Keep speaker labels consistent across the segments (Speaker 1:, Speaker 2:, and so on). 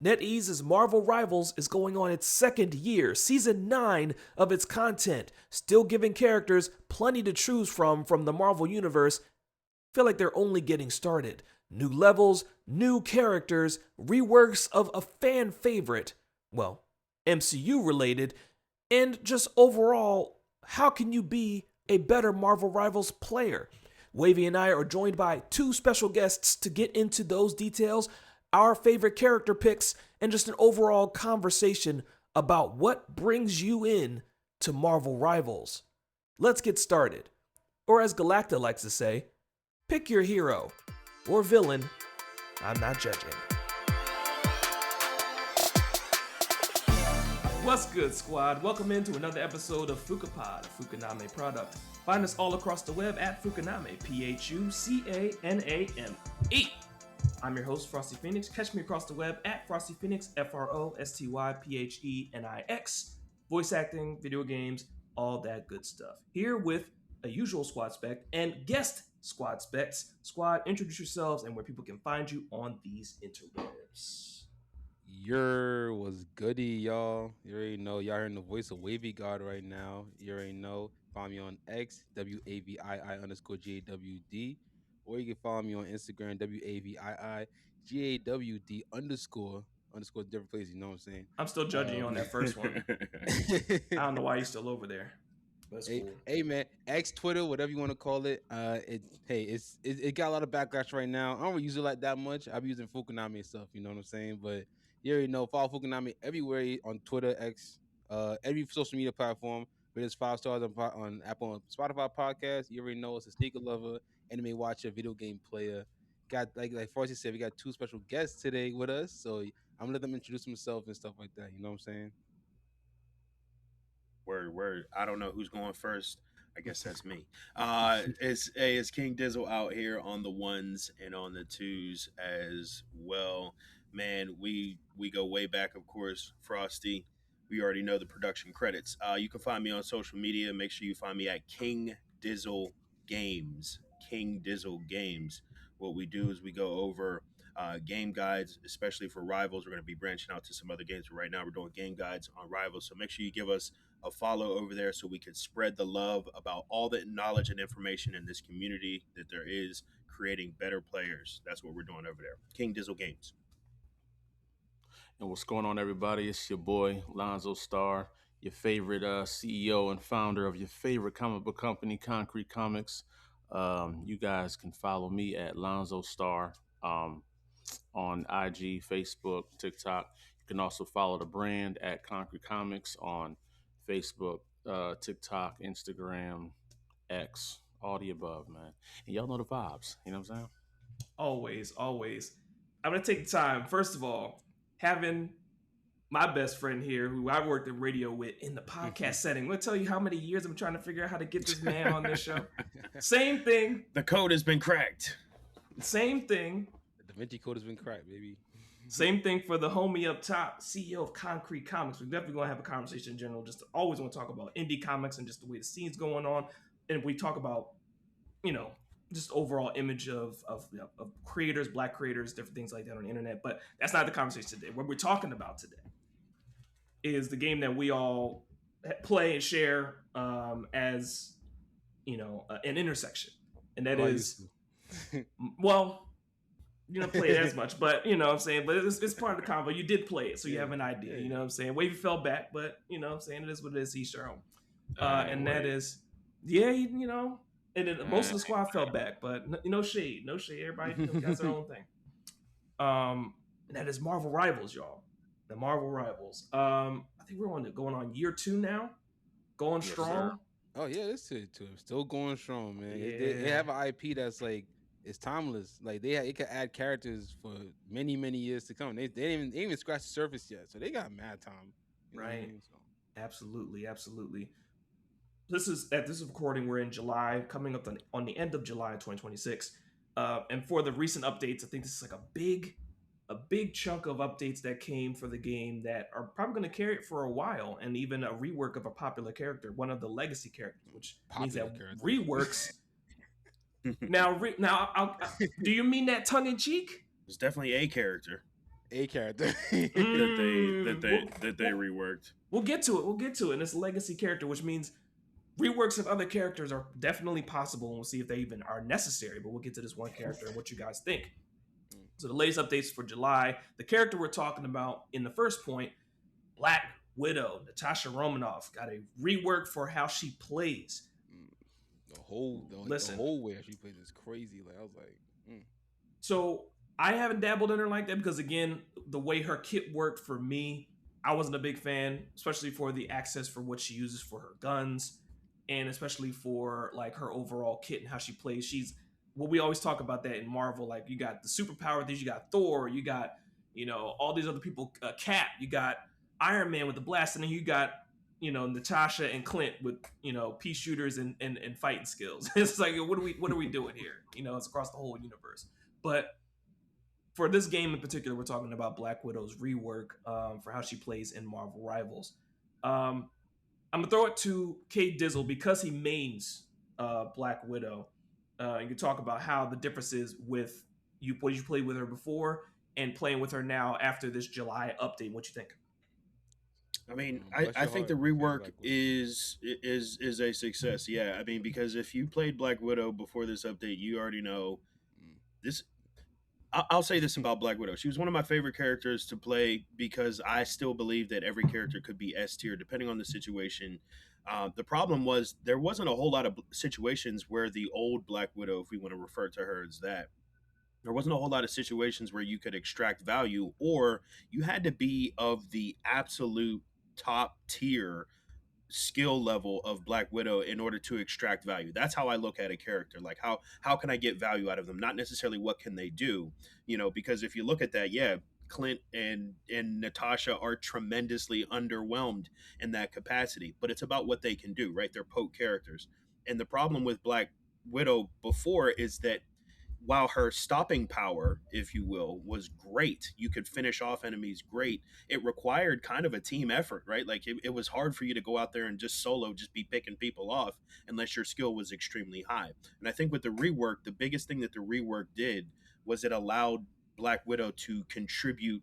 Speaker 1: NetEase's Marvel Rivals is going on its second year, season 9 of its content, still giving characters plenty to choose from the Marvel Universe. Feel like they're only getting started. New levels, new characters, reworks of a fan favorite, well, MCU related, and just overall, how can you be a better Marvel Rivals player? Wavy and I are joined by two special guests to get into those details, our favorite character picks, and just an overall conversation about what brings you in to Marvel Rivals. Let's get started. Or as Galacta likes to say, pick your hero or villain. I'm not judging. What's good, squad? Welcome into another episode of Fukapod, a Fukaname product. Find us all across the web at Fukaname, P-H-U-C-A-N-A-M-E. I'm your host, Frosty Phoenix. Catch me across the web at Frosty Phoenix, F-R-O-S-T-Y-P-H-E-N-I-X. Voice acting, video games, all that good stuff. Here with a usual squad spec and guest squad specs. Squad, introduce yourselves and where people can find you on these interwebs.
Speaker 2: Was goody, y'all. You already know. Y'all hearing the voice of Wavy God right now. You already know. Follow me on X, WAVII_GAWD. Or you can follow me on Instagram, WAVII_GAWD_ different places, you know what I'm saying?
Speaker 1: I'm still judging you on that first one. I don't know why you're still over there. That's cool.
Speaker 2: Hey man, X, Twitter, whatever you want to call it. It got a lot of backlash right now. I don't really use it like that much. I'll be using Fukunami and stuff, you know what I'm saying? But you already know, follow Fukunami everywhere on Twitter, X, every social media platform. But it's 5 stars on Apple and Spotify podcast. You already know it's a sneaker lover, anime watcher, video game player. Got like Forrest said, we got two special guests today with us. So I'm gonna let them introduce themselves and stuff like that. You know what I'm saying?
Speaker 3: Word. I don't know who's going first. I guess that's me. It's King Dizzle out here on the ones and on the twos as well. Man, we go way back, of course. Frosty. We already know the production credits. You can find me on social media. Make sure you find me at King Dizzle Games. King Dizzle Games. What we do is we go over game guides, especially for Rivals. We're going to be branching out to some other games, but right now we're doing game guides on Rivals. So make sure you give us a follow over there so we can spread the love about all the knowledge and information in this community that there is, creating better players. That's what we're doing over there. King Dizzle Games.
Speaker 4: And what's going on, everybody? It's your boy, Lonzo Starr, your favorite CEO and founder of your favorite comic book company, Concrete Comics. You guys can follow me at Lonzo Starr on IG, Facebook, TikTok. You can also follow the brand at Concrete Comics on Facebook, TikTok, Instagram, X, all the above, man. And y'all know the vibes. You know what I'm saying?
Speaker 1: Always. I'm going to take the time, first of all, having my best friend here, who I worked in radio with in the podcast setting. I'm going to tell you how many years I'm trying to figure out how to get this man on this show. Same thing.
Speaker 3: The code has been cracked.
Speaker 1: Same thing.
Speaker 2: The Da Vinci Code has been cracked, baby.
Speaker 1: Same thing for the homie up top, CEO of Concrete Comics. We're definitely going to have a conversation in general. Just always want to talk about indie comics and just the way the scene's going on. And we talk about, just overall image of creators, black creators, different things like that on the internet. But that's not the conversation today. What we're talking about today is the game that we all play and share as, an intersection. And that is, well, you don't play it as much, but you know what I'm saying? But it's part of the combo. You did play it, so you have an idea. You know what I'm saying? Wavy fell back, but you know what I'm saying? It is what it is. Each their own. And that is, and then most of the squad fell back, but no shade. Everybody got their own thing. And that is Marvel Rivals, y'all. The Marvel Rivals. I think we're going on year 2 now. Going strong.
Speaker 2: Sir. Oh yeah, it's still going strong, man. Yeah. They have an IP that's like, it's timeless. Like it can add characters for many years to come. They didn't even scratch the surface yet, so they got mad time.
Speaker 1: Right. So. Absolutely. This is recording. We're in July, coming up on the end of July 2026. And for the recent updates, I think this is like a big chunk of updates that came for the game that are probably going to carry it for a while, and even a rework of a popular character, one of the legacy characters, which means that reworks. Now, do you mean that tongue in cheek?
Speaker 3: It's definitely a character.
Speaker 2: a character.
Speaker 3: that they reworked.
Speaker 1: We'll get to it. We'll get to it. And it's a legacy character, which means reworks of other characters are definitely possible, and we'll see if they even are necessary. But we'll get to this one character and what you guys think. So the latest updates for July, the character we're talking about in the first point, Black Widow, Natasha Romanoff, got a rework for how she plays.
Speaker 2: The whole way she plays is crazy. Like I was like,
Speaker 1: So I haven't dabbled in her like that because again, the way her kit worked for me, I wasn't a big fan, especially for the access for what she uses for her guns, and especially for like her overall kit and how she plays. She's what we always talk about that in Marvel. Like you got the superpower things, you got Thor, you got all these other people, Cap, you got Iron Man with the blast, and then you got Natasha and Clint with pea shooters and fighting skills. It's like what are we doing here? It's across the whole universe. But for this game in particular, we're talking about Black Widow's rework for how she plays in Marvel Rivals. I'm gonna throw it to K Dizzle because he mains Black Widow. You can talk about how the difference is with what you played with her before and playing with her now after this July update. What you think?
Speaker 3: I mean, I think the rework is a success. Yeah, I mean, because if you played Black Widow before this update, you already know this. I'll say this about Black Widow. She was one of my favorite characters to play because I still believe that every character could be S tier depending on the situation. The problem was there wasn't a whole lot of situations where the old Black Widow, if we want to refer to her as that, there wasn't a whole lot of situations where you could extract value, or you had to be of the absolute top tier skill level of Black Widow in order to extract value. That's how I look at a character. Like how can I get value out of them? Not necessarily what can they do, because if you look at that, yeah, Clint and Natasha are tremendously underwhelmed in that capacity, but it's about what they can do, right? They're poke characters. And the problem with Black Widow before is that while her stopping power, if you will, was great, you could finish off enemies great, it required kind of a team effort, right? Like it was hard for you to go out there and just solo, just be picking people off unless your skill was extremely high. And I think with the rework, the biggest thing that the rework did was it allowed Black Widow to contribute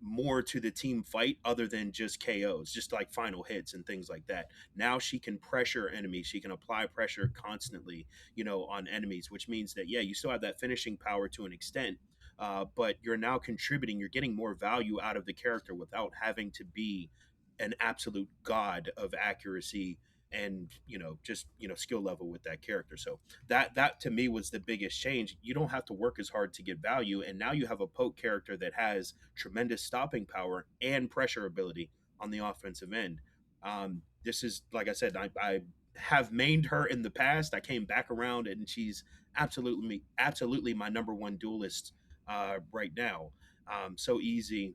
Speaker 3: more to the team fight other than just KOs, just like final hits and things like that. Now she can pressure enemies. She can apply pressure constantly, on enemies, which means that, yeah, you still have that finishing power to an extent, but you're now contributing. You're getting more value out of the character without having to be an absolute god of accuracy and just skill level with that character. So that to me was the biggest change. You don't have to work as hard to get value, and now you have a poke character that has tremendous stopping power and pressure ability on the offensive end. This is, like I said, I have mained her in the past. I came back around, and she's absolutely my number one duelist right now. So easy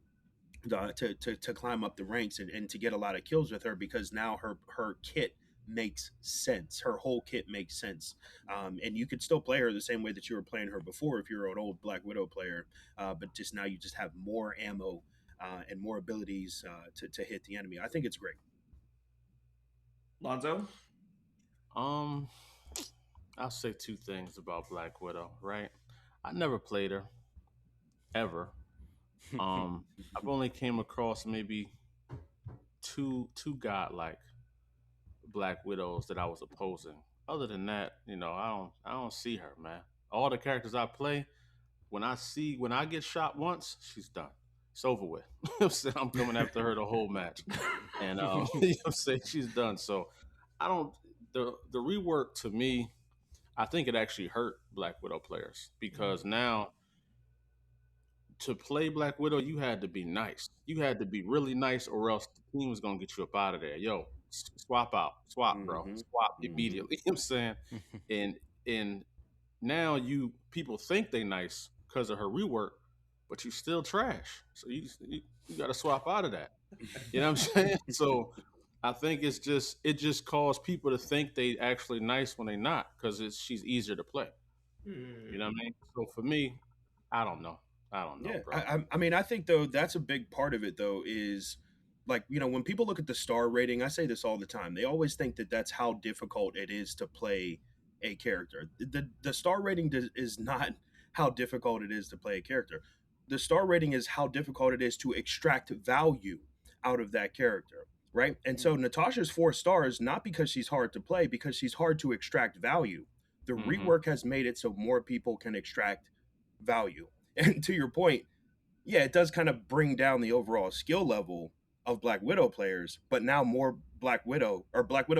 Speaker 3: to climb up the ranks and to get a lot of kills with her, because now her kit makes sense. Her whole kit makes sense. And you could still play her the same way that you were playing her before if you're an old Black Widow player, but just now you just have more ammo and more abilities to hit the enemy. I think it's great.
Speaker 1: Lonzo?
Speaker 4: I'll say two things about Black Widow, right? I never played her, ever. I've only came across maybe two godlike Black Widows that I was opposing. Other than that, I don't see her, man. All the characters I play, when I get shot once, she's done. It's over with. I'm coming after her the whole match, and I'm saying she's done. So I don't. The rework to me, I think it actually hurt Black Widow players because now to play Black Widow, you had to be nice. You had to be really nice, or else the team was gonna get you up out of there. Yo, swap, bro, swap immediately. You know what I'm saying, and now people think they nice because of her rework, but you still trash. So you got to swap out of that. You know what I'm saying? So I think it just caused people to think they actually nice when they not, because she's easier to play. You know what I mean? So for me, I don't know.
Speaker 3: Yeah,
Speaker 4: bro.
Speaker 3: I mean, I think though that's a big part of it though is like when people look at the star rating, I say this all the time. They always think that that's how difficult it is to play a character. The star rating is not how difficult it is to play a character. the star rating is how difficult it is to extract value out of that character, right? And so Natasha's 4 stars, not because she's hard to play, because she's hard to extract value. The
Speaker 4: Mm-hmm.
Speaker 3: rework has made it so more people can extract value. And to your point, yeah, it does kind of bring down the overall skill level of Black Widow players, but now more Black Widow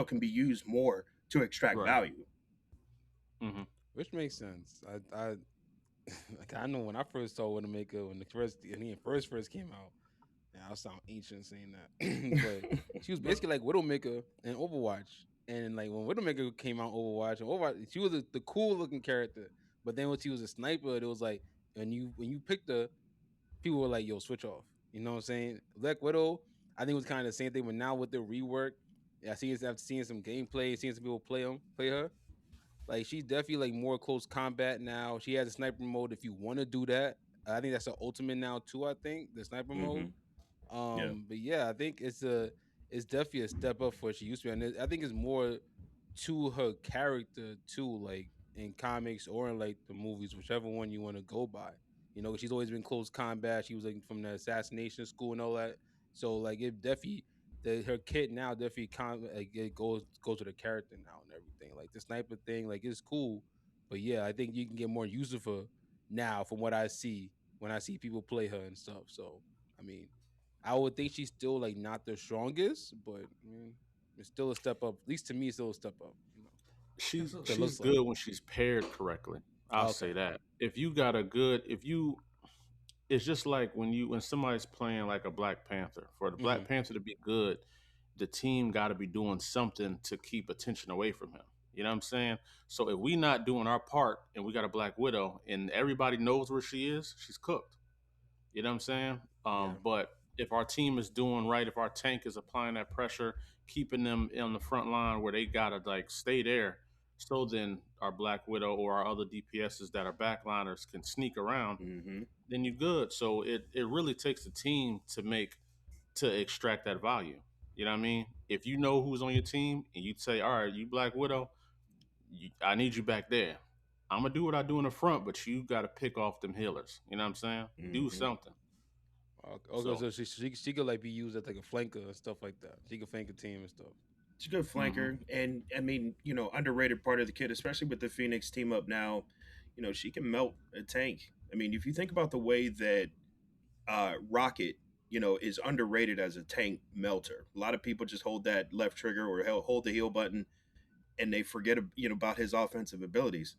Speaker 3: can be used more to extract
Speaker 4: Right.
Speaker 3: value.
Speaker 4: Mm-hmm.
Speaker 2: which makes sense. I like I know when I first saw Widowmaker when he first came out. Yeah, I sound ancient saying that, but she was basically like Widowmaker in Overwatch. And like when Widowmaker came out Overwatch, and Overwatch, she was the cool looking character. But then when she was a sniper, it was like when you picked her, people were like, "Yo, switch off." You know what I'm saying? Black Widow, I think it was kind of the same thing. But now with the rework, I see after seeing some gameplay, seeing some people play her. Like she's definitely like more close combat now. She has a sniper mode if you want to do that. I think that's the ultimate now too. I think the sniper mode.
Speaker 3: Hmm. Yeah.
Speaker 2: But yeah, I think it's definitely a step up for what she used to be, and I think it's more to her character too, like in comics or in like the movies, whichever one you want to go by. You know, she's always been close combat. She was like from the assassination school and all that. So like it definitely her kit now definitely like it goes with the character now and everything. Like the sniper thing, like it's cool, but yeah, I think you can get more use of her now from what I see when I see people play her and stuff. So I mean, I would think she's still like not the strongest, but I mean, it's still a step up. At least to me, it's still a step up. You know,
Speaker 1: That's
Speaker 4: She's
Speaker 1: what-
Speaker 2: what it
Speaker 4: she's
Speaker 2: looks like.
Speaker 4: good when she's paired correctly. I'll
Speaker 2: Okay.
Speaker 4: say that. If you got a good, if you, it's just like when somebody's playing like a Black Panther. For the
Speaker 2: Mm-hmm.
Speaker 4: Black Panther to be good, the team got to be doing something to keep attention away from him. You know what I'm saying? So if we not doing our part and we got a Black Widow and everybody knows where she is, she's cooked. You know what I'm saying?
Speaker 2: Yeah.
Speaker 4: But if our team is doing right, if our tank is applying that pressure, keeping them on the front line where they gotta like stay there, so then our Black Widow or our other DPSs that are backliners can sneak around,
Speaker 3: Hmm.
Speaker 4: then you good. So it really takes a team to extract that value. You know what I mean? If you know who's on your team and you say, all right, you Black Widow, I need you back there. I'm gonna do what I do in the front, but you got to pick off them healers. You know what I'm saying? Do
Speaker 3: Hmm.
Speaker 4: something.
Speaker 2: Okay,
Speaker 4: So
Speaker 2: so she could like be used as like a flanker and stuff like that. She could flank a team and stuff.
Speaker 3: It's a good
Speaker 4: hmm
Speaker 3: flanker, and I mean, underrated part of the kit, especially with the Phoenix team up now. She can melt a tank. I mean, if you think about the way that Rocket, is underrated as a tank melter. A lot of people just hold that left trigger or hold the heal button, and they forget, about his offensive abilities.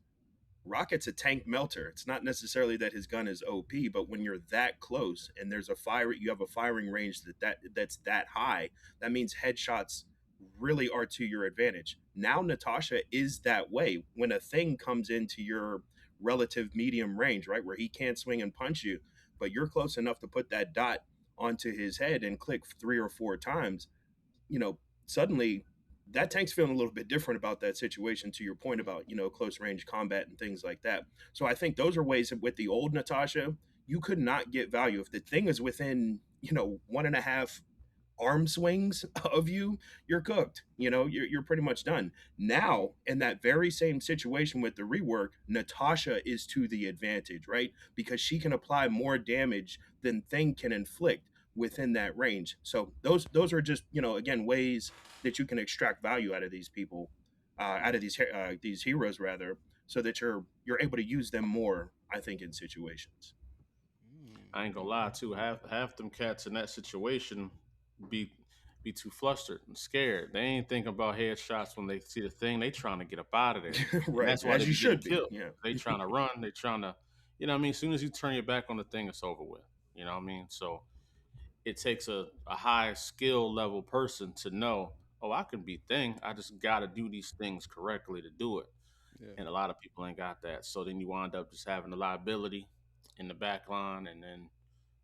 Speaker 3: Rocket's a tank melter. It's not necessarily that his gun is OP, but when you're that close and you have a firing range that's that high, that means headshots really are to your advantage. Now Natasha is that way. When a thing comes into your relative medium range, right, where he can't swing and punch you, but you're close enough to put that dot onto his head and click 3 or 4 times, suddenly that tank's feeling a little bit different about that situation, to your point about, close range combat and things like that. So I think those are ways that with the old Natasha, you could not get value. If the thing is within, 1.5 arm swings of you, you're cooked. You're pretty much done. Now, in that very same situation with the rework, Natasha is to the advantage, right? Because she can apply more damage than Thing can inflict within that range. So those are just, again, ways that you can extract value out of these people, out of these heroes rather, so that you're able to use them more, I think, in situations.
Speaker 4: I ain't gonna lie
Speaker 2: Okay.
Speaker 4: too. Half them cats in that situation be be too flustered and scared. They ain't thinking about headshots when they see the thing. They trying to get up out of there, and
Speaker 3: Right,
Speaker 4: that's why
Speaker 3: as
Speaker 4: they
Speaker 3: you
Speaker 4: be getting
Speaker 3: should be.
Speaker 4: killed.
Speaker 3: Yeah.
Speaker 4: They trying to run. They trying to, you know what I mean. As soon as you turn your back on the thing, it's over with. You know what I mean. So it takes a high skill level person to know. Oh, I can beat thing. I just got to do these things correctly to do it.
Speaker 2: Yeah.
Speaker 4: And a lot of people ain't got that. So then you wind up just having the liability in the back line, and then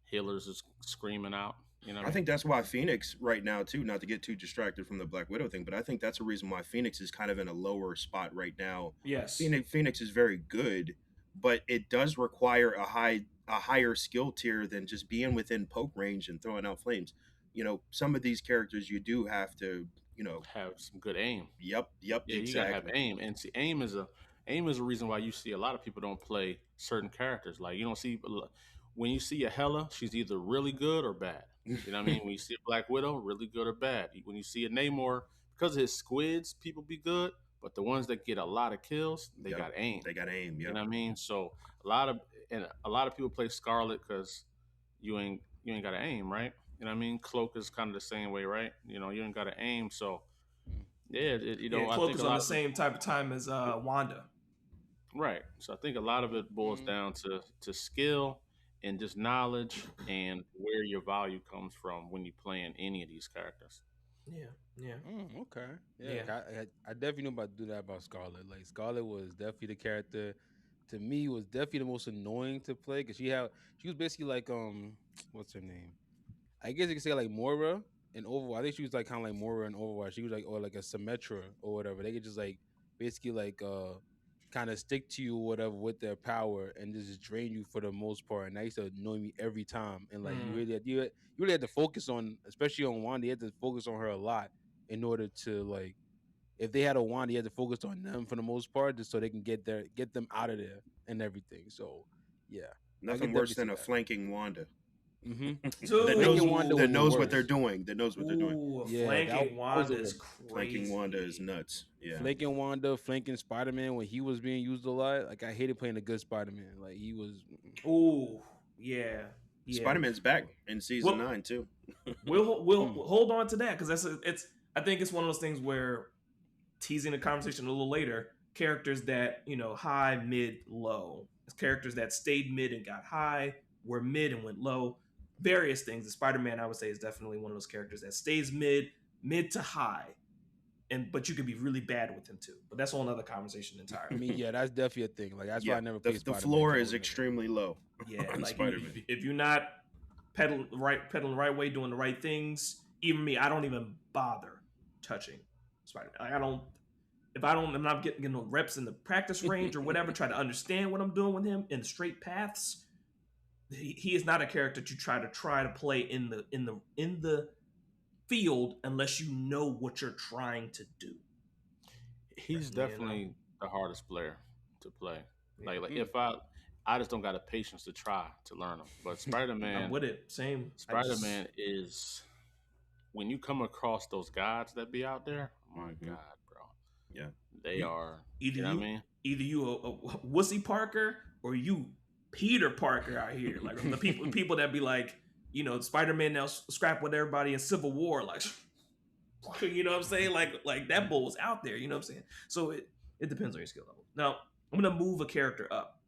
Speaker 4: healers is screaming out. You know what
Speaker 3: I
Speaker 4: I mean?
Speaker 3: think that's why Phoenix right now too, not to get too distracted from the Black Widow thing, but I think that's a reason why Phoenix is kind of in a lower spot right now.
Speaker 1: Yes.
Speaker 3: Phoenix is very good, but it does require a higher skill tier than just being within poke range and throwing out flames. Some of these characters you do have to,
Speaker 4: Have some good aim.
Speaker 3: yep,
Speaker 4: Yeah, you gotta have
Speaker 3: exactly.
Speaker 4: aim, and see, aim is a reason why you see a lot of people don't play certain characters. Like you don't see when you see a Hela, she's either really good or bad. You know what I mean? When you see a Black Widow, really good or bad. When you see a Namor, because of his squids, people be good, but the ones that get a lot of kills, they
Speaker 3: Yep.
Speaker 4: got aim.
Speaker 3: They got aim.
Speaker 4: You
Speaker 3: Yep.
Speaker 4: know what I mean? So a lot of people play Scarlet because you ain't got to aim, right? You know what I mean? Cloak is kind of the same way, right? You ain't got to aim. So yeah,
Speaker 1: Yeah,
Speaker 4: I
Speaker 1: Cloak
Speaker 4: think
Speaker 1: is
Speaker 4: a
Speaker 1: on
Speaker 4: lot
Speaker 1: the
Speaker 4: of it,
Speaker 1: same type of time as Wanda.
Speaker 4: right. So I think a lot of it boils down to skill and just knowledge and where your value comes from when you playing any of these characters.
Speaker 1: Yeah, yeah,
Speaker 2: Okay. Yeah,
Speaker 1: yeah.
Speaker 2: I definitely know about to do that about Scarlet. Like Scarlet was definitely the character to me was definitely the most annoying to play because she was basically like what's her name? I guess you could say like Moira in Overwatch. I think she was like kind of like Moira in Overwatch. She was like or like a Symmetra or whatever. They could just like basically like kind of stick to you or whatever with their power and just drain you for the most part. And that used to annoy me every time. And like
Speaker 1: Mm.
Speaker 2: you really had to focus on, especially on Wanda. You had to focus on her a lot in order to like if they had a Wanda, you had to focus on them for the most part, just so they can get them out of there and everything. So yeah, I
Speaker 3: Nothing
Speaker 2: could
Speaker 3: worse
Speaker 2: definitely see
Speaker 3: than a
Speaker 2: that.
Speaker 3: flanking Wanda
Speaker 2: Mm-hmm.
Speaker 3: that knows
Speaker 2: Flanking Wanda
Speaker 3: that
Speaker 2: was the
Speaker 3: knows what they're
Speaker 2: worst.
Speaker 3: doing. That knows what they're doing.
Speaker 1: Ooh,
Speaker 2: Yeah,
Speaker 1: flanking
Speaker 2: that was the
Speaker 1: Wanda is
Speaker 2: worst.
Speaker 3: Flanking Wanda is
Speaker 1: crazy.
Speaker 3: nuts. Yeah.
Speaker 2: Flanking Wanda, flanking Spider Man when he was being used a lot. Like I hated playing a good Spider Man. Like he was.
Speaker 1: Ooh, yeah, yeah.
Speaker 3: Spider Man's back in season
Speaker 1: Well,
Speaker 3: 9 too.
Speaker 1: we'll
Speaker 2: Mm.
Speaker 1: hold on to that because it's. I think it's one of those things where teasing the conversation a little later. Characters that high, mid, low. It's characters that stayed mid and got high, were mid and went low. Various things. The Spider-Man, I would say, is definitely one of those characters that stays mid to high, but you could be really bad with him too. But that's a whole other conversation
Speaker 2: I
Speaker 1: entirely.
Speaker 2: mean, yeah, that's definitely a thing. Like that's why
Speaker 3: Yeah.
Speaker 2: I never
Speaker 3: The
Speaker 2: played Spider Man.
Speaker 3: floor is extremely low
Speaker 1: Yeah,
Speaker 3: on
Speaker 1: like
Speaker 3: Spider Man.
Speaker 1: if you're not pedaling the right way, doing the right things, even me, I don't even bother touching Spider-Man. Like I don't. If I'm not getting no reps in the practice range or whatever, try to understand what I'm doing with him in straight paths. He is not a character to try to play in the field unless you know what you're trying to do.
Speaker 4: He's definitely the hardest player to play.
Speaker 1: Yeah.
Speaker 4: Like if I just don't got the patience to try to learn him. But Spider-Man,
Speaker 1: I'm with it. Same.
Speaker 4: Spider-Man is when you come across those gods that be out there. Oh my
Speaker 3: Mhm.
Speaker 4: God, bro.
Speaker 3: Yeah.
Speaker 4: They are.
Speaker 1: Either
Speaker 4: You know what I mean?
Speaker 1: either you a Wussy Parker or you Peter Parker out here. Like the people that be like, Spider-Man now scrap with everybody in Civil War, like you know what I'm saying? Like that bull was out there, you know what I'm saying? So it depends on your skill level. Now, I'm gonna move a character up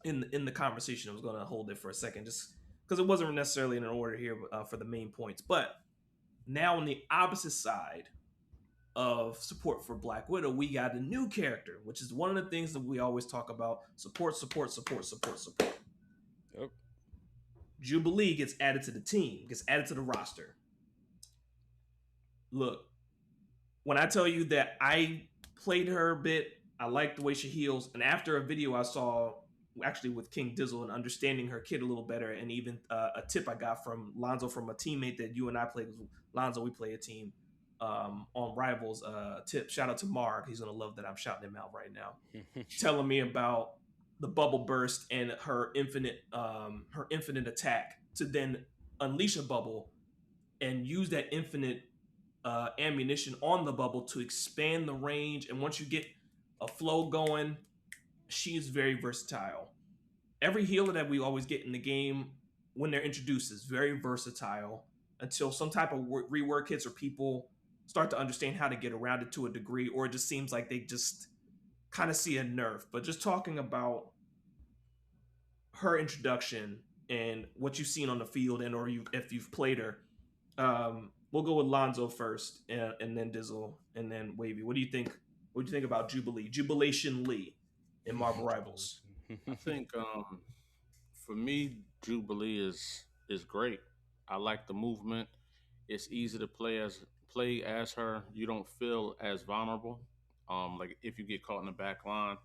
Speaker 1: in the conversation. I was gonna hold it for a second just because it wasn't necessarily in an order here for the main points. But now on the opposite side of support for Black Widow, we got a new character, which is one of the things that we always talk about: support.
Speaker 2: Yep.
Speaker 1: Jubilee gets added to the team, gets added to the roster. Look, when I tell you that I played her a bit, I like the way she heals, and after a video I saw actually with King Dizzle and understanding her kid a little better, and even a tip I got from Lonzo from a teammate that you and I played. Lonzo, we play a team on Rivals. Tip, shout out to Mark. He's gonna love that I'm shouting him out right now. Telling me about the bubble burst and her infinite attack to then unleash a bubble and use that infinite ammunition on the bubble to expand the range. And once you get a flow going, she is very versatile. Every healer that we always get in the game when they're introduced is very versatile until some type of rework hits or people start to understand how to get around it to a degree, or it just seems like they just kind of see a nerf. But just talking about her introduction and what you've seen on the field, and or if you've played her, we'll go with Lonzo first, and then Dizzle, and then Wavy. What do you think? What do you think about Jubilee? Jubilation Lee in Marvel Rivals.
Speaker 4: I think for me, Jubilee is great. I like the movement. It's easy to play as her. You don't feel as vulnerable. Like if you get caught in the back line,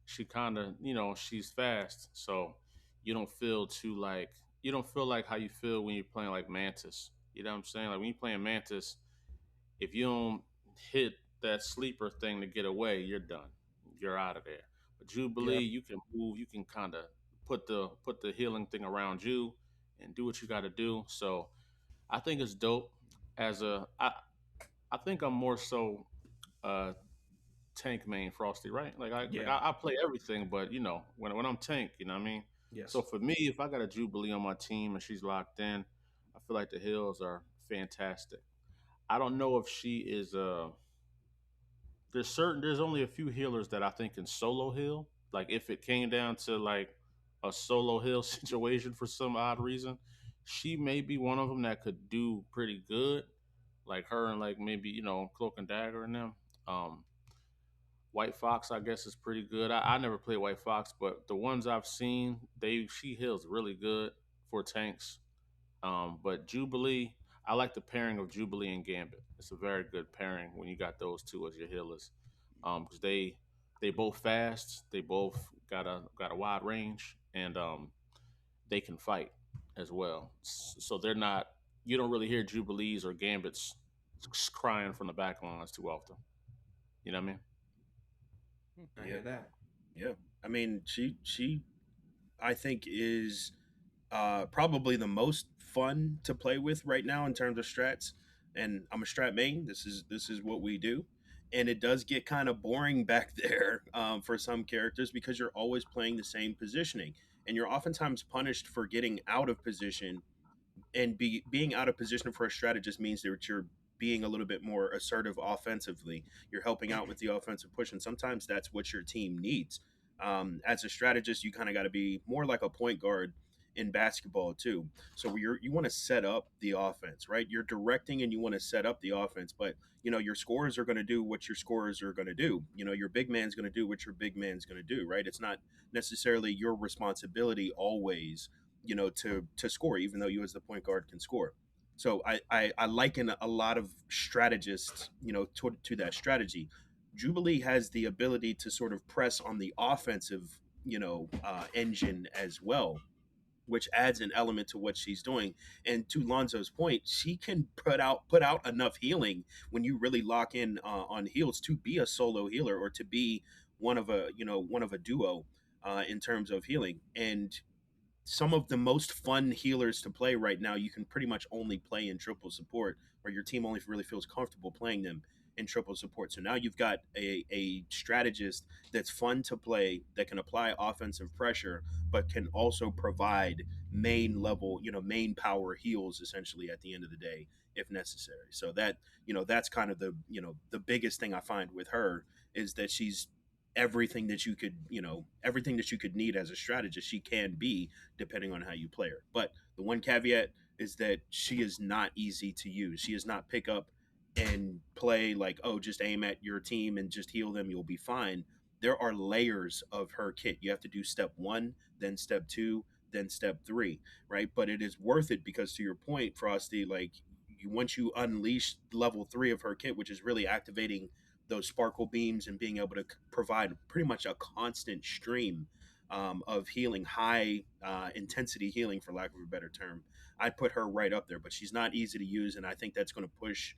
Speaker 4: she kind of she's fast, so you don't feel like how you feel when you're playing like Mantis. You know what I'm saying? Like when you're playing Mantis, if you don't hit that sleeper thing to get away, you're done. You're out of there. But Jubilee,
Speaker 2: Yep.
Speaker 4: you can move. You can kind of put the healing thing around you and do what you got to do. So I think it's dope. As a I think I'm more so uh tank main Frosty, right?
Speaker 1: Yeah.
Speaker 4: I play everything, but when I'm tank, you know what I mean. So
Speaker 1: Yes.
Speaker 4: for me, if I got a Jubilee on my team and she's locked in, I feel like the heals are fantastic. I don't know if she is there's only a few healers that I think can solo heal. Like if it came down to like a solo heal situation for some odd reason, she may be one of them that could do pretty good. Like her and like maybe Cloak and Dagger and them. Um, White Fox, I guess, is pretty good. I never played White Fox, but the ones I've seen, she heals really good for tanks. But Jubilee, I like the pairing of Jubilee and Gambit. It's a very good pairing when you got those two as your healers, because they both fast, they both got a wide range, and they can fight as well. So they're not. You don't really hear Jubilees or Gambits crying from the back lines too often. You know what I mean?
Speaker 1: I
Speaker 3: Yeah,
Speaker 1: hear that.
Speaker 3: yeah. I mean, she I think is probably the most fun to play with right now in terms of strats. And I'm a strat main. This is what we do, and it does get kind of boring back there for some characters because you're always playing the same positioning, and you're oftentimes punished for getting out of position. And being out of position for a strategist means that you're being a little bit more assertive offensively. You're helping out with the offensive push, and sometimes that's what your team needs. As a strategist, you kind of got to be more like a point guard in basketball too. So you want to set up the offense, right? You're directing and you want to set up the offense, but your scorers are going to do what your scorers are going to do. Your big man's going to do what your big man's going to do, right? It's not necessarily your responsibility always to score, even though you as the point guard can score. So I liken a lot of strategists, to that strategy. Jubilee has the ability to sort of press on the offensive, engine as well, which adds an element to what she's doing. And to Lonzo's point, she can put out enough healing when you really lock in on heals to be a solo healer or to be one of a duo in terms of healing. And some of the most fun healers to play right now, you can pretty much only play in triple support, where your team only really feels comfortable playing them in triple support. So now you've got a strategist that's fun to play, that can apply offensive pressure, but can also provide main level, main power heals essentially at the end of the day if necessary. So that's kind of the biggest thing I find with her is that she's everything that you could need as a strategist she can be, depending on how you play her. But the one caveat is that she is not easy to use. She is not pick up and play like, oh, just aim at your team and just heal them, you'll be fine. There are layers of her kit. You have to do step 1, then step 2, then step 3, right? But it is worth it because, to your point, Frosty, like, once you unleash level 3 of her kit, which is really activating those sparkle beams and being able to provide pretty much a constant stream of healing, high intensity healing, for lack of a better term, I'd put her right up there. But she's not easy to use, and I think that's going to push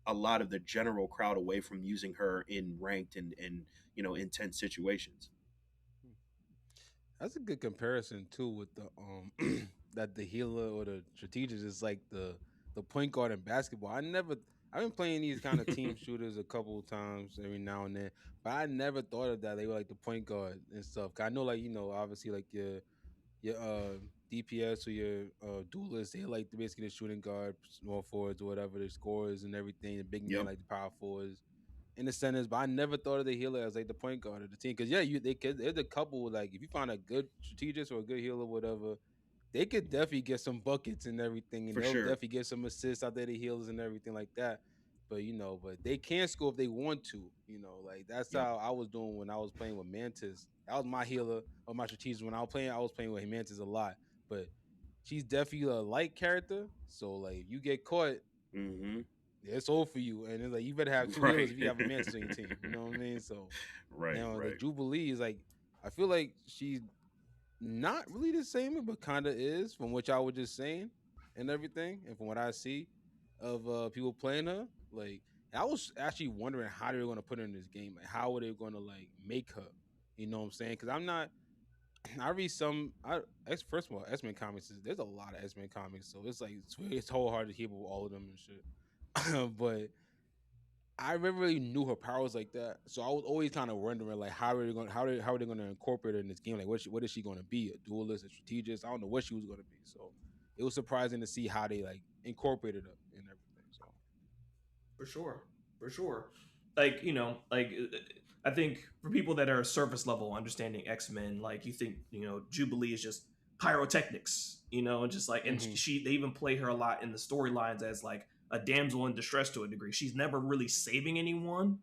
Speaker 3: a lot of the general crowd away from using her in ranked and intense situations.
Speaker 2: That's a good comparison too with the that the healer or the strategist is like the point guard in basketball. I've been playing these kind of team shooters a couple of times every now and then, but I never thought of that they were like the point guard and stuff. 'Cause I know, like, obviously, like your DPS or your duelists, they like basically the shooting guard, small forwards or whatever, the scorers and everything, the big men
Speaker 3: Yep.
Speaker 2: like the power forwards in the centers. But I never thought of the healer as like the point guard of the team. Because yeah, there's a couple, like, if you find a good strategist or a good healer, whatever, they could definitely get some buckets and everything, and
Speaker 3: For
Speaker 2: they'll
Speaker 3: sure.
Speaker 2: definitely get some assists out there, the healers and everything like that. But but they can score if they want to. Like that's
Speaker 3: Yep.
Speaker 2: how I was doing when I was playing with Mantis. That was my healer or my strategist when I was playing with Mantis a lot. But she's definitely a light character. So like if you get caught,
Speaker 3: Mm-hmm.
Speaker 2: it's all for you. And it's like you better have two
Speaker 3: Right.
Speaker 2: healers if you have a Mantis on your team. You know what I mean? So
Speaker 3: Right.
Speaker 2: now the
Speaker 3: Right.
Speaker 2: Jubilee is like, I feel like she's not really the same, but kind of is from what y'all were just saying and everything, and from what I see of people playing her. Like I was actually wondering how they were going to put her in this game. Like how were they going to like make her? You know what I'm saying? Because I'm not. I read some. First of all, X Men comics. There's a lot of X Men comics, so it's like it's whole hard to keep up with all of them and shit. But I never really knew her powers like that, so I was always kind of wondering like how are they going to incorporate her in this game? Like what is she going to be? A duelist, a strategist? I don't know what she was going to be. So it was surprising to see how they like incorporated her and everything. So
Speaker 1: For sure, for sure. Like I think for people that are surface level understanding X-Men, like you think Jubilee is just pyrotechnics, just like, and
Speaker 2: hmm
Speaker 1: they even play her a lot in the storylines as like a damsel in distress to a degree. She's never really saving anyone.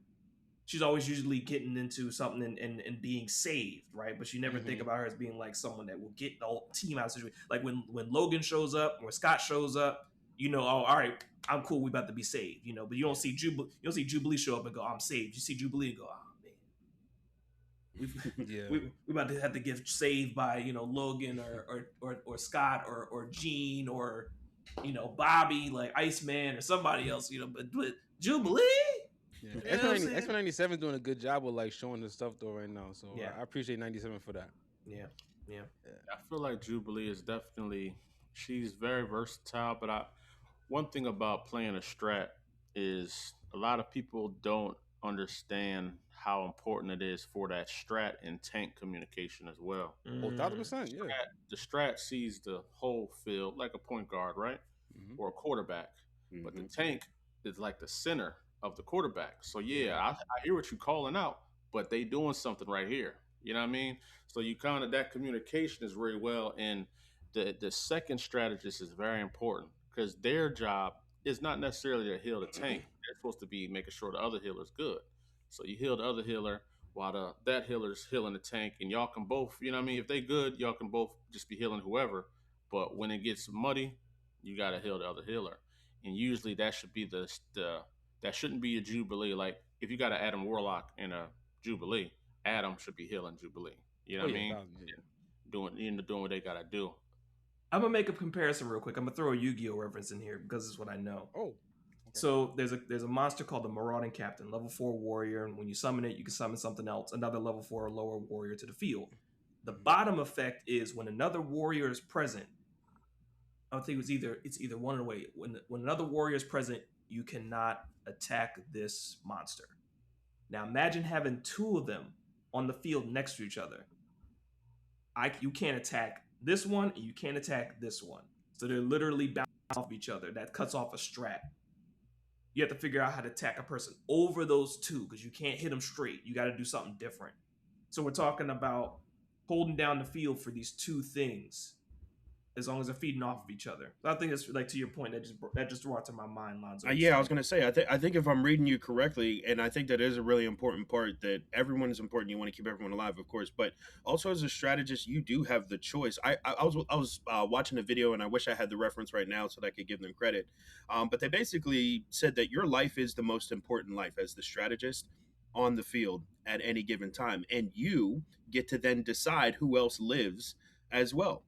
Speaker 1: She's always usually getting into something and being saved, right? But you never think
Speaker 2: hmm
Speaker 1: about her as being like someone that will get the whole team out of the situation. Like when Logan shows up or Scott shows up, oh, all right, I'm cool. We about to be saved, But you don't see Jubilee show up and go, I'm saved. You see Jubilee and go, oh man, we
Speaker 2: yeah,
Speaker 1: we about to have to get saved by Logan or Scott or Gene or Bobby, like Iceman or somebody else, but Jubilee.
Speaker 2: yeah.
Speaker 1: You know what I'm saying?
Speaker 2: X Men '97 is doing a good job of like showing the stuff though right now. So
Speaker 1: Yeah,
Speaker 2: I appreciate '97 for that.
Speaker 1: yeah, yeah.
Speaker 4: I feel like Jubilee is definitely she's very versatile, but I one thing about playing a strat is a lot of people don't understand how important it is for that strat and tank communication as well.
Speaker 2: Oh, thousand
Speaker 1: Mm,
Speaker 2: percent, yeah.
Speaker 4: The strat sees the whole field like a point guard, right?
Speaker 2: hmm
Speaker 4: Or a quarterback. But the
Speaker 3: Mhm.
Speaker 4: tank is like the center of the quarterback. So yeah,
Speaker 2: Yeah.
Speaker 4: I hear what you're calling out, but they doing something right here. You know what I mean? So you kind of that communication is very well, and the second strategist is very important because their job is not necessarily to heal the tank. They're supposed to be making sure the other healer's good. So you heal the other healer while that healer's healing the tank, and y'all can both, you know what I mean? If they good, y'all can both just be healing whoever. But when it gets muddy, you got to heal the other healer, and usually that should be the that shouldn't be a Jubilee. Like if you got an Adam Warlock and a Jubilee, Adam should be healing Jubilee. You know
Speaker 2: Oh
Speaker 4: what I
Speaker 2: yeah,
Speaker 4: mean?
Speaker 2: thousand. Yeah.
Speaker 4: Doing what they gotta do.
Speaker 1: I'm gonna make a comparison real quick. I'm gonna throw a Yu-Gi-Oh reference in here because it's what I know.
Speaker 2: Oh, okay.
Speaker 1: So there's a monster called the Marauding Captain, level 4 warrior, and when you summon it, you can summon something else, another level 4 or lower warrior to the field. The bottom effect is when another warrior is present. I think it's either one way. When another warrior is present, you cannot attack this monster. Now imagine having two of them on the field next to each other. You can't attack this one and you can't attack this one. So they're literally bouncing off each other. That cuts off a strat. You have to figure out how to attack a person over those two because you can't hit them straight. You got to do something different. So we're talking about holding down the field for these two things as long as they're feeding off of each other. So I think it's like to your point that just brought to my mind, Lonzo.
Speaker 3: Yeah, I was gonna say. I think if I'm reading you correctly, and I think that is a really important part. That everyone is important. You want to keep everyone alive, of course, but also as a strategist, you do have the choice. I was watching a video, and I wish I had the reference right now so that I could give them credit. But they basically said that your life is the most important life as the strategist on the field at any given time, and you get to then decide who else lives as well.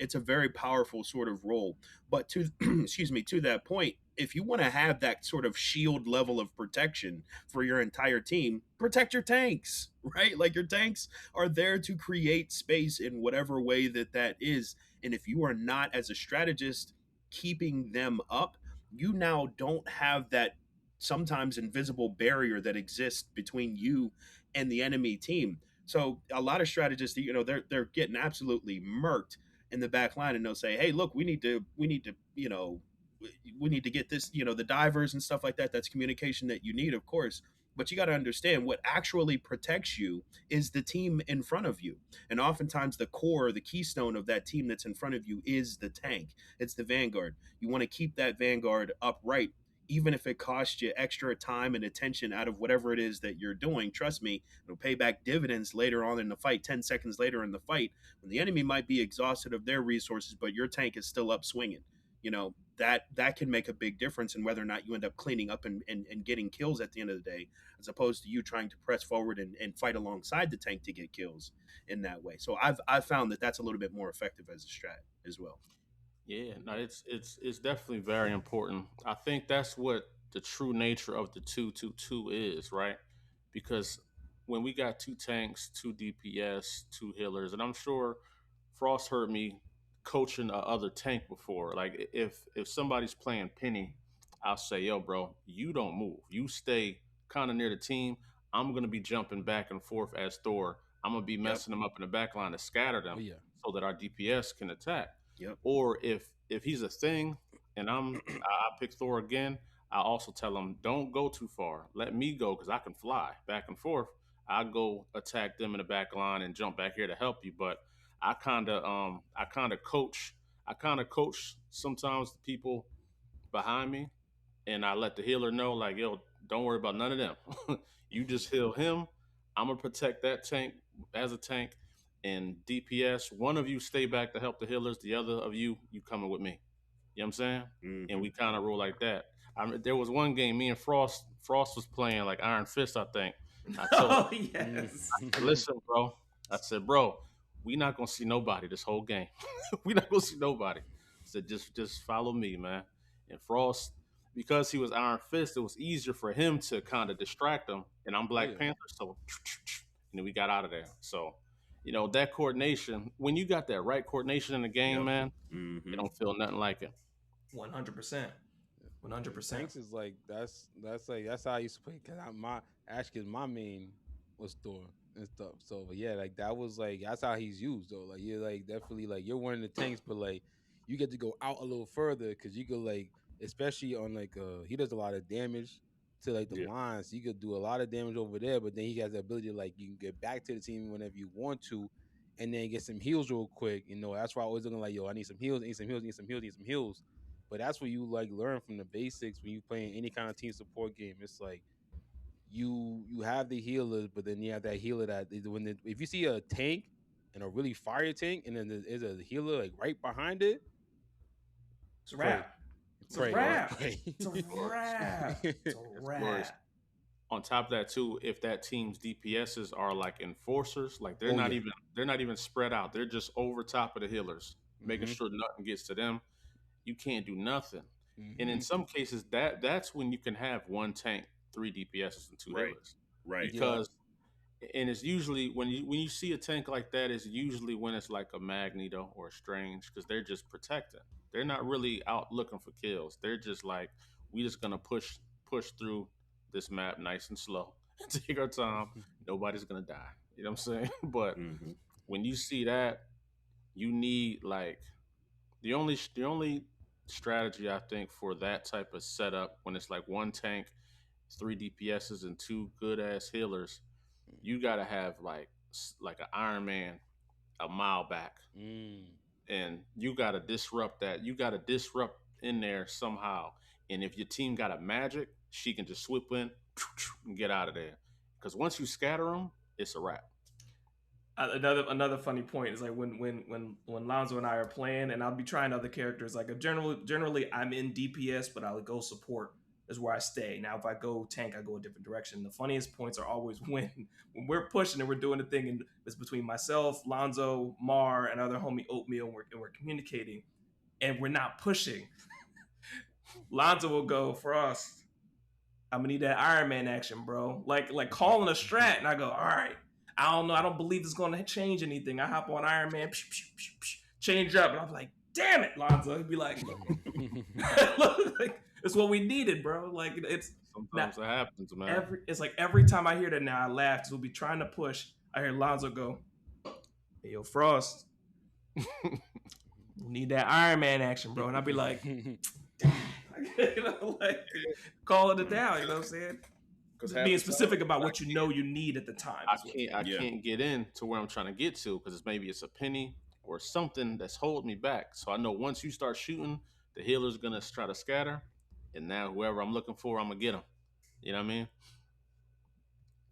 Speaker 3: It's a very powerful sort of role, but to excuse me, to that point, if you want to have that sort of shield level of protection for your entire team, protect your tanks, right? Like your tanks are there to create space in whatever way that is. And if you are not, as a strategist, keeping them up, you now don't have that sometimes invisible barrier that exists between you and the enemy team. So a lot of strategists, they're getting absolutely murked in the back line, and they'll say, "Hey, look, we need to get this, the divers and stuff like that. That's communication that you need, of course." But you got to understand what actually protects you is the team in front of you. And oftentimes, the core, the keystone of that team that's in front of you is the tank. It's the vanguard. You want to keep that vanguard upright, even if it costs you extra time and attention out of whatever it is that you're doing. Trust me, it'll pay back dividends later on in the fight, 10 seconds later in the fight, when the enemy might be exhausted of their resources, but your tank is still up swinging. That can make a big difference in whether or not you end up cleaning up and getting kills at the end of the day, as opposed to you trying to press forward and fight alongside the tank to get kills in that way. So I've found that that's a little bit more effective as a strat as well.
Speaker 4: Yeah, no, it's definitely very important. I think that's what the true nature of the 2-2-2 is, right? Because when we got 2 tanks, 2 DPS, 2 healers, and I'm sure Frost heard me coaching a other tank before. Like if somebody's playing Penny, I'll say, "Yo, bro, you don't move. You stay kind of near the team. I'm gonna be jumping back and forth as Thor. I'm gonna be
Speaker 3: Yep.
Speaker 4: messing them up in the back line to scatter
Speaker 2: Oh
Speaker 4: them
Speaker 2: yeah.
Speaker 4: so that our DPS can attack.
Speaker 3: Yep.
Speaker 4: Or if he's a thing and I pick Thor again, I also tell him don't go too far. Let me go because I can fly back and forth. I go attack them in the back line and jump back here to help you. But I kind of coach. I kind of coach sometimes the people behind me, and I let the healer know like, yo, don't worry about none of them. You just heal him. I'm gonna protect that tank as a tank. And DPS, one of you stay back to help the healers. The other of you coming with me. You know what I'm saying? And we kind of roll like that. There was one game, me and Frost was playing like Iron Fist, I think. I told
Speaker 1: Oh
Speaker 4: him,
Speaker 1: yes.
Speaker 4: listen, bro. I said, bro, we not gonna see nobody this whole game. We not gonna see nobody. I said, just follow me, man. And Frost, because he was Iron Fist, it was easier for him to kind of distract him. And I'm Black
Speaker 2: yeah.
Speaker 4: Panther, so and then we got out of there. So, that coordination, when you got that right coordination in the game,
Speaker 3: Yep.
Speaker 4: man,
Speaker 3: Mm-hmm.
Speaker 4: you don't feel nothing like it.
Speaker 1: 100%. 100%.
Speaker 2: Tanks is like that's how I used to play because my main was Thor and stuff. So but yeah, like that was like that's how he's used though. Like you're like definitely like you're one of the tanks, but like you get to go out a little further because you could like especially on like he does a lot of damage to like the
Speaker 3: Yeah.
Speaker 2: lines. You could do a lot of damage over there, but then he has the ability to like you can get back to the team whenever you want to. And then get some heals real quick. That's why I always looking like, yo, I need some heals, need some heals, need some heals, need some heals. But that's what you like learn from the basics when you playing any kind of team support game. It's like you have the healers, but then you have that healer that if you see a tank and a really fire tank, and then there's a healer like right behind it,
Speaker 1: It's a wrap. It's a
Speaker 2: pray,
Speaker 1: wrap.
Speaker 2: pray.
Speaker 1: It's a wrap. It's a
Speaker 4: Glorious.
Speaker 1: wrap.
Speaker 4: On top of that too, if that team's DPSs are like enforcers, like they're
Speaker 2: Oh,
Speaker 4: not
Speaker 2: yeah.
Speaker 4: even spread out. They're just over top of the healers, making
Speaker 2: Mhm.
Speaker 4: sure nothing gets to them. You can't do nothing. And in
Speaker 2: Mhm.
Speaker 4: some cases, that's when you can have one tank, 3 DPSs, and 2
Speaker 3: Right.
Speaker 4: healers.
Speaker 3: Right.
Speaker 4: Because and it's usually when you see a tank like that, it's usually when it's like a Magneto or a Strange, because they're just protecting. They're not really out looking for kills. They're just like, we just gonna push through this map nice and slow. Take our time. Nobody's gonna die. You know what I'm saying? But
Speaker 3: Mm-hmm.
Speaker 4: when you see that, you need like the only strategy I think for that type of setup when it's like one tank, 3 DPSs, and 2 good ass healers, you gotta have like an Iron Man a mile back,
Speaker 2: Mm.
Speaker 4: and you gotta disrupt that. You gotta disrupt in there somehow. And if your team got a magic, she can just swoop in and get out of there. Because once you scatter them, it's a wrap.
Speaker 1: Another funny point is like when Lonzo and I are playing, and I'll be trying other characters. Like generally I'm in DPS, but I'll go support is where I stay. Now if I go tank, I go a different direction. The funniest points are always when we're pushing and we're doing the thing, and it's between myself, Lonzo, Mar, and other homie Oatmeal, and we're communicating, and we're not pushing. Lonzo will go, Frost, I'm gonna need that Iron Man action, bro. Like calling a strat, and I go, all right. I don't know. I don't believe it's going to change anything. I hop on Iron Man, change up, and I'm like, damn it, Lonzo. He'd be like, it's what we needed, bro. Like it's
Speaker 4: sometimes it happens, man.
Speaker 1: It's like every time I hear that now, I laugh because we'll be trying to push. I hear Lonzo go, hey, yo, Frost, we need that Iron Man action, bro. And I'll be like, like calling it down. You know what I'm saying? Just being specific about what you know you need at the time.
Speaker 4: I can't get in to where I'm trying to get to because maybe it's a penny or something that's holding me back. So I know once you start shooting, the healer's gonna try to scatter, and now whoever I'm looking for, I'm gonna get them. You know what I mean?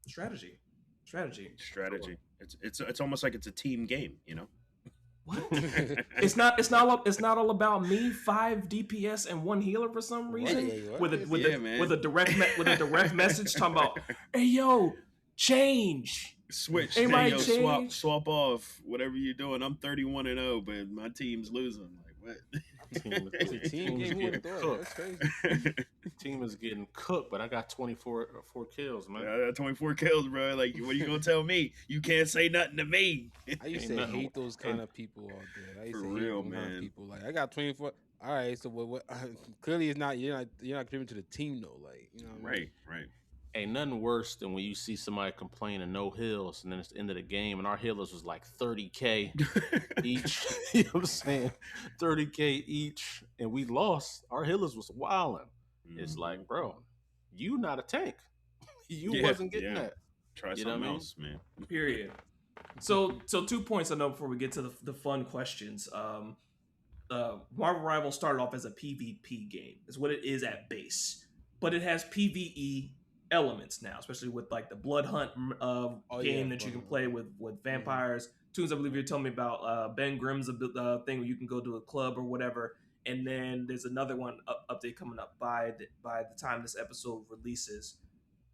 Speaker 1: Strategy.
Speaker 3: It's almost like it's a team game, you know.
Speaker 1: What? It's not all about me, 5 DPS and 1 healer for some reason.
Speaker 2: Right.
Speaker 1: With a direct message talking about, hey yo, change.
Speaker 3: Switch.
Speaker 1: Everybody
Speaker 3: Hey, yo,
Speaker 1: change.
Speaker 3: swap off whatever you're doing. I'm 31-0, but my team's losing. Like what?
Speaker 4: Team is
Speaker 2: It's a team
Speaker 4: team is
Speaker 2: game. Who would
Speaker 4: getting
Speaker 2: have thought? That's
Speaker 4: cooked.
Speaker 2: crazy.
Speaker 4: Team is getting cooked, but I got 24 4 kills, man.
Speaker 3: 24 kills, bro. Like, what are you gonna tell me? You can't say nothing to me.
Speaker 2: I used
Speaker 4: Ain't
Speaker 2: to
Speaker 4: nothing.
Speaker 2: hate those kind of people out there. I used
Speaker 3: For
Speaker 2: to hate
Speaker 3: real,
Speaker 2: those kind of
Speaker 3: man.
Speaker 2: people. Like I got 24. All right, so what clearly it's not you're not contributing to the team though. Like you know what I mean?
Speaker 3: Right.
Speaker 4: Ain't nothing worse than when you see somebody complaining no hills, and then it's the end of the game, and our healers was like 30K each. You know what I'm saying? 30K each, and we lost. Our healers was wilding. It's like, bro, you not a tank. You
Speaker 3: Yeah,
Speaker 4: wasn't getting
Speaker 3: yeah.
Speaker 4: that.
Speaker 3: Try
Speaker 4: You know
Speaker 3: something
Speaker 4: what I mean?
Speaker 3: else, man.
Speaker 1: Period. So 2 points I know before we get to the fun questions. Marvel Rivals started off as a PvP game. Is what it is at base, but it has PvE elements now, especially with like the Blood Hunt game that you can play with vampires. Tunes, I believe you're telling me about Ben Grimm's thing where you can go to a club or whatever. And then there's another one update coming up by the time this episode releases.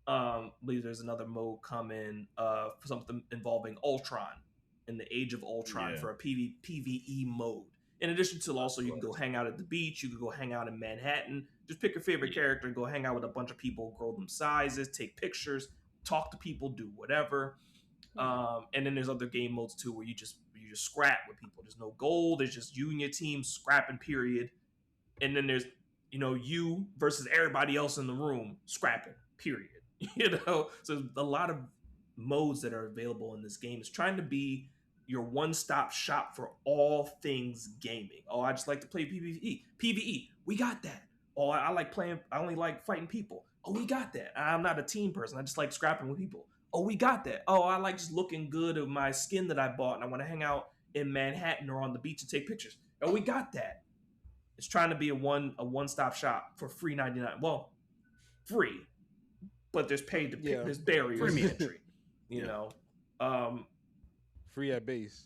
Speaker 1: I believe there's another mode coming for something involving Ultron in the Age of Ultron
Speaker 3: Yeah.
Speaker 1: for a PvE mode. In addition to also you can go hang out at the beach, you can go hang out in Manhattan. Just pick your favorite character and go hang out with a bunch of people, grow them sizes, take pictures, talk to people, do whatever. And then there's other game modes too where you just scrap with people. There's no goal. There's just you and your team scrapping, period. And then there's you versus everybody else in the room scrapping, period. So a lot of modes that are available in this game. Is trying to be your one-stop shop for all things gaming. Oh, I just like to play PvE. We got that. Oh, I like playing. I only like fighting people. Oh, we got that. I'm not a team person. I just like scrapping with people. Oh, we got that. Oh, I like just looking good of my skin that I bought, and I want to hang out in Manhattan or on the beach and take pictures. Oh, we got that. It's trying to be a one-stop shop for free 99. Well, free, but there's paid to pick. There's barriers to entry. You know,
Speaker 2: free at base.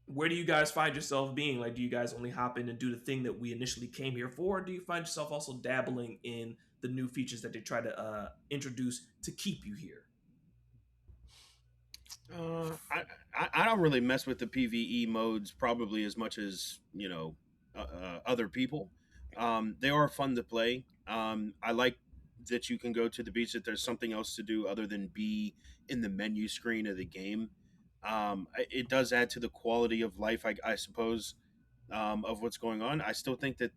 Speaker 1: Where do you guys find yourself being? Like, do you guys only hop in and do the thing that we initially came here for? Or do you find yourself also dabbling in the new features that they try to introduce to keep you here?
Speaker 3: I don't really mess with the PvE modes probably as much as other people. They are fun to play. I like that you can go to the beach, that there's something else to do other than be in the menu screen of the game. It does add to the quality of life, I suppose, of what's going on. I still think that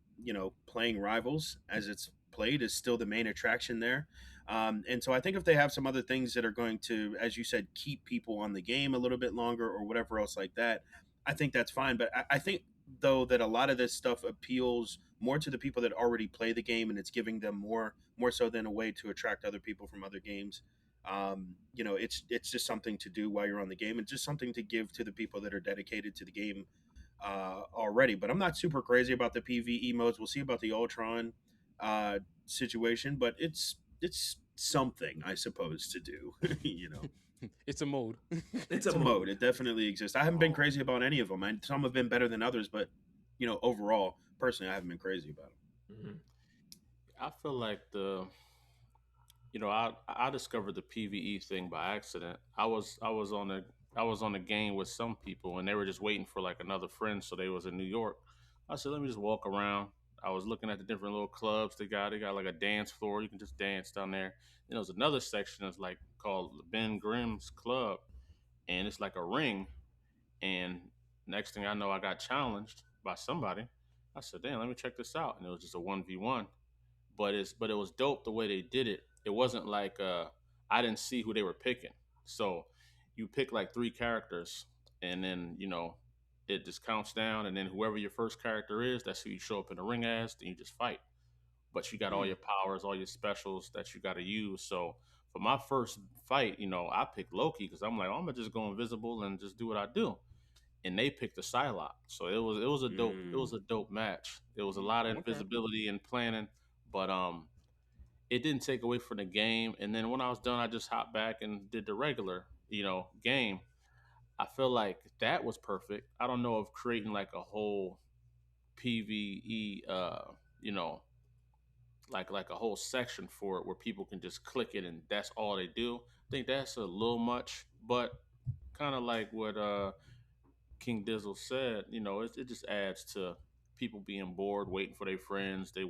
Speaker 3: playing Rivals as it's played is still the main attraction there. And so I think if they have some other things that are going to, as you said, keep people on the game a little bit longer or whatever else like that, I think that's fine. But I think though that a lot of this stuff appeals more to the people that already play the game, and it's giving them more so than a way to attract other people from other games. It's just something to do while you're on the game, and just something to give to the people that are dedicated to the game already. But I'm not super crazy about the PvE modes. We'll see about the Ultron situation, but it's something, I suppose, to do.
Speaker 2: It's a mode.
Speaker 1: It's
Speaker 3: a mode. It definitely exists. I haven't been crazy about any of them, and some have been better than others, but overall, personally, I haven't been crazy about them.
Speaker 1: Mm-hmm.
Speaker 4: I feel like I discovered the PvE thing by accident. I was on a game with some people, and they were just waiting for like another friend, so they was in New York. I said, let me just walk around. I was looking at the different little clubs they got. They got like a dance floor. You can just dance down there. And there was another section that's like called Ben Grimm's Club, and it's like a ring. And next thing I know, I got challenged by somebody. I said, damn, let me check this out. And it was just a 1v1. But it was dope the way they did it. It wasn't like I didn't see who they were picking. So you pick like 3 characters, and then it just counts down, and then whoever your first character is, that's who you show up in the ring as. Then you just fight. But you got all your powers, all your specials that you got to use. So for my first fight, I picked Loki because I'm like, I'm gonna just go invisible and just do what I do. And they picked the Psylocke, so it was a dope match. It was a lot of invisibility and planning, but it didn't take away from the game. And then when I was done, I just hopped back and did the regular game. I feel like that was perfect. I don't know if creating like a whole PVE, like a whole section for it where people can just click it and that's all they do. I think that's a little much, but kind of like what King Dizzle said, it just adds to people being bored, waiting for their friends. They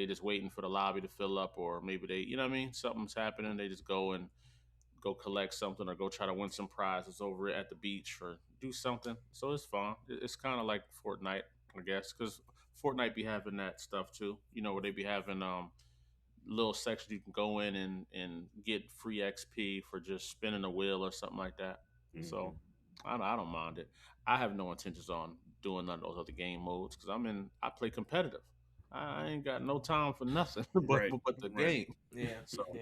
Speaker 4: just waiting for the lobby to fill up, or maybe they, you know what I mean, something's happening. They just go and go collect something or go try to win some prizes over at the beach or do something. So it's fun. It's kind of like Fortnite, I guess, because Fortnite be having that stuff too. You know, where they be having little section you can go in and get free XP for just spinning a wheel or something like that. So I don't mind it. I have no intentions on doing none of those other game modes because I play competitive. I ain't got no time for nothing
Speaker 3: Right,
Speaker 4: but the
Speaker 3: right.
Speaker 4: game.
Speaker 1: Yeah,
Speaker 4: So
Speaker 1: yeah.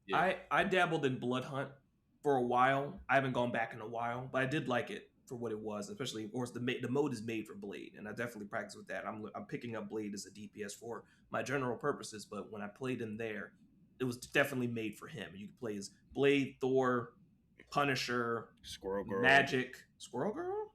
Speaker 4: yeah,
Speaker 1: I dabbled in Blood Hunt for a while. I haven't gone back in a while, but I did like it for what it was. Especially, of course, the mode is made for Blade, and I definitely practice with that. I'm picking up Blade as a DPS for my general purposes, but when I played in there, it was definitely made for him. You could play as Blade, Thor, Punisher,
Speaker 3: Squirrel Girl.
Speaker 1: Magic, Squirrel Girl.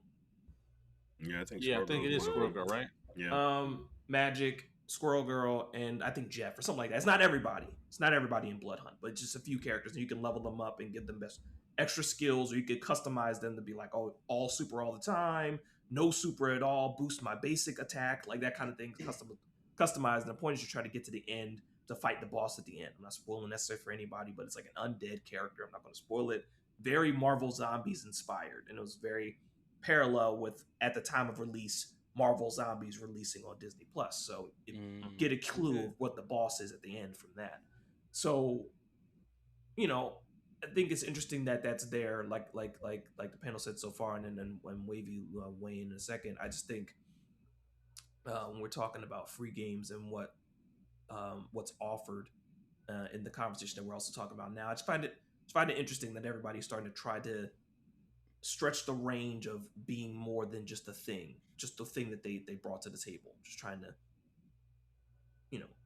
Speaker 3: Yeah, I think
Speaker 4: yeah, I
Speaker 3: Squirrel
Speaker 4: think it
Speaker 3: Girl's
Speaker 4: is
Speaker 3: one of
Speaker 4: Squirrel
Speaker 3: them.
Speaker 4: Girl, right?
Speaker 3: Yeah.
Speaker 1: Magic, Squirrel Girl, and I think Jeff or something like that. It's not everybody. It's not everybody in Blood Hunt, but just a few characters, and you can level them up and give them best extra skills, or you could customize them to be like, oh, all super all the time, no super at all, boost my basic attack, like that kind of thing. Customize. And the point is you try to get to the end to fight the boss at the end. I'm not spoiling necessarily for anybody, but it's like an undead character. I'm not going to spoil it. Very Marvel Zombies inspired, and it was very parallel with at the time of release Marvel Zombies releasing on Disney Plus. So you get a clue of what the boss is at the end from that. So, you know, I think it's interesting that that's there, like the panel said so far, and then when Wavy weigh in a second. I just think when we're talking about free games and what's offered in the conversation that we're also talking about now, I just find it interesting that everybody's starting to try to stretch the range of being more than just the thing that they brought to the table. Just trying to,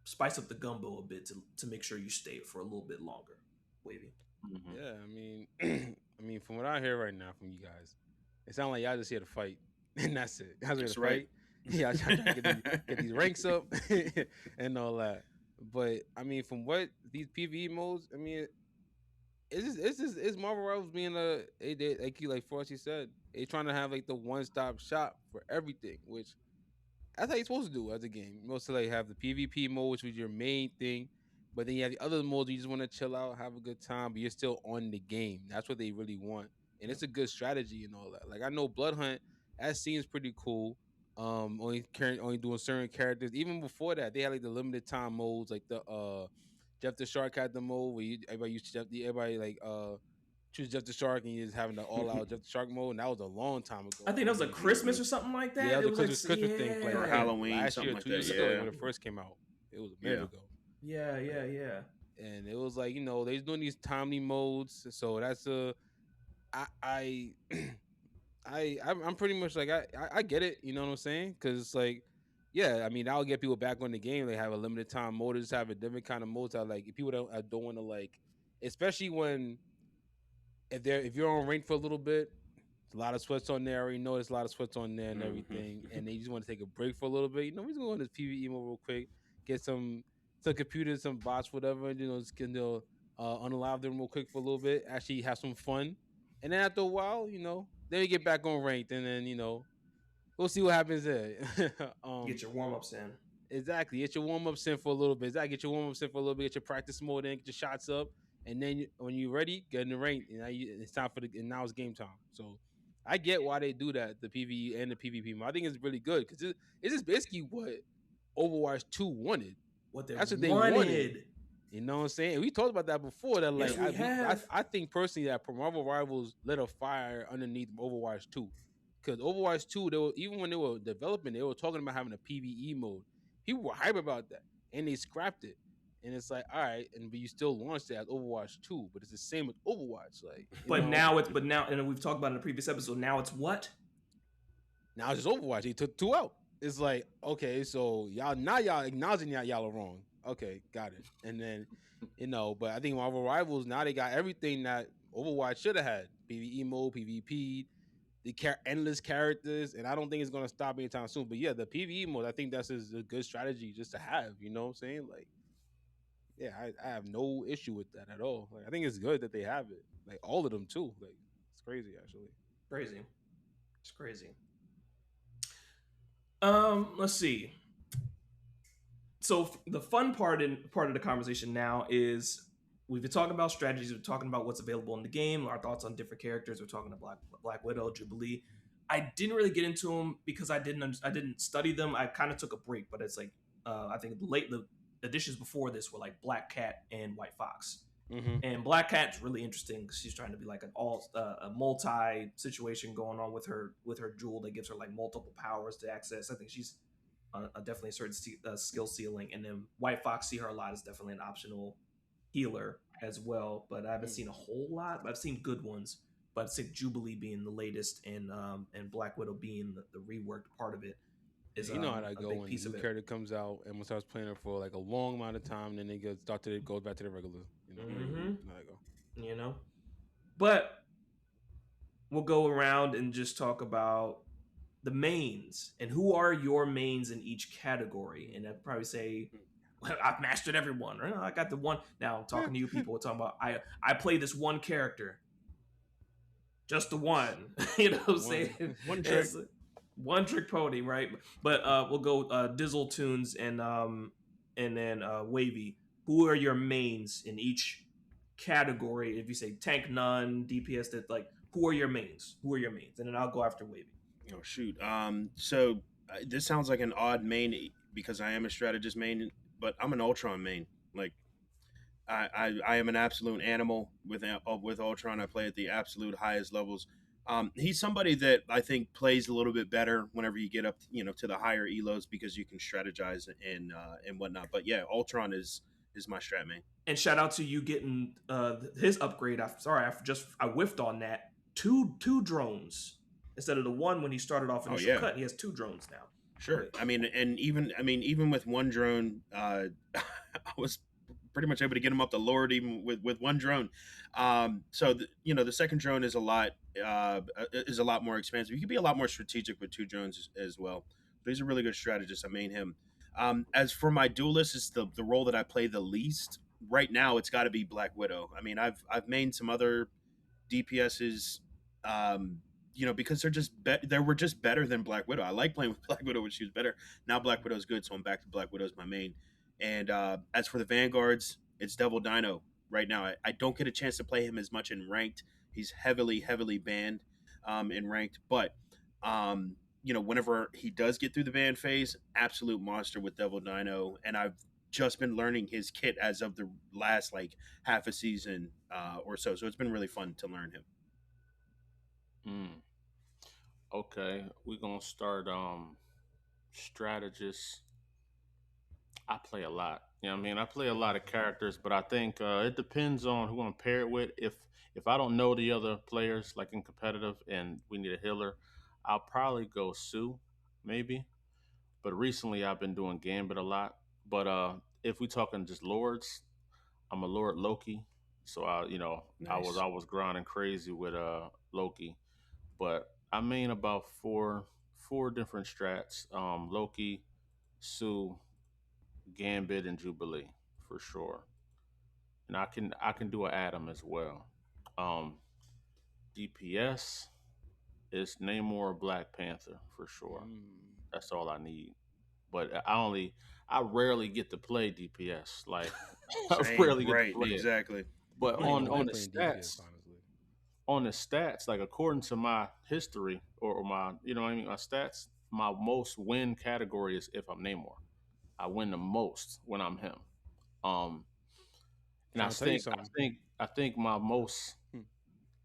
Speaker 1: spice up the gumbo a bit to make sure you stay for a little bit longer. Wavy.
Speaker 4: Mm-hmm.
Speaker 2: Yeah, I mean, from what I hear right now from you guys, it sounds like y'all just here to fight, and that's it. Y'all here to
Speaker 3: right.
Speaker 2: fight. Yeah, I try to get these ranks up and all that. But I mean, from what these PvE modes, I mean, it's Marvel Rivals being like Frosty said, they trying to have like the one stop shop for everything, which that's how you're supposed to do as a game. Most of like have the PvP mode, which was your main thing, but then you have the other modes you just want to chill out, have a good time, but you're still on the game. That's what they really want, and it's a good strategy and all that. Like I know Blood Hunt, that seems pretty cool. Only doing certain characters. Even before that, they had like the limited time modes, like the Jeff the Shark had the mode where everybody used to everybody like choose Jeff the Shark and you're just having the all out Jeff the Shark mode, and that was a long time ago.
Speaker 1: I think that was a Christmas or something like that.
Speaker 2: Yeah,
Speaker 1: it was
Speaker 2: Christmas thing like
Speaker 3: Or Halloween,
Speaker 2: last
Speaker 3: something
Speaker 2: year,
Speaker 3: like
Speaker 2: 2 years
Speaker 3: that,
Speaker 2: ago,
Speaker 3: yeah.
Speaker 2: when it first came out. It was a minute ago.
Speaker 1: Yeah.
Speaker 2: And it was like, they're doing these timely modes, so that's I'm pretty much like I get it, you know what I'm saying? Because it's like, yeah, I mean, that'll get people back on the game. They have a limited time mode, just have a different kind of modes. That like if people don't want to like, especially when if you're on rank for a little bit, a lot of sweats on there. I already know there's a lot of sweats on there and everything, and they just want to take a break for a little bit. We just go on this PvE mode real quick, get some computers, some bots, whatever, and just can unalive them real quick for a little bit. Actually, have some fun, and then after a while, then you get back on ranked, and then we'll see what happens there.
Speaker 1: Get your warm ups in.
Speaker 2: Exactly, get your warm ups in for a little bit. Get your warm ups in for a little bit. Get your practice mode in. Get your shots up. And then when you're ready, get in the rank. And it's time and now it's game time. So I get why they do that, the PvE and the PvP. I think it's really good because it's just basically what Overwatch 2 wanted. That's what they wanted. You know what I'm saying? We talked about that before. That like I think personally that Marvel Rivals lit a fire underneath Overwatch 2. Because Overwatch 2, even when they were developing, they were talking about having a PvE mode. People were hype about that, and they scrapped it. And it's like, all right, but you still launched it as Overwatch 2, but it's the same with Overwatch. Like,
Speaker 1: now, and we've talked about in the previous episode. Now it's what?
Speaker 2: Now it's just Overwatch. He took 2 out. It's like, okay, so y'all acknowledging y'all are wrong. Okay, got it. And then, but I think Marvel Rivals now they got everything that Overwatch should have had: PvE mode, PvP, the endless characters, and I don't think it's gonna stop anytime soon. But yeah, the PvE mode, I think that's a good strategy just to have. You know what I'm saying? Like, yeah, I have no issue with that at all. Like, I think it's good that they have it. Like all of them too. Like it's crazy, actually.
Speaker 1: Crazy. It's crazy. Let's see. So the fun part of the conversation now is we've been talking about strategies. We're talking about what's available in the game, our thoughts on different characters. We're talking about Black Widow, Jubilee. I didn't really get into them because I didn't study them. I kind of took a break, but it's like I think the editions before this were like Black Cat and White Fox.
Speaker 2: Mm-hmm.
Speaker 1: And Black Cat's really interesting because she's trying to be like a multi situation going on with her jewel that gives her like multiple powers to access. I think she's definitely a certain skill ceiling. And then White Fox, see her a lot, is definitely an optional healer as well. But I haven't seen a whole lot. I've seen good ones. But I think Jubilee being the latest and Black Widow being the reworked part of it is
Speaker 2: You know how that
Speaker 1: a
Speaker 2: go
Speaker 1: big
Speaker 2: when
Speaker 1: piece
Speaker 2: new
Speaker 1: of it.
Speaker 2: character comes out and one starts playing it for like a long amount of time, and then they goes back to the regular. You know,
Speaker 1: Mhm.
Speaker 2: how that go.
Speaker 1: You know, but we'll go around and just talk about the mains and who are your mains in each category. And I'd probably say I've mastered everyone. Right? I got the one. Now I'm talking to you people. We're talking about I play this one character, just the one. You know what I'm saying?
Speaker 3: One trick.
Speaker 1: It's one trick pony, right? But we'll go Dizzle Tunes and then Wavy. Who are your mains in each category? If you say tank, none, DPS, that like who are your mains? Who are your mains? And then I'll go after Wavy.
Speaker 3: Oh shoot. So this sounds like an odd main because I am a strategist main, but I'm an Ultron main. Like I am an absolute animal with Ultron. I play at the absolute highest levels. He's somebody that I think plays a little bit better whenever you get up, to the higher elos because you can strategize and whatnot. But yeah, Ultron is my strat main.
Speaker 1: And shout out to you getting his upgrade. I whiffed on that. Two drones instead of the one when he started off initial cut. He has 2 drones now.
Speaker 3: Sure. Even with one drone, I was pretty much able to get him up to Lord even with one drone. The second drone is a lot more expansive. You can be a lot more strategic with 2 drones as well. But he's a really good strategist. I main him. As for my duelist, it's the role that I play the least right now. It's got to be Black Widow. I mean, I've mained some other DPSs. Because they were just better than Black Widow. I like playing with Black Widow when she was better. Now Black Widow's good, so I'm back to Black Widow as my main. And as for the Vanguards, it's Devil Dino right now. I don't get a chance to play him as much in ranked. He's heavily banned in ranked. But, whenever he does get through the ban phase, absolute monster with Devil Dino. And I've just been learning his kit as of the last, half a season or so. So it's been really fun to learn him.
Speaker 4: Okay, we're gonna start strategists. I play a lot. You know what I mean? I play a lot of characters, but I think it depends on who I'm pair it with. If I don't know the other players, like in competitive, and we need a healer, I'll probably go Sue, maybe. But recently I've been doing Gambit a lot. But if we talking just lords, I'm a Lord Loki. So
Speaker 3: Nice.
Speaker 4: I was grinding crazy with Loki. But I mean about four different strats. Loki, Sue, Gambit, and Jubilee for sure. And I can do an Atom as well. Um, DPS is Namor or Black Panther for sure. That's all I need. But I rarely get to play DPS. Like I
Speaker 3: Same,
Speaker 4: rarely get to
Speaker 3: right,
Speaker 4: play it.
Speaker 3: exactly.
Speaker 4: But
Speaker 2: I don't even
Speaker 4: on
Speaker 2: like
Speaker 4: the
Speaker 2: playing
Speaker 4: stats,
Speaker 2: DPS, honestly.
Speaker 4: on the stats, like according to my history or my, you know what I mean, my stats, my most win category is if I'm Namor. I win the most when I'm him. Um, and
Speaker 2: Trying to tell you something.
Speaker 4: I think my most
Speaker 2: Hmm.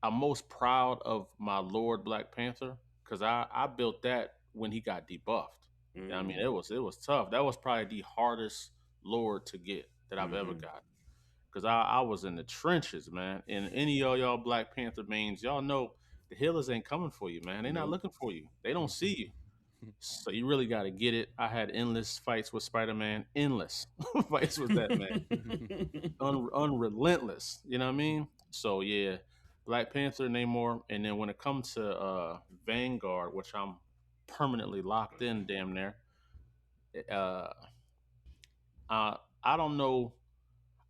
Speaker 4: I'm most proud of my Lord Black Panther because I built that when he got debuffed. Yeah, I mean it was tough. That was probably the hardest Lord to get that I've ever got because I was in the trenches, man. And any of y'all Black Panther mains, y'all know the healers ain't coming for you, man. They're not
Speaker 3: Nope.
Speaker 4: looking for you. They don't see you. So you really got to get it. I had endless fights with Spider-Man, endless fights with that man, unrelentless. You know what I mean? So yeah, Black Panther, Namor, and then when it comes to Vanguard, which I'm permanently locked in, damn near. Uh, I don't know.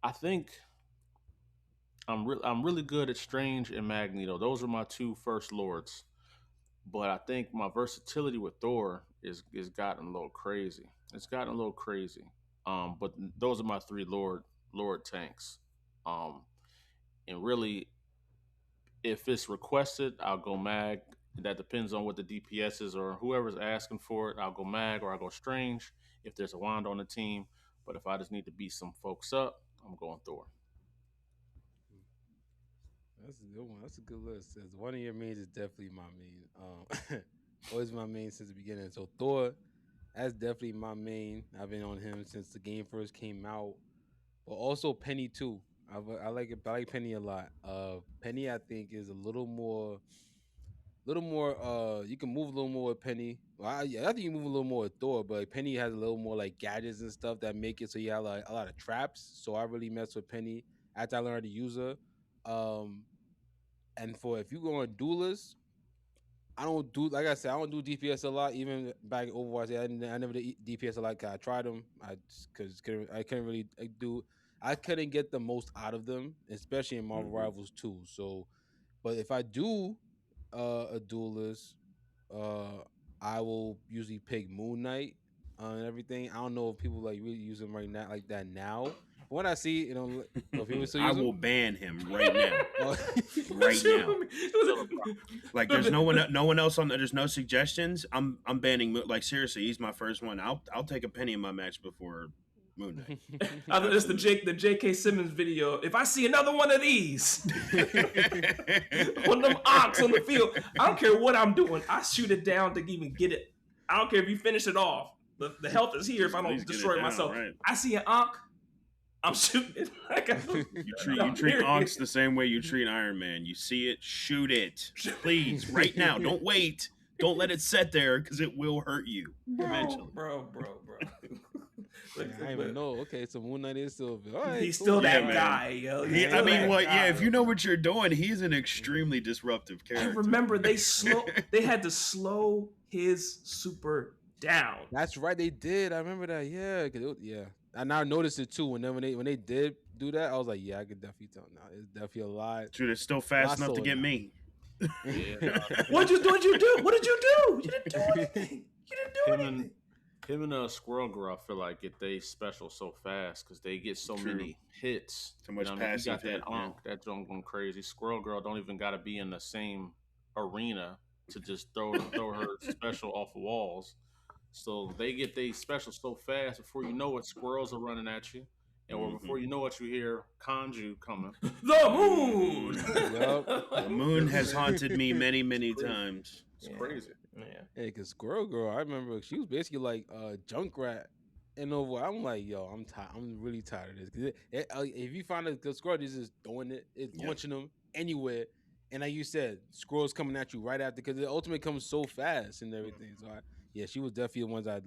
Speaker 4: I think I'm really good at Strange and Magneto. Those are my 2 first lords. But I think my versatility with Thor is gotten a little crazy. It's gotten a little crazy. But those are my three Lord tanks. Um, and really, if it's requested, I'll go mag. That depends on what the DPS is or whoever's asking for it. I'll go mag or I'll go strange if there's a wand on the team. But if I just need to beat some folks up, I'm going Thor.
Speaker 2: That's a good one. That's a good list. As one of your mains is definitely my main. Always my main since the beginning. So Thor, that's definitely my main. I've been on him since the game first came out. But also Penny too. I like it. I like Penny a lot. Penny I think is a little more. You can move a little more with Penny. Well, I think you move a little more with Thor, but Penny has a little more like gadgets and stuff that make it so you have like a lot of traps. So I really mess with Penny after I learned how to use her. Um, and for if you go on duelist, I don't do like I said, I don't do DPS a lot. Even back in Overwatch, I never did DPS a lot. 'Cause I tried them, because I couldn't really do. I couldn't get the most out of them, especially in Marvel Rivals 2. So, but if I do a duelist, uh, I will usually pick Moon Knight and everything. I don't know if people like really use him right now like that now. But when I see, if people still
Speaker 3: I
Speaker 2: use
Speaker 3: will
Speaker 2: him,
Speaker 3: ban him right now.
Speaker 2: oh,
Speaker 3: Right now.
Speaker 1: now.
Speaker 3: Like there's no one else on there. There's no suggestions. I'm banning like seriously. He's my first one. I'll take a penny in my match before Moon Knight.
Speaker 1: It's the J.K. Simmons video. If I see another one of these, one of them ox on the field, I don't care what I'm doing. I shoot it down to even get it. I don't care if you finish it off. The health is here if I don't destroy it myself. Right. I see an onk, I'm shooting it.
Speaker 3: You treat onks the same way you treat Iron Man. You see it, shoot it, please, right now. Don't wait. Don't let it sit there because it will hurt you eventually.
Speaker 1: Bro.
Speaker 2: I didn't even know. Okay, so Moon Knight is still. All right,
Speaker 1: he's still that guy, yo.
Speaker 3: If you know what you're doing, he's an extremely disruptive character.
Speaker 1: And remember, they had to slow his super down.
Speaker 2: That's right, they did. I remember that. Yeah. And I noticed it too. When they did do that, I was like, yeah, I could definitely tell now. It's definitely a lot.
Speaker 3: Dude, it's still fast enough to get me.
Speaker 1: What'd you do? What did you do? You didn't do anything.
Speaker 4: Him and Squirrel Girl, I feel like get they special so fast because they get so many hits.
Speaker 3: So much passing.
Speaker 4: You got that joint going crazy. Squirrel Girl don't even got to be in the same arena to just throw her special off the walls. So they get they special so fast before you know it, squirrels are running at you. And before you know it, you hear Kanju coming.
Speaker 1: The moon!
Speaker 3: The moon has haunted me many, many times.
Speaker 4: It's crazy.
Speaker 1: Yeah.
Speaker 2: Hey, because Squirrel Girl, I remember she was basically like Junkrat. And over, I'm like, yo, I'm tired. I'm really tired of this. If you find a good squirrel, it's just throwing it, it's launching them anywhere. And like you said, squirrels coming at you right after because the ultimate comes so fast and everything. So she was definitely the ones I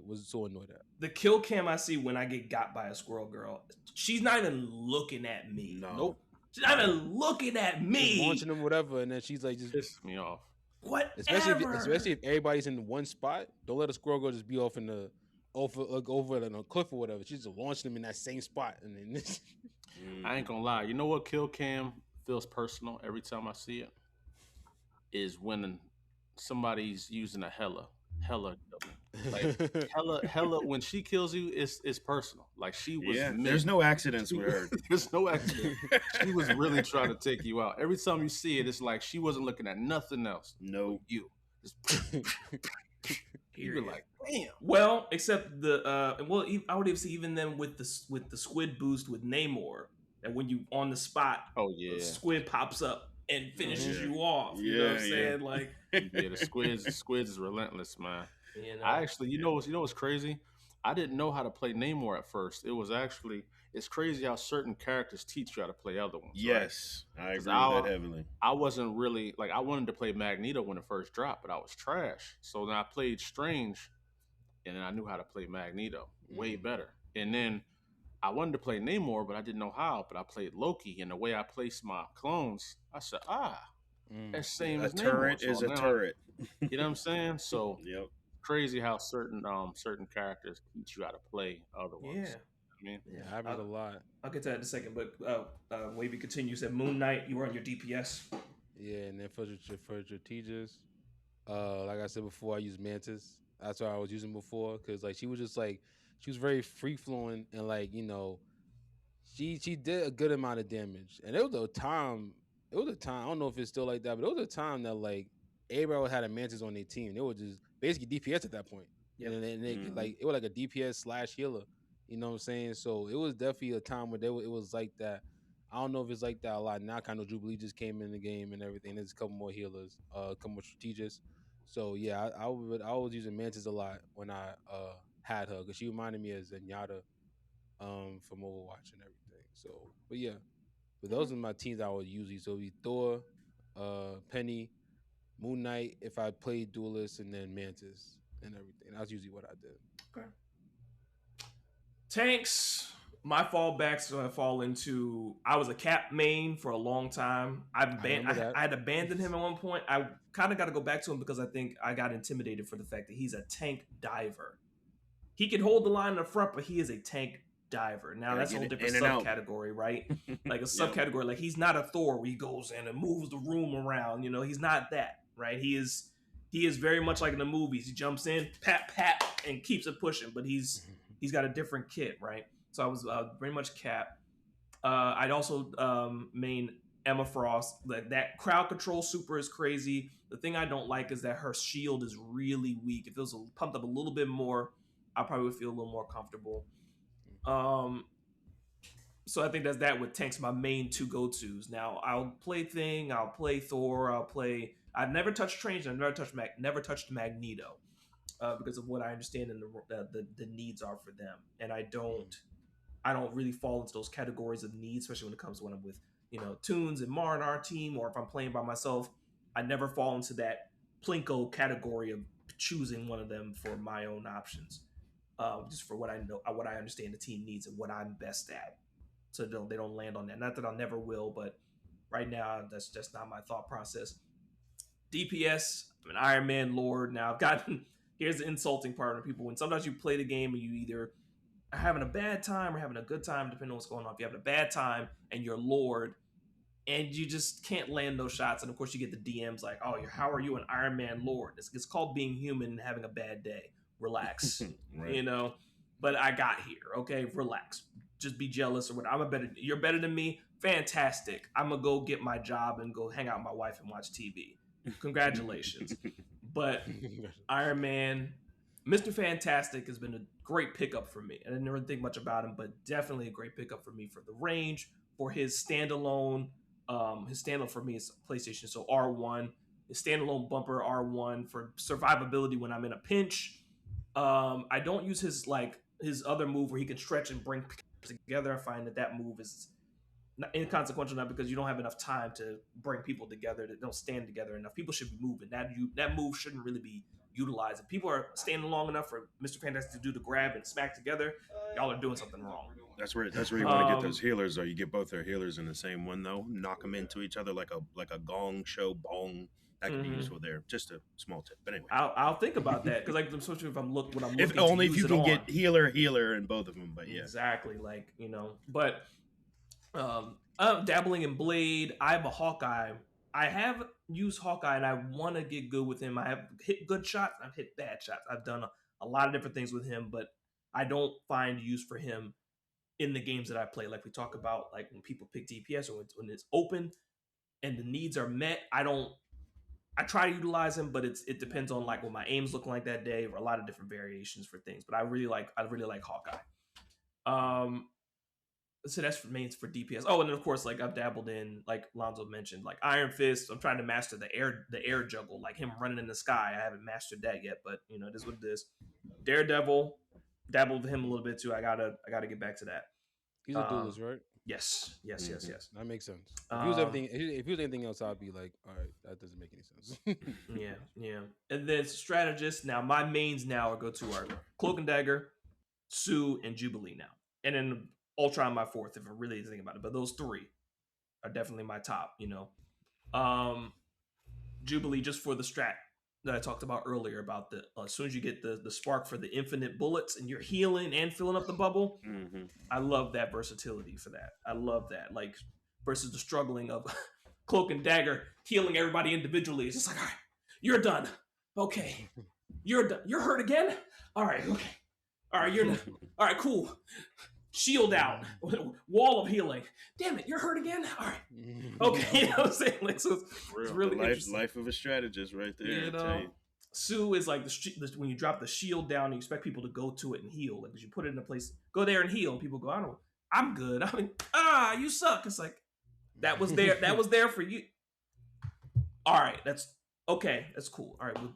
Speaker 2: was so annoyed at.
Speaker 1: The kill cam I see when I get got by a Squirrel Girl, she's not even looking at me.
Speaker 2: Nope.
Speaker 1: She's not even looking at me.
Speaker 2: She's launching them, whatever, and then she's like just
Speaker 4: pissing me off.
Speaker 1: What?
Speaker 2: Especially if everybody's in one spot, don't let a Squirrel Girl just be off in the over on a cliff or whatever. She's just launching them in that same spot, and then
Speaker 4: I ain't gonna lie. You know what kill cam feels personal every time I see it is when somebody's using a Hela. Like Hela when she kills you, it's personal. Like she was.
Speaker 3: Yeah, there's no accidents with her.
Speaker 4: There's no accident. She was really trying to take you out. Every time you see it, it's like she wasn't looking at nothing else.
Speaker 3: No,
Speaker 4: you. You're like, damn.
Speaker 1: Well, except I would even see even then with the squid boost with Namor, and when you on the spot, the squid pops up and finishes you off. You know what I'm saying? Like,
Speaker 4: the squids is relentless, man. I actually, you know what's crazy? I didn't know how to play Namor at first. It's crazy how certain characters teach you how to play other ones.
Speaker 3: Yes, right? I agree with that heavily.
Speaker 4: I wasn't really I wanted to play Magneto when it first dropped, but I was trash. So then I played Strange, and then I knew how to play Magneto way better. And then I wanted to play Namor, but I didn't know how. But I played Loki, and the way I placed my clones, I said, that's same as Namor. A turret
Speaker 3: is a turret.
Speaker 4: You know what I'm saying? So crazy how certain characters teach you how to play other ones.
Speaker 2: I haven't a lot.
Speaker 1: I'll get to that in a second, but Wavy continue. You said Moon Knight, you were on your DPS.
Speaker 2: Yeah, and then for strategists, like I said before, I use Mantis. That's what I was using before because like she was just like she was very free flowing and like she did a good amount of damage and it was a time. It was a time. I don't know if it's still like that, but it was a time that like everybody had a Mantis on their team. They were just basically DPS at that point.
Speaker 1: Yep.
Speaker 2: And then they, like it was like a DPS slash healer. You know what I'm saying? So it was definitely a time where it was like that. I don't know if it's like that a lot now. Kind of Jubilee just came in the game and everything. There's a couple more healers, a couple more strategists. So yeah, I was using Mantis a lot when I had her because she reminded me of Zenyatta from Overwatch and everything. So, but yeah, but those are my teams I would usually. So it'd be Thor, Penny, Moon Knight if I played Duelist, and then Mantis and everything. That's usually what I did.
Speaker 1: Okay. Tanks, my fallbacks fall into. I was a Cap main for a long time. I had abandoned him at one point. I kind of got to go back to him because I think I got intimidated for the fact that he's a tank diver. He can hold the line in the front, but he is a tank diver. Now that's a whole different subcategory, right? Like a subcategory. Like he's not a Thor where he goes in and moves the room around. You know, he's not that, right? He is very much like in the movies. He jumps in, pat, and keeps it pushing. But he's got a different kit, right? So I was very much Cap. I'd also main Emma Frost. Like that crowd control super is crazy. The thing I don't like is that her shield is really weak. If it was pumped up a little bit more, I probably would feel a little more comfortable. So I think that's that with tanks, my main two go-tos. Now I'll play Thing, I'll play Thor, I've never touched Strange, I've never touched Magneto because of what I understand and the needs are for them, and I don't really fall into those categories of needs, especially when it comes to when I'm with Toons and Mar in our team, or if I'm playing by myself. I never fall into that Plinko category of choosing one of them for my own options. Just for what I know, what I understand the team needs and what I'm best at. So they don't land on that. Not that I never will, but right now that's just not my thought process. DPS, I'm an Iron Man Lord. Now I've gotten, here's the insulting part of people. When sometimes you play the game and you either are having a bad time or having a good time, depending on what's going on. If you're having a bad time and you're Lord and you just can't land those shots, and of course you get the DMs like, oh, how are you an Iron Man Lord? It's called being human and having a bad day. Relax. Right. But I got here. Okay, relax. Just be jealous or whatever. You're better than me. Fantastic. I'm gonna go get my job and go hang out with my wife and watch TV. Congratulations. But Iron Man, Mr. Fantastic has been a great pickup for me. I didn't really think much about him, but definitely a great pickup for me for the range, for his standalone. His standalone for me is PlayStation, so R1. His standalone bumper R1 for survivability when I'm in a pinch. I don't use his other move where he can stretch and bring together. I find that move is not inconsequential now because you don't have enough time to bring people together. That don't stand together enough. People should be moving. That move shouldn't really be utilized. If people are standing long enough for Mr. Fantastic to do the grab and smack together, y'all are doing something wrong.
Speaker 3: That's where you want to get those healers, though. You get both their healers in the same one, though. Knock them into each other like a gong show bong. That could be useful there. Just a small tip, but anyway.
Speaker 1: I'll think about that because especially if I'm looking.
Speaker 3: If only if you can get healer in both of them, but yeah,
Speaker 1: exactly. But I'm dabbling in Blade. I have a Hawkeye. I have used Hawkeye, and I want to get good with him. I have hit good shots. I've hit bad shots. I've done a lot of different things with him, but I don't find use for him in the games that I play. Like we talk about, like when people pick DPS or when it's open and the needs are met. I try to utilize him, but it depends on like what my aim's looking like that day, or a lot of different variations for things. But I really like Hawkeye. So that's for mains for DPS. Oh, and then of course, like I've dabbled in, like Lonzo mentioned, like Iron Fist. I'm trying to master the air juggle, like him running in the sky. I haven't mastered that yet, but it is what it is. Daredevil, dabbled with him a little bit too. I gotta get back to that.
Speaker 2: He's a duelist, right?
Speaker 1: Yes.
Speaker 2: That makes sense. If he was anything else, I'd be like, all right, that doesn't make any sense.
Speaker 1: yeah. And then strategist. Now my mains now go to are Cloak and Dagger, Sue, and Jubilee now, and then Ultron my fourth if I really think about it. But those three are definitely my top. Jubilee just for the strat that I talked about earlier about the as soon as you get the spark for the infinite bullets and you're healing and filling up the bubble. I love that versatility for that. I love that, like versus the struggling of Cloak and Dagger healing everybody individually. It's just like, all right, you're done. Okay, You're hurt again. All right, okay. All right, all right, cool. Shield out. Wall of healing. Damn it, you're hurt again. All right. Okay, you know what I'm saying? Like, so it's really interesting.
Speaker 3: Life of a strategist, right there.
Speaker 1: You know, Sue is like when you drop the shield down, you expect people to go to it and heal. Like, because you put it in a place, go there and heal. And people go, I'm good. I mean, you suck. It's like that was there. That was there for you. All right, that's okay. That's cool. All right, we'll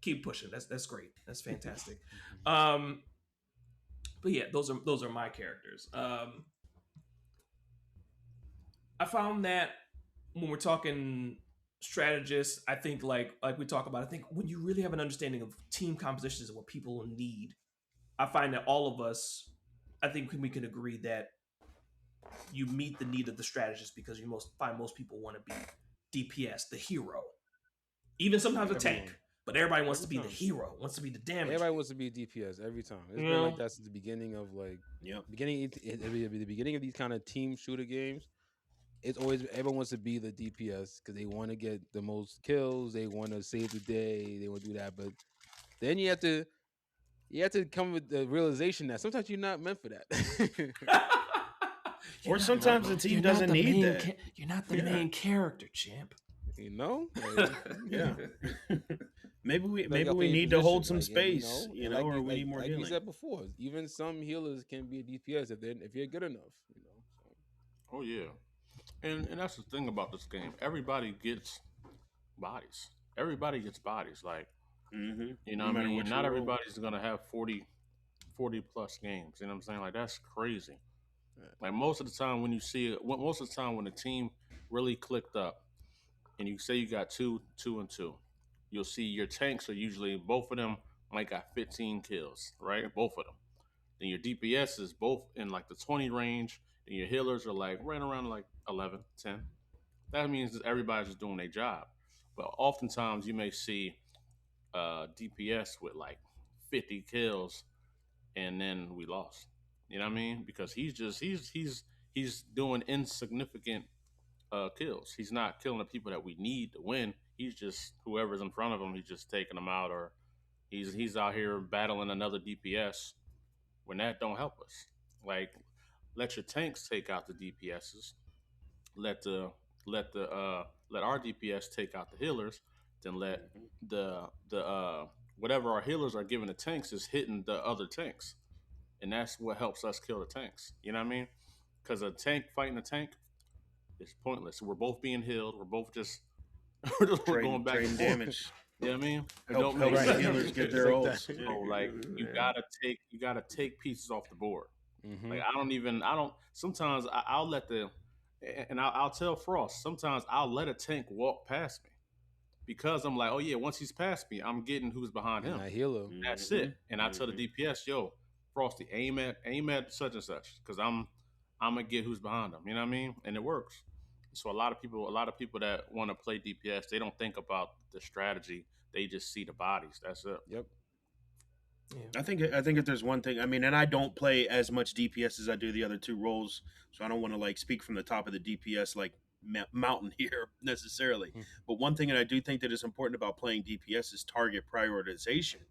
Speaker 1: keep pushing. That's great. That's fantastic. But yeah, those are my characters. I found that when we're talking strategists, I think like we talk about, I think when you really have an understanding of team compositions and what people need, I find that all of us, I think we can agree that you meet the need of the strategist because you most people want to be DPS, the hero, even sometimes a tank. But everybody wants to be the hero, wants to be the damage.
Speaker 2: Everybody wants to be DPS every time. It's been like that since the beginning of the beginning of these kind of team shooter games. It's always everyone wants to be the DPS because they want to get the most kills. They want to save the day. They want to do that. But then you have to come with the realization that sometimes you're not meant for that.
Speaker 3: Or sometimes the team doesn't need that.
Speaker 1: You're not the main character, champ.
Speaker 2: You know?
Speaker 3: Yeah. Maybe we need to hold some space, or we need more healing.
Speaker 2: Like you said before, even some healers can be a DPS if you're good enough, So.
Speaker 4: Oh yeah, and that's the thing about this game. Everybody gets bodies. Like, you know what I mean? Not everybody's gonna have 40 plus games. You know what I'm saying? Like, that's crazy. Like, most of the time when you see it, most of the time when the team really clicked up, and you say you got 2 and 2, you'll see your tanks are usually, both of them might got 15 kills, right? Both of them. Then your DPS is both in like the 20 range, and your healers are like right around like 11, 10. That means that everybody's just doing their job. But oftentimes you may see DPS with like 50 kills, and then we lost. You know what I mean? Because he's doing insignificant kills. He's not killing the people that we need to win. He's just whoever's in front of him. He's just taking them out, or he's out here battling another DPS when that don't help us. Like, let your tanks take out the DPSs. Let our DPS take out the healers. Then let the whatever our healers are giving the tanks is hitting the other tanks, and that's what helps us kill the tanks. You know what I mean? Because a tank fighting a tank, it's pointless. We're both being healed. We're both just going back and damage. You know what I mean?
Speaker 3: Help healers get their ults.
Speaker 4: So, like, you gotta take pieces off the board. Like, sometimes I'll let I'll tell Frost, sometimes I'll let a tank walk past me because I'm like, oh yeah, once he's past me, I'm getting who's behind him.
Speaker 2: I heal him.
Speaker 4: That's it. And I tell the DPS, yo, Frosty, aim at such and such, because I'm gonna get who's behind them. You know what I mean? And it works. So a lot of people that want to play DPS, they don't think about the strategy. They just see the bodies. That's it.
Speaker 2: Yep.
Speaker 3: Yeah. I think if there's one thing, I mean, and I don't play as much DPS as I do the other two roles, so I don't want to like speak from the top of the DPS like mountain here necessarily. But one thing that I do think that is important about playing DPS is target prioritization,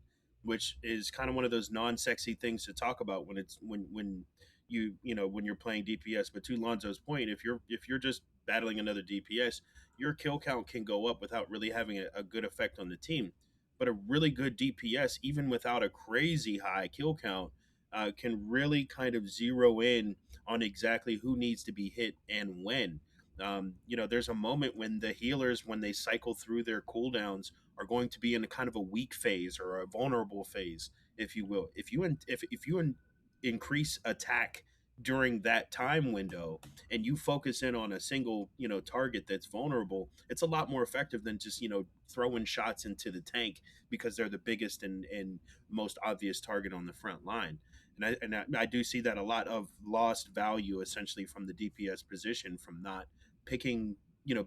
Speaker 3: which is kind of one of those non-sexy things to talk about when it's when you're playing DPS. But to Lonzo's point, if you're just battling another DPS, your kill count can go up without really having a good effect on the team. But a really good DPS, even without a crazy high kill count, can really kind of zero in on exactly who needs to be hit and when. There's a moment when the healers, when they cycle through their cooldowns, are going to be in a kind of a weak phase or a vulnerable phase, if you will. If you increase attack during that time window and you focus in on a single target that's vulnerable, it's a lot more effective than just throwing shots into the tank because they're the biggest and most obvious target on the front line. And I do see that a lot of lost value essentially from the DPS position, from not picking,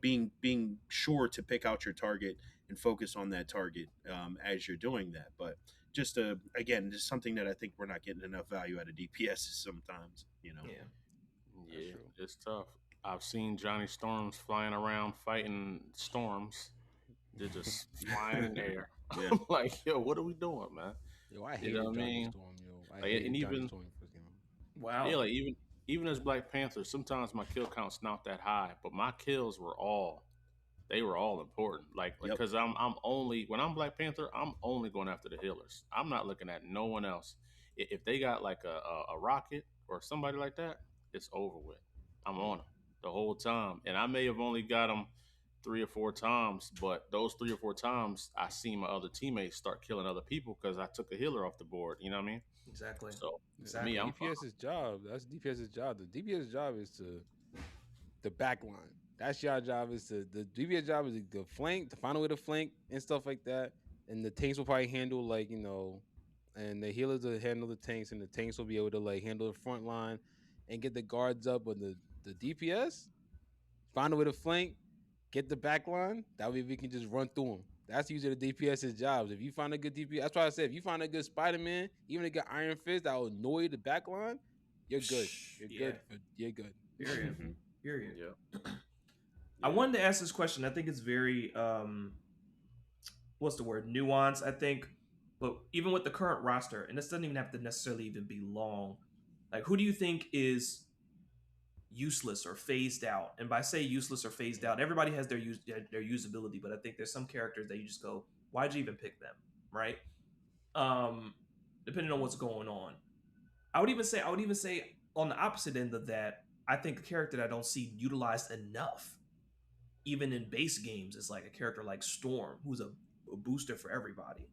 Speaker 3: being sure to pick out your target and focus on that target as you're doing that. But just again, just something that I think we're not getting enough value out of DPS sometimes,
Speaker 4: Yeah, it's tough. I've seen Johnny Storms flying around fighting storms, They're just flying in the air.
Speaker 3: Yeah.
Speaker 4: I'm like, yo, what are we doing, man?
Speaker 2: Yo, I
Speaker 4: You know
Speaker 2: hated
Speaker 4: what I
Speaker 2: Johnny
Speaker 4: mean?
Speaker 2: Storm, yo. I
Speaker 4: Like, and
Speaker 2: hated Johnny
Speaker 4: even
Speaker 2: Storm first game.
Speaker 1: Wow.
Speaker 4: yeah, like even as Black Panther, sometimes my kill count's not that high, but my kills were all they were all important. Like
Speaker 3: Yep.
Speaker 4: because I'm only when I'm Black Panther, I'm only going after the healers. I'm not looking at no one else. If they got like a rocket or somebody like that, it's over with. I'm on them the whole time, and I may have only got them 3 or 4 times, but those 3 or 4 times, I seen my other teammates start killing other people because I took a healer off the board. You know what I mean?
Speaker 1: Exactly.
Speaker 4: So to me,
Speaker 1: Exactly.
Speaker 4: I'm fine.
Speaker 2: DPS's job. That's DPS's job. The DPS job is to the back line. That's your job. Is to the DPS job is the flank, to find a way to flank and stuff like that. And the tanks will probably handle and the healers will handle the tanks, and the tanks will be able to like handle the front line and get the guards up. But the DPS find a way to flank, get the back line. That way we can just run through them. That's usually the DPS's jobs. If you find a good DPS, that's why I said if you find a good Spider Man, even a good Iron Fist that will annoy the back line, you're good. You're
Speaker 1: Yeah.
Speaker 2: good. You're good.
Speaker 1: Period.
Speaker 3: Mhm.
Speaker 1: Period.
Speaker 4: Yeah.
Speaker 1: I wanted to ask this question. I think it's very what's the word? Nuance, I think. But even with the current roster, and this doesn't even have to necessarily even be long, like who do you think is useless or phased out? And by say useless or phased out, everybody has their usability, but I think there's some characters that you just go, why'd you even pick them? Right? Um, depending on what's going on. I would even say on the opposite end of that, I think a character that I don't see utilized enough, even in base games, is like a character like Storm, who's a booster for everybody.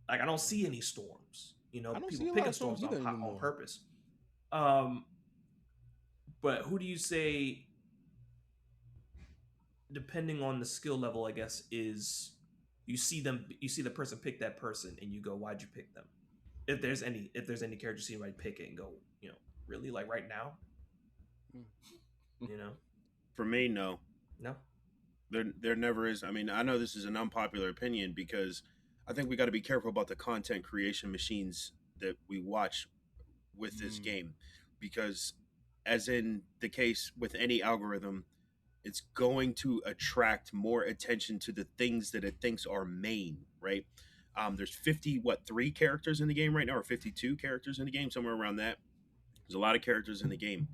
Speaker 1: Like I don't see any storms.
Speaker 2: I don't
Speaker 1: People
Speaker 2: see a lot
Speaker 1: picking
Speaker 2: of storms
Speaker 1: storms
Speaker 2: either
Speaker 1: on
Speaker 2: anymore.
Speaker 1: purpose. Um, but who do you say, depending on the skill level, I guess, is you see the person pick that person and you go, why'd you pick them? If there's any character you see anybody pick it and go, really, like right now, you know,
Speaker 3: For me, no.
Speaker 1: no,
Speaker 3: There never is. I mean, I know this is an unpopular opinion because I think we got to be careful about the content creation machines that we watch with this
Speaker 2: Mm.
Speaker 3: game, because as in the case with any algorithm, it's going to attract more attention to the things that it thinks are main, right? There's 50 what 3 characters in the game right now, or 52 characters in the game, somewhere around that. There's a lot of characters in the game.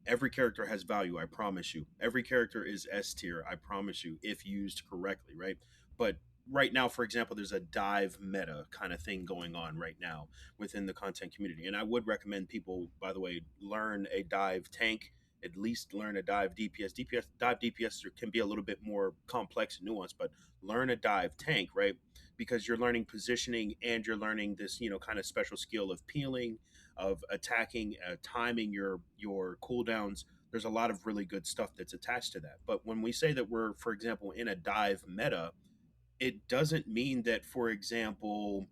Speaker 3: Every character has value, I promise you. Every character is S tier, I promise you, if used correctly, right? But right now, for example, there's a dive meta kind of thing going on right now within the content community. And I would recommend people, by the way, learn a dive tank, at least learn a dive DPS. Dive DPS can be a little bit more complex and nuanced, but learn a dive tank, right? Because you're learning positioning and you're learning this, kind of special skill of peeling, of attacking, timing your cooldowns. There's a lot of really good stuff that's attached to that. But when we say that we're, for example, in a dive meta, it doesn't mean that, for example,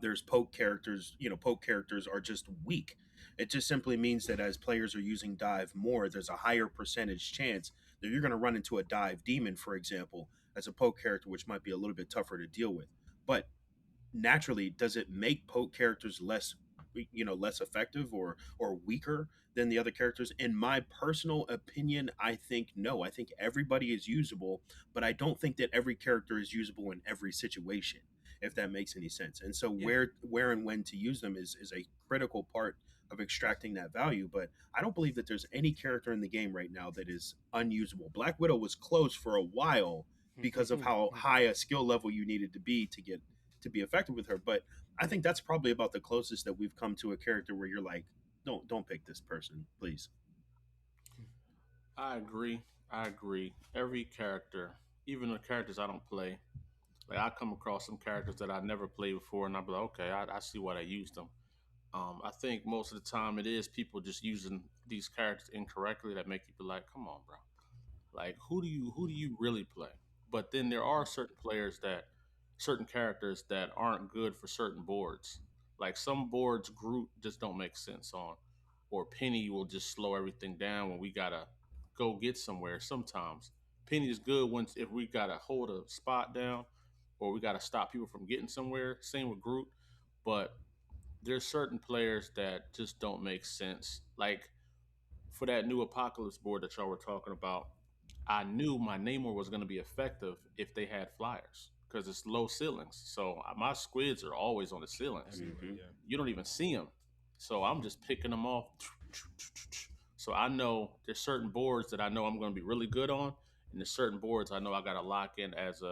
Speaker 3: there's poke characters. Poke characters are just weak. It just simply means that as players are using dive more, there's a higher percentage chance that you're going to run into a dive demon, for example, as a poke character, which might be a little bit tougher to deal with. But naturally, does it make poke characters less effective or weaker than the other characters? In my personal opinion, I think no. I think everybody is usable, but I don't think that every character is usable in every situation, if that makes any sense. And so
Speaker 1: yeah,
Speaker 3: where and when to use them is a critical part of extracting that value. But I don't believe that there's any character in the game right now that is unusable. Black Widow was close for a while because of how high a skill level you needed to be to be effective with her. But I think that's probably about the closest that we've come to a character where you're like, don't pick this person, please.
Speaker 4: I agree. I agree. Every character, even the characters I don't play, like I come across some characters that I never played before, and I'll be like, okay, I see why they used them. I think most of the time it is people just using these characters incorrectly that make you be like, come on, bro. Like who do you really play? But then there are certain characters that aren't good for certain boards. Like some boards Groot just don't make sense on, or Penny will just slow everything down when we gotta go get somewhere. Sometimes Penny is good once if we gotta hold a spot down, or we gotta stop people from getting somewhere. Same with Groot, but there's certain players that just don't make sense. Like for that new Apocalypse board that y'all were talking about, I knew my Namor was going to be effective if they had flyers because it's low ceilings. So my squids are always on the ceilings.
Speaker 3: Mhm.
Speaker 4: You don't even see them. So I'm just picking them off. So I know there's certain boards that I know I'm going to be really good on, and there's certain boards I know I got to lock in as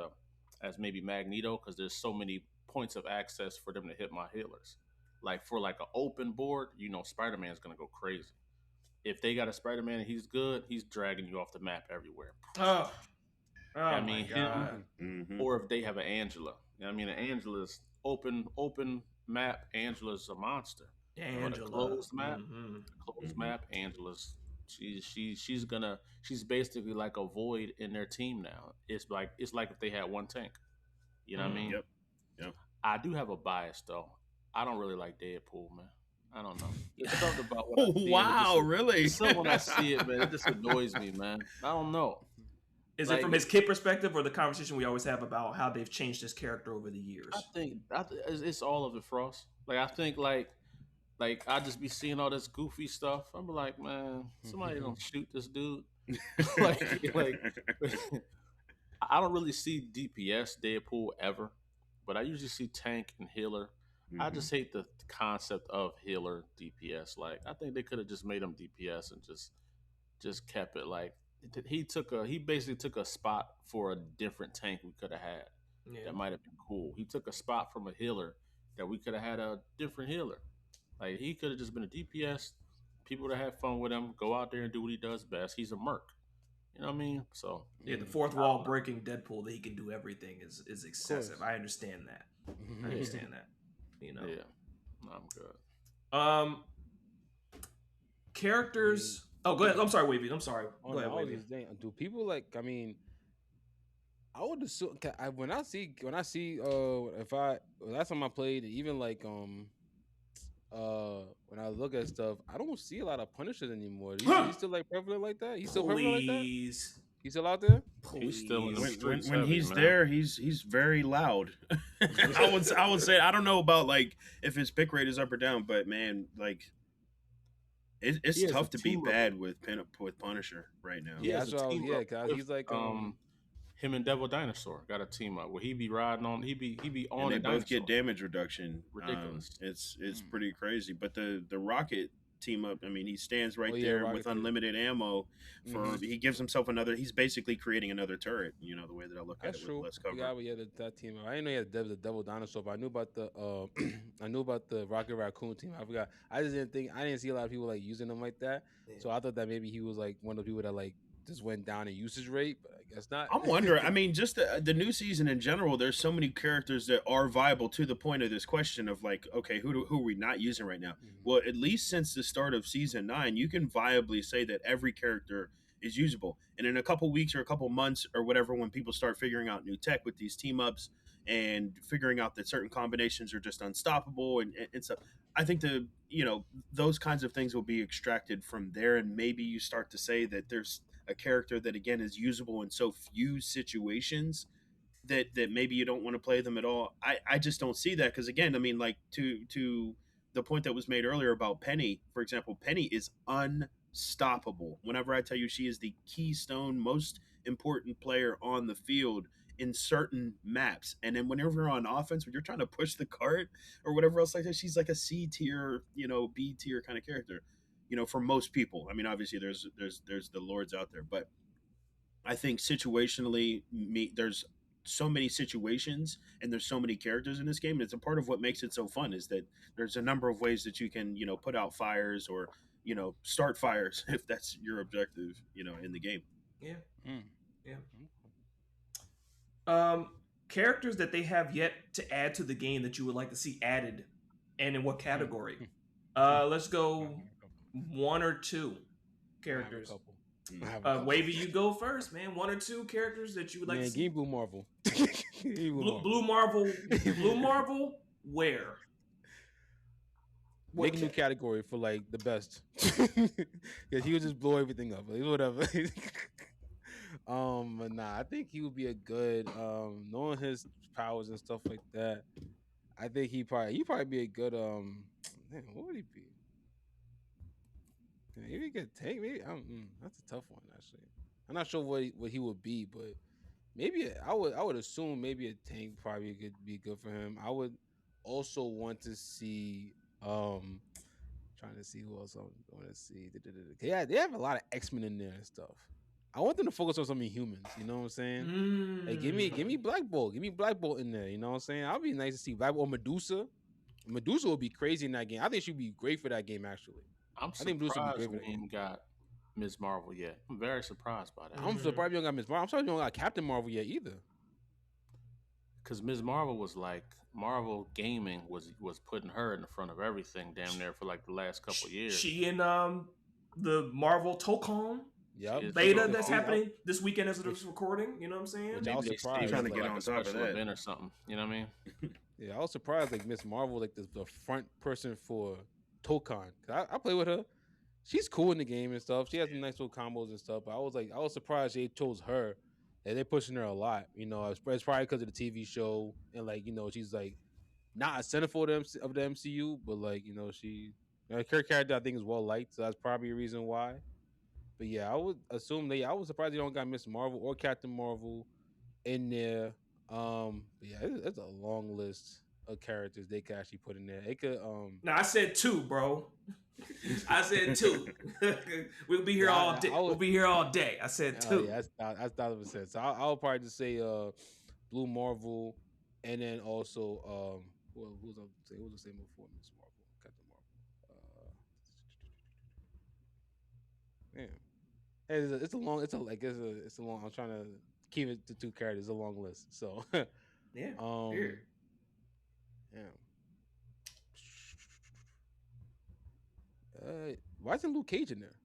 Speaker 4: maybe Magneto because there's so many points of access for them to hit my healers. Like for like an open board, you know, Spider-Man's going to go crazy. If they got a Spider-Man and he's good, he's dragging you off the map everywhere.
Speaker 1: Oh,
Speaker 4: I
Speaker 1: my
Speaker 4: mean,
Speaker 1: God.
Speaker 3: Mhm.
Speaker 4: or if they have an Angela. I mean, an Angela's open map. Angela's a monster. But a
Speaker 1: Angela.
Speaker 4: closed map,
Speaker 1: Mhm.
Speaker 3: Mhm.
Speaker 4: Angela's she's basically like a void in their team now. It's like if they had one tank. You know what I mean?
Speaker 3: Yep. Yep.
Speaker 4: I do have a bias though. I don't really like Deadpool, man. I don't know. It's something about what I
Speaker 3: Oh,
Speaker 4: see.
Speaker 3: wow, really?
Speaker 4: It's something when I see it, man. It just annoys me, man. I don't know.
Speaker 1: Is
Speaker 4: Like,
Speaker 1: it from his kid perspective or the conversation we always have about how they've changed his character over the years?
Speaker 4: I think it's all of it, Frost. Like I think like I just be seeing all this goofy stuff. I'm like, man, somebody don't shoot this dude. like I don't really see DPS Deadpool ever, but I usually see tank and healer. I
Speaker 3: Mhm.
Speaker 4: just hate the concept of healer DPS. Like I think they could have just made him DPS and just kept it like he basically took a spot for a different tank we could have had.
Speaker 1: Yeah.
Speaker 4: That might have been cool. He took a spot from a healer that we could have had a different healer. Like he could have just been a DPS. People would have had fun with him. Go out there and do what he does best. He's a merc. You know what I mean? So
Speaker 1: Yeah, the fourth wall breaking Deadpool that he can do everything is excessive. I understand that. I understand that. You know.
Speaker 4: yeah, I'm good.
Speaker 1: Characters. Oh, go ahead. I'm sorry, Wavy. I'm sorry.
Speaker 2: Oh,
Speaker 1: Go ahead,
Speaker 2: no, I was
Speaker 1: Wavy.
Speaker 2: just saying, do people like? I mean, I would assume when I see if I last time I played, even like when I look at stuff, I don't see a lot of Punishers anymore. He's still like prevalent like that. He's still prevalent like that.
Speaker 1: Please.
Speaker 2: He's still out there.
Speaker 4: He's still in the
Speaker 1: Please.
Speaker 4: streets
Speaker 3: When
Speaker 4: heavy,
Speaker 3: he's
Speaker 4: man.
Speaker 3: there, he's very loud. I would say I don't know about like if his pick rate is up or down, but man, like it's
Speaker 4: He has
Speaker 3: tough
Speaker 4: a
Speaker 3: to be
Speaker 4: team of
Speaker 3: bad with Punisher right now.
Speaker 4: He
Speaker 2: Yeah,
Speaker 4: has
Speaker 2: that's
Speaker 4: a
Speaker 2: what I was.
Speaker 4: team
Speaker 2: Yeah,
Speaker 4: up
Speaker 2: cause
Speaker 4: with,
Speaker 2: he's like
Speaker 4: him and Devil Dinosaur got a team up where he be riding on he be on
Speaker 3: And they
Speaker 4: a
Speaker 3: both get
Speaker 4: dinosaur.
Speaker 3: damage reduction.
Speaker 4: Ridiculous.
Speaker 3: It's pretty crazy. But the Rocket team up, I mean, he stands right
Speaker 2: Oh, yeah,
Speaker 3: there
Speaker 2: Rocket
Speaker 3: with
Speaker 2: too.
Speaker 3: unlimited ammo. For he gives himself another. He's basically creating another turret. You know the way that I look at
Speaker 2: that's
Speaker 3: it
Speaker 2: true.
Speaker 3: with less cover.
Speaker 2: Yeah, that team. I didn't know he had the Devil Dinosaur, but I knew about the I knew about the Rocket Raccoon team. I forgot. I didn't see a lot of people like using them like that. So I thought that maybe he was like one of the people that like just went down in usage rate, but I guess not.
Speaker 3: I'm wondering. I mean, just the new season in general. There's so many characters that are viable to the point of this question of like, okay, who are we not using right now? Well, at least since the start of season 9, you can viably say that every character is usable. And in a couple weeks or a couple months or whatever, when people start figuring out new tech with these team ups and figuring out that certain combinations are just unstoppable and stuff, I think those kinds of things will be extracted from there, and maybe you start to say that there's a character that again is usable in so few situations that maybe you don't want to play them at all. I just don't see that because again, I mean, like to the point that was made earlier about Penny, for example, Penny is unstoppable. Whenever I tell you she is the keystone, most important player on the field in certain maps, and then whenever you're on offense, when you're trying to push the cart or whatever else like that, she's like a C tier, B tier kind of character. For most people. I mean, obviously there's the lords out there, but I think situationally, there's so many situations and there's so many characters in this game, and it's a part of what makes it so fun is that there's a number of ways that you can put out fires or start fires if that's your objective in the game.
Speaker 1: Yeah. Yeah. Characters that they have yet to add to the game that you would like to see added, and in what category? Let's go 1 or 2 characters. Wavy, you go first, man. 1 or 2 characters that you would like to see.
Speaker 2: Game Blue Marvel.
Speaker 1: Blue Marvel. Blue Marvel. Where?
Speaker 2: Make a new category for like the best, because he would just blow everything up. Like, whatever. But nah, I think he would be a good, knowing his powers and stuff like that. I think he'd probably be a good, man, what would he be? Maybe he could take. Maybe that's a tough one actually. I'm not sure what he would be, but maybe I would assume maybe a tank probably could be good for him. I would also want to see trying to see who else I want to see. Yeah, they have a lot of X-Men in there and stuff. I want them to focus on some humans. You know what I'm saying? Like give me Black Bolt, give me Black Bolt in there. You know what I'm saying? I'd be nice to see Black Bolt or Medusa. Medusa would be crazy in that game. I think she'd be great for that game. Actually,
Speaker 4: I'm
Speaker 2: I think Medusa would be
Speaker 4: surprised
Speaker 2: great for
Speaker 4: we
Speaker 2: that game.
Speaker 4: ain't got Ms. Marvel yet. I'm very surprised by that.
Speaker 2: I'm surprised you don't got Miss Marvel. I'm surprised you don't got Captain Marvel yet either.
Speaker 4: Because Ms. Marvel was like Marvel Gaming was putting her in the front of everything damn near for like the last couple of years.
Speaker 1: She in the Marvel Tokon
Speaker 2: Yep.
Speaker 1: beta that's happening this weekend as of this recording. You know what I'm saying?
Speaker 2: Which I was
Speaker 4: Maybe they
Speaker 2: surprised.
Speaker 4: staged
Speaker 3: Trying to
Speaker 4: for,
Speaker 3: get
Speaker 4: like
Speaker 3: on
Speaker 4: a
Speaker 3: top of
Speaker 4: special
Speaker 3: that.
Speaker 4: event or something. You know what I mean?
Speaker 2: Yeah, I was surprised like Miss Marvel, like the front person for Tokon. I play with her. She's cool in the game and stuff. She has some nice little combos and stuff. But I was surprised they chose her. And they're pushing her a lot. You know, it's probably because of the TV show and like she's like not a centerfold of the MCU, but like her character I think is well liked, so that's probably a reason why. But yeah, I would assume I was surprised they don't got Miss Marvel or Captain Marvel in there. But yeah, it's a long list of characters they could actually put in there. It could
Speaker 1: No, I said two, bro. I said two. We'll be here all day. We'll be here all day. I said two.
Speaker 2: Yeah, that's 1,000%. So I'll probably just say Blue Marvel, and then also who's the same before Miss Marvel, Captain Marvel. Man, it's a long. It's a long. I'm trying to keep it to two characters. It's a long list. So
Speaker 1: Yeah.
Speaker 2: yeah. Why isn't Luke Cage in there?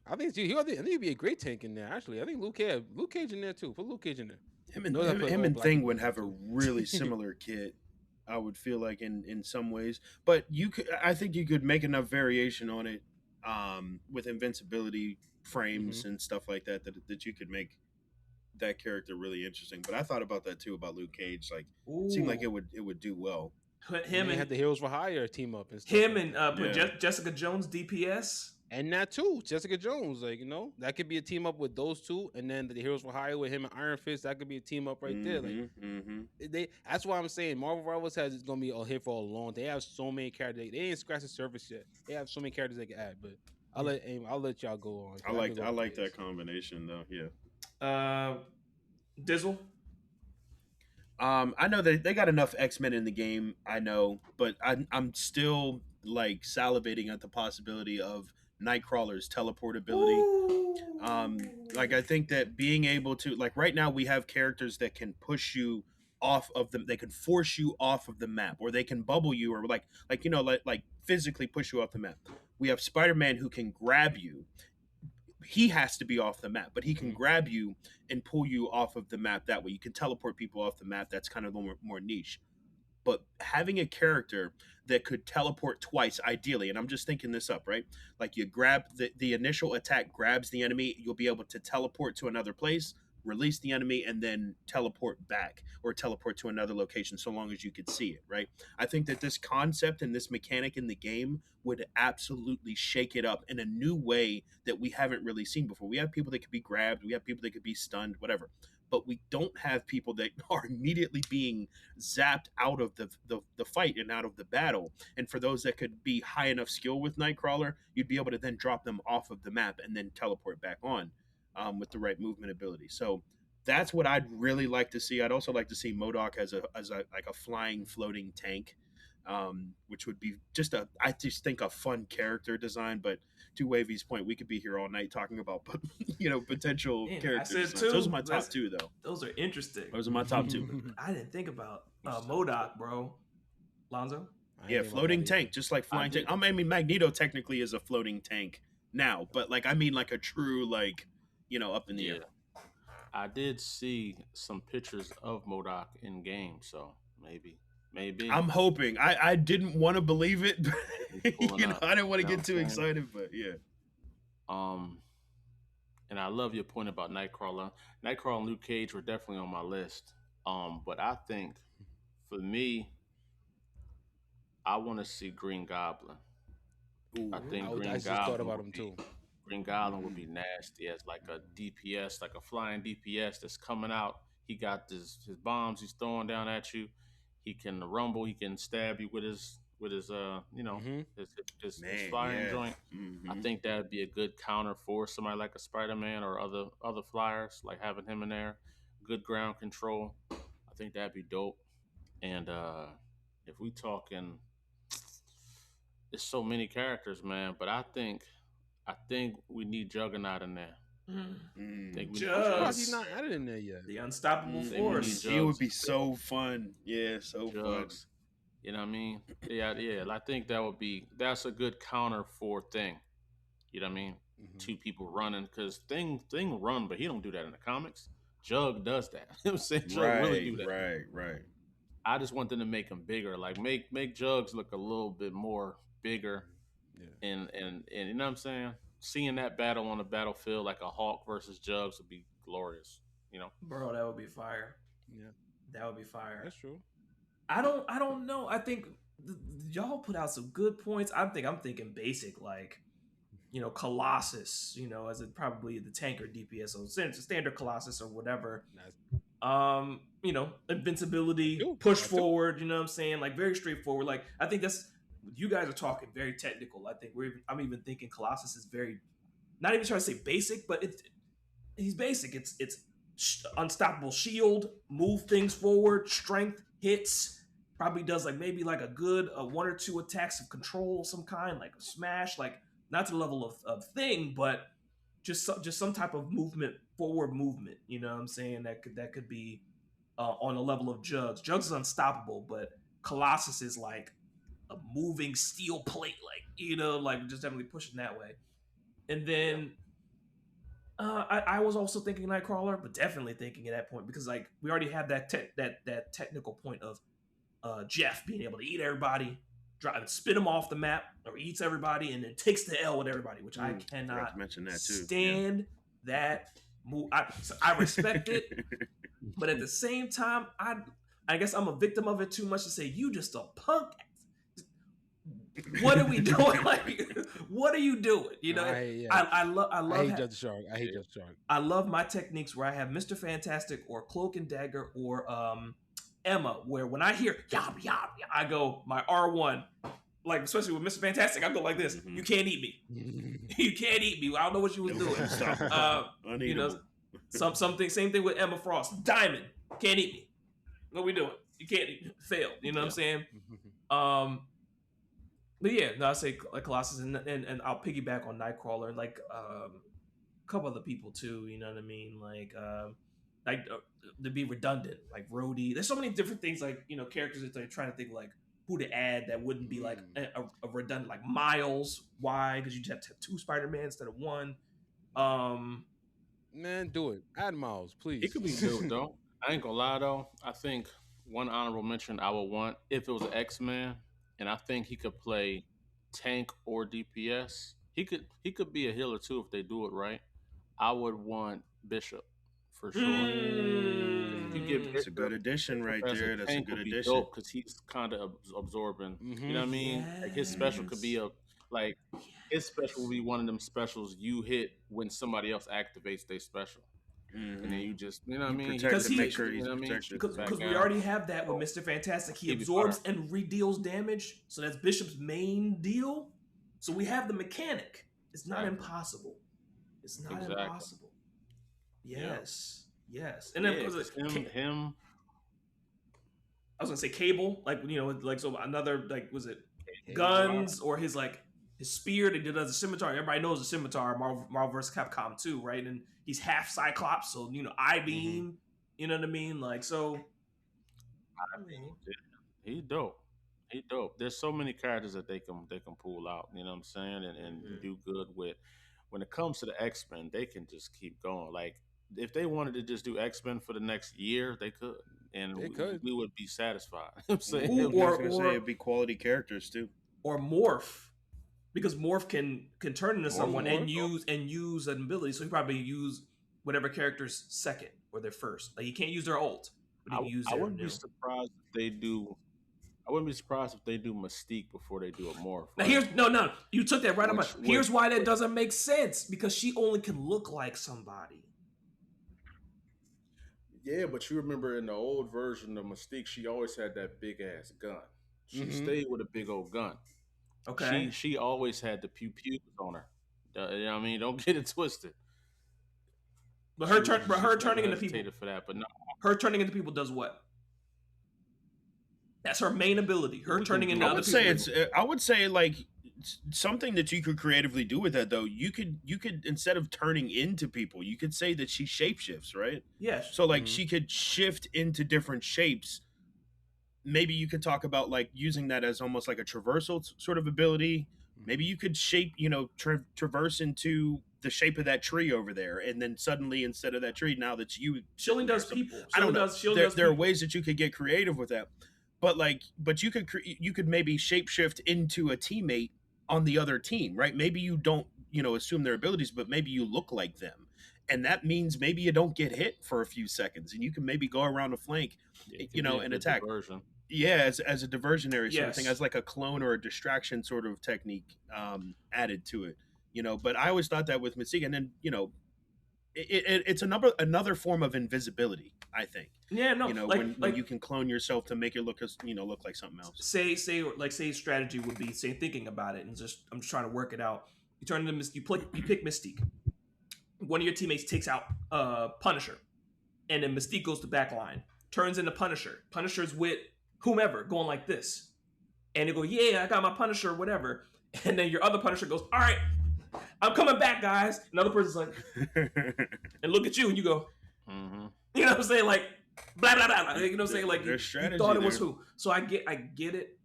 Speaker 2: I think he'd be a great tank in there. Actually, I think Luke Cage in there too. Put Luke Cage in there.
Speaker 3: Him and Thing would have a really similar kit. I would feel like in some ways, but I think you could make enough variation on it with invincibility frames and stuff like that you could make that character really interesting. But I thought about that too about Luke Cage. Like, it seemed like it would do well.
Speaker 1: Put him and
Speaker 2: had the Heroes for Hire team up and stuff.
Speaker 1: Him and put Jessica Jones DPS.
Speaker 2: And that too, Jessica Jones, that could be a team up with those two, and then the Heroes for Hire with him and Iron Fist, that could be a team up right there. That's why I'm saying Marvel Rivals is gonna be here for a long. They have so many characters. They ain't scratched the surface yet. They have so many characters they can add. But I'll let y'all go on.
Speaker 3: I like that combination though. Yeah.
Speaker 1: Dizzle.
Speaker 3: I know they got enough X-Men in the game. I know, but I'm still like salivating at the possibility of Nightcrawler's teleportability. Like I think that being able to right now we have characters that can push you off of them. They can force you off of the map, or they can bubble you, or like physically push you off the map. We have Spider-Man who can grab you. He has to be off the map, but he can grab you and pull you off of the map that way. You can teleport people off the map. That's kind of more niche. But having a character that could teleport twice, ideally, and I'm just thinking this up, right? Like you grab the initial attack grabs the enemy, you'll be able to teleport to another place, release the enemy, and then teleport back or teleport to another location so long as you could see it, right? I think that this concept and this mechanic in the game would absolutely shake it up in a new way that we haven't really seen before. We have people that could be grabbed, we have people that could be stunned, whatever. But we don't have people that are immediately being zapped out of the fight and out of the battle. And for those that could be high enough skill with Nightcrawler, you'd be able to then drop them off of the map and then teleport back on with the right movement ability. So that's what I'd really like to see. I'd also like to see MODOK as a flying, floating tank, which would be I just think a fun character design. But to Wavy's point, we could be here all night talking about potential characters. Those are my top two, though.
Speaker 1: Those are interesting.
Speaker 3: Those are my top two.
Speaker 1: I didn't think about MODOK, bro. Lonzo?
Speaker 3: Yeah, floating tank, just like flying tank. I mean, Magneto technically is a floating tank now, but like a true up in the air.
Speaker 4: I did see some pictures of MODOK in game, so maybe.
Speaker 3: I'm hoping. I didn't want to believe it. I didn't want to get too excited, but yeah.
Speaker 4: And I love your point about Nightcrawler. Nightcrawler and Luke Cage were definitely on my list. But I think for me, I want to see Green Goblin.
Speaker 2: I just thought about him too.
Speaker 4: Green Goblin would be nasty as like a DPS, like a flying DPS that's coming out. He got his bombs he's throwing down at you. He can rumble. He can stab you with his
Speaker 2: Mm-hmm.
Speaker 4: his
Speaker 3: Man,
Speaker 4: flying
Speaker 3: yeah.
Speaker 4: joint. I
Speaker 3: Hmm.
Speaker 4: think that would be a good counter for somebody like a Spider-Man or other flyers, like having him in there. Good ground control. I think that'd be dope. And if we talking, there's so many characters, man. But I think we need Juggernaut in there. I think we need
Speaker 2: I'm surprised
Speaker 1: Jugs,
Speaker 2: he's not
Speaker 4: Jugs.
Speaker 2: added in there yet.
Speaker 1: the unstoppable
Speaker 3: Mm,
Speaker 4: I think we need
Speaker 1: force.
Speaker 3: it would
Speaker 4: Jugs.
Speaker 3: be so fun. Yeah, so fun.
Speaker 4: Jugs. You know what I mean? Yeah. I think that's a good counter for Thing. You know what I mean?
Speaker 2: Mm-hmm.
Speaker 4: Two people running because Thing run, but he don't do that in the comics. Jug does that. You know what I'm saying? Jug really do that.
Speaker 3: Right.
Speaker 4: I just want them to make him bigger. Like make Jugs look a little bit more bigger.
Speaker 2: Yeah.
Speaker 4: And you know what I'm saying? Seeing that battle on the battlefield like a Hawk versus Jugs would be glorious. You know?
Speaker 1: Bro, that would be fire.
Speaker 2: Yeah.
Speaker 1: That would be fire.
Speaker 2: That's true.
Speaker 1: I don't know. I think y'all put out some good points. I'm thinking basic, like, Colossus, as it probably the tanker DPS, so standard Colossus or whatever.
Speaker 2: Nice.
Speaker 1: Invincibility,
Speaker 2: Dude,
Speaker 1: push
Speaker 2: I do.
Speaker 1: forward, you know what I'm saying? Like very straightforward. Like I think that's you guys are talking very technical. I think I'm even thinking Colossus is very not even trying to say basic, but he's basic. It's unstoppable shield, move things forward, strength, hits. Probably does like maybe like a good one or two attacks of control of some kind, like a smash, like not to the level of Thing, but just some type of forward movement. You know what I'm saying? That could be on the level of Jugs. Jugs is unstoppable, but Colossus is like a moving steel plate, like just definitely pushing that way. And then I was also thinking Nightcrawler, but definitely thinking at that point because like we already have that technical point of Jeff being able to eat everybody, spit them off the map, or eats everybody, and then takes the L with everybody, which I
Speaker 3: Forgot
Speaker 1: cannot
Speaker 3: to mention that too.
Speaker 1: stand that move. I respect it, but at the same time, I guess I'm a victim of it too much to say you just a punk. What are we doing? Like, what are you doing? I love.
Speaker 2: I hate Judge Shark. I hate Judge Shark.
Speaker 1: I love my techniques where I have Mr. Fantastic or Cloak and Dagger or Emma, where when I hear yob yob, I go my R1. Like especially with Mr. Fantastic, I go like this. You can't eat me. You can't eat me. I don't know what you was doing. Something. Same thing with Emma Frost. Diamond can't eat me. What we doing? You can't eat. Failed. You know what I'm saying? But yeah, no, I say like Colossus, and I'll piggyback on Nightcrawler, and like a couple other people too. You know what I mean? Like to be redundant, like Rhodey. There's so many different things, like characters that they're trying to think like who to add that wouldn't be like a redundant, like Miles. Why? Because you just have to have two Spider-Man instead of one.
Speaker 2: Man, do it. Add Miles, please.
Speaker 4: It could be dope though. I ain't gonna lie though. I think one honorable mention I would want if it was an X-Man, and I think he could play tank or DPS. He could be a healer too if they do it right. I would want Bishop for sure.
Speaker 3: That's a good addition right there. That's a good addition
Speaker 4: because he's kind of absorbing. You know what I mean? Like his special could be his special will be one of them specials you hit when somebody else activates their special. And then you just, you know what I mean?
Speaker 1: Because
Speaker 3: make sure he's protected.
Speaker 1: Because we already have that with Mr. Fantastic. He absorbs and redeals damage. So that's Bishop's main deal. So we have the mechanic. It's not impossible. It's not impossible. Yes. Yeah. Yes. And then
Speaker 4: him.
Speaker 1: I was gonna say Cable, like so another was it guns or his spear that does a scimitar. Everybody knows a scimitar, Marvel vs. Capcom 2, right? And he's half Cyclops, so I-beam. You know what I mean?
Speaker 4: He's dope. He's dope. There's so many characters that they can pull out. You know what I'm saying? And do good with. When it comes to the X-Men, they can just keep going. Like if they wanted to just do X-Men for the next year, they could, and we would be satisfied. I'm saying,
Speaker 3: or it'd be quality characters too,
Speaker 1: or Morph. Because Morph can turn into someone and use an ability, so he probably use whatever character's second or their first. Like he can't use their ult, but he can use their
Speaker 4: I wouldn't be surprised if they do I wouldn't be surprised if they do Mystique before they do a morph.
Speaker 1: Now
Speaker 4: Right?
Speaker 1: here's no. You took that right up. Here's why that
Speaker 4: which-
Speaker 1: doesn't make sense, because she only can look like somebody.
Speaker 4: Yeah, but you remember in the old version of Mystique, she always had that big ass gun. She
Speaker 2: Mhm.
Speaker 4: stayed with a big old gun.
Speaker 1: Okay.
Speaker 4: She always had the pew pews on her. You know what I mean? Don't get it twisted.
Speaker 1: But
Speaker 4: She
Speaker 1: her
Speaker 4: was-
Speaker 1: turn, but
Speaker 4: she
Speaker 1: her
Speaker 4: never
Speaker 1: turning into people,
Speaker 4: hesitated for that, but no,
Speaker 1: her turning into people does what? That's her main ability. Her
Speaker 4: We
Speaker 1: turning
Speaker 4: can
Speaker 1: into
Speaker 4: do
Speaker 3: I
Speaker 1: other
Speaker 3: would
Speaker 1: people.
Speaker 3: say it's. I would say like something that you could creatively do with that though. You could instead of turning into people, you could say that she shapeshifts, right?
Speaker 1: Yes.
Speaker 3: So like
Speaker 2: Mhm.
Speaker 3: she could shift into different shapes. Maybe you could talk about like using that as almost like a traversal sort of ability. Maybe you could shape, traverse into the shape of that tree over there, and then suddenly instead of that tree, now that's you.
Speaker 1: She only
Speaker 3: sitting there.
Speaker 1: does
Speaker 3: So,
Speaker 1: people.
Speaker 3: I don't know.
Speaker 1: She only does
Speaker 3: There are
Speaker 1: people.
Speaker 3: ways that you could get creative with that, but you could you could maybe shapeshift into a teammate on the other team, right? Maybe you don't assume their abilities, but maybe you look like them, and that means maybe you don't get hit for a few seconds, and you can maybe go around the flank,
Speaker 4: it could be a
Speaker 3: and
Speaker 4: good
Speaker 3: attack.
Speaker 4: diversion.
Speaker 3: Yeah, as a diversionary sort of thing,
Speaker 1: Yes.
Speaker 3: as like a clone or a distraction sort of technique added to it. But I always thought that with Mystique, and then it's another form of invisibility. I think.
Speaker 1: Yeah, no.
Speaker 3: When you can clone yourself to make it look look like something else.
Speaker 1: say strategy would be thinking about it, and I'm just trying to work it out. You turn into you pick Mystique. One of your teammates takes out Punisher, and then Mystique goes to backline, turns into Punisher. Punisher's with whomever going like this, and they go, yeah, I got my Punisher, whatever. And then your other Punisher goes, all right, I'm coming back, guys. Another person's like, and look at you, and you go,
Speaker 4: Mm-hmm.
Speaker 1: you know what I'm saying, like blah blah blah. You know what I'm saying, like you
Speaker 3: There's strategy
Speaker 1: thought it was
Speaker 3: there.
Speaker 1: who. So I get it,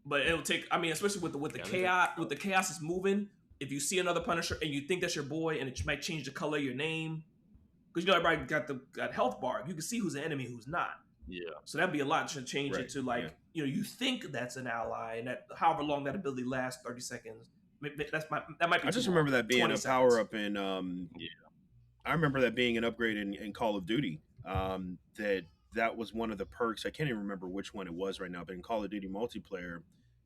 Speaker 1: but it'll take. I mean, especially with the
Speaker 4: Yeah,
Speaker 1: chaos, with the chaos is moving. If you see another Punisher and you think that's your boy, and it might change the color of your name, because everybody got health bar. You can see who's an enemy, who's not.
Speaker 4: Yeah.
Speaker 1: So that'd be a lot to change
Speaker 3: Right,
Speaker 1: it to like
Speaker 3: yeah.
Speaker 1: you think that's an ally, and that however long that ability lasts, 30 seconds. That might be.
Speaker 3: I just
Speaker 1: too
Speaker 3: remember
Speaker 1: long.
Speaker 3: that being
Speaker 1: 20
Speaker 3: a
Speaker 1: seconds.
Speaker 3: power up in.
Speaker 4: Yeah.
Speaker 3: I remember that being an upgrade in Call of Duty. That was one of the perks. I can't even remember which one it was right now, but in Call of Duty multiplayer,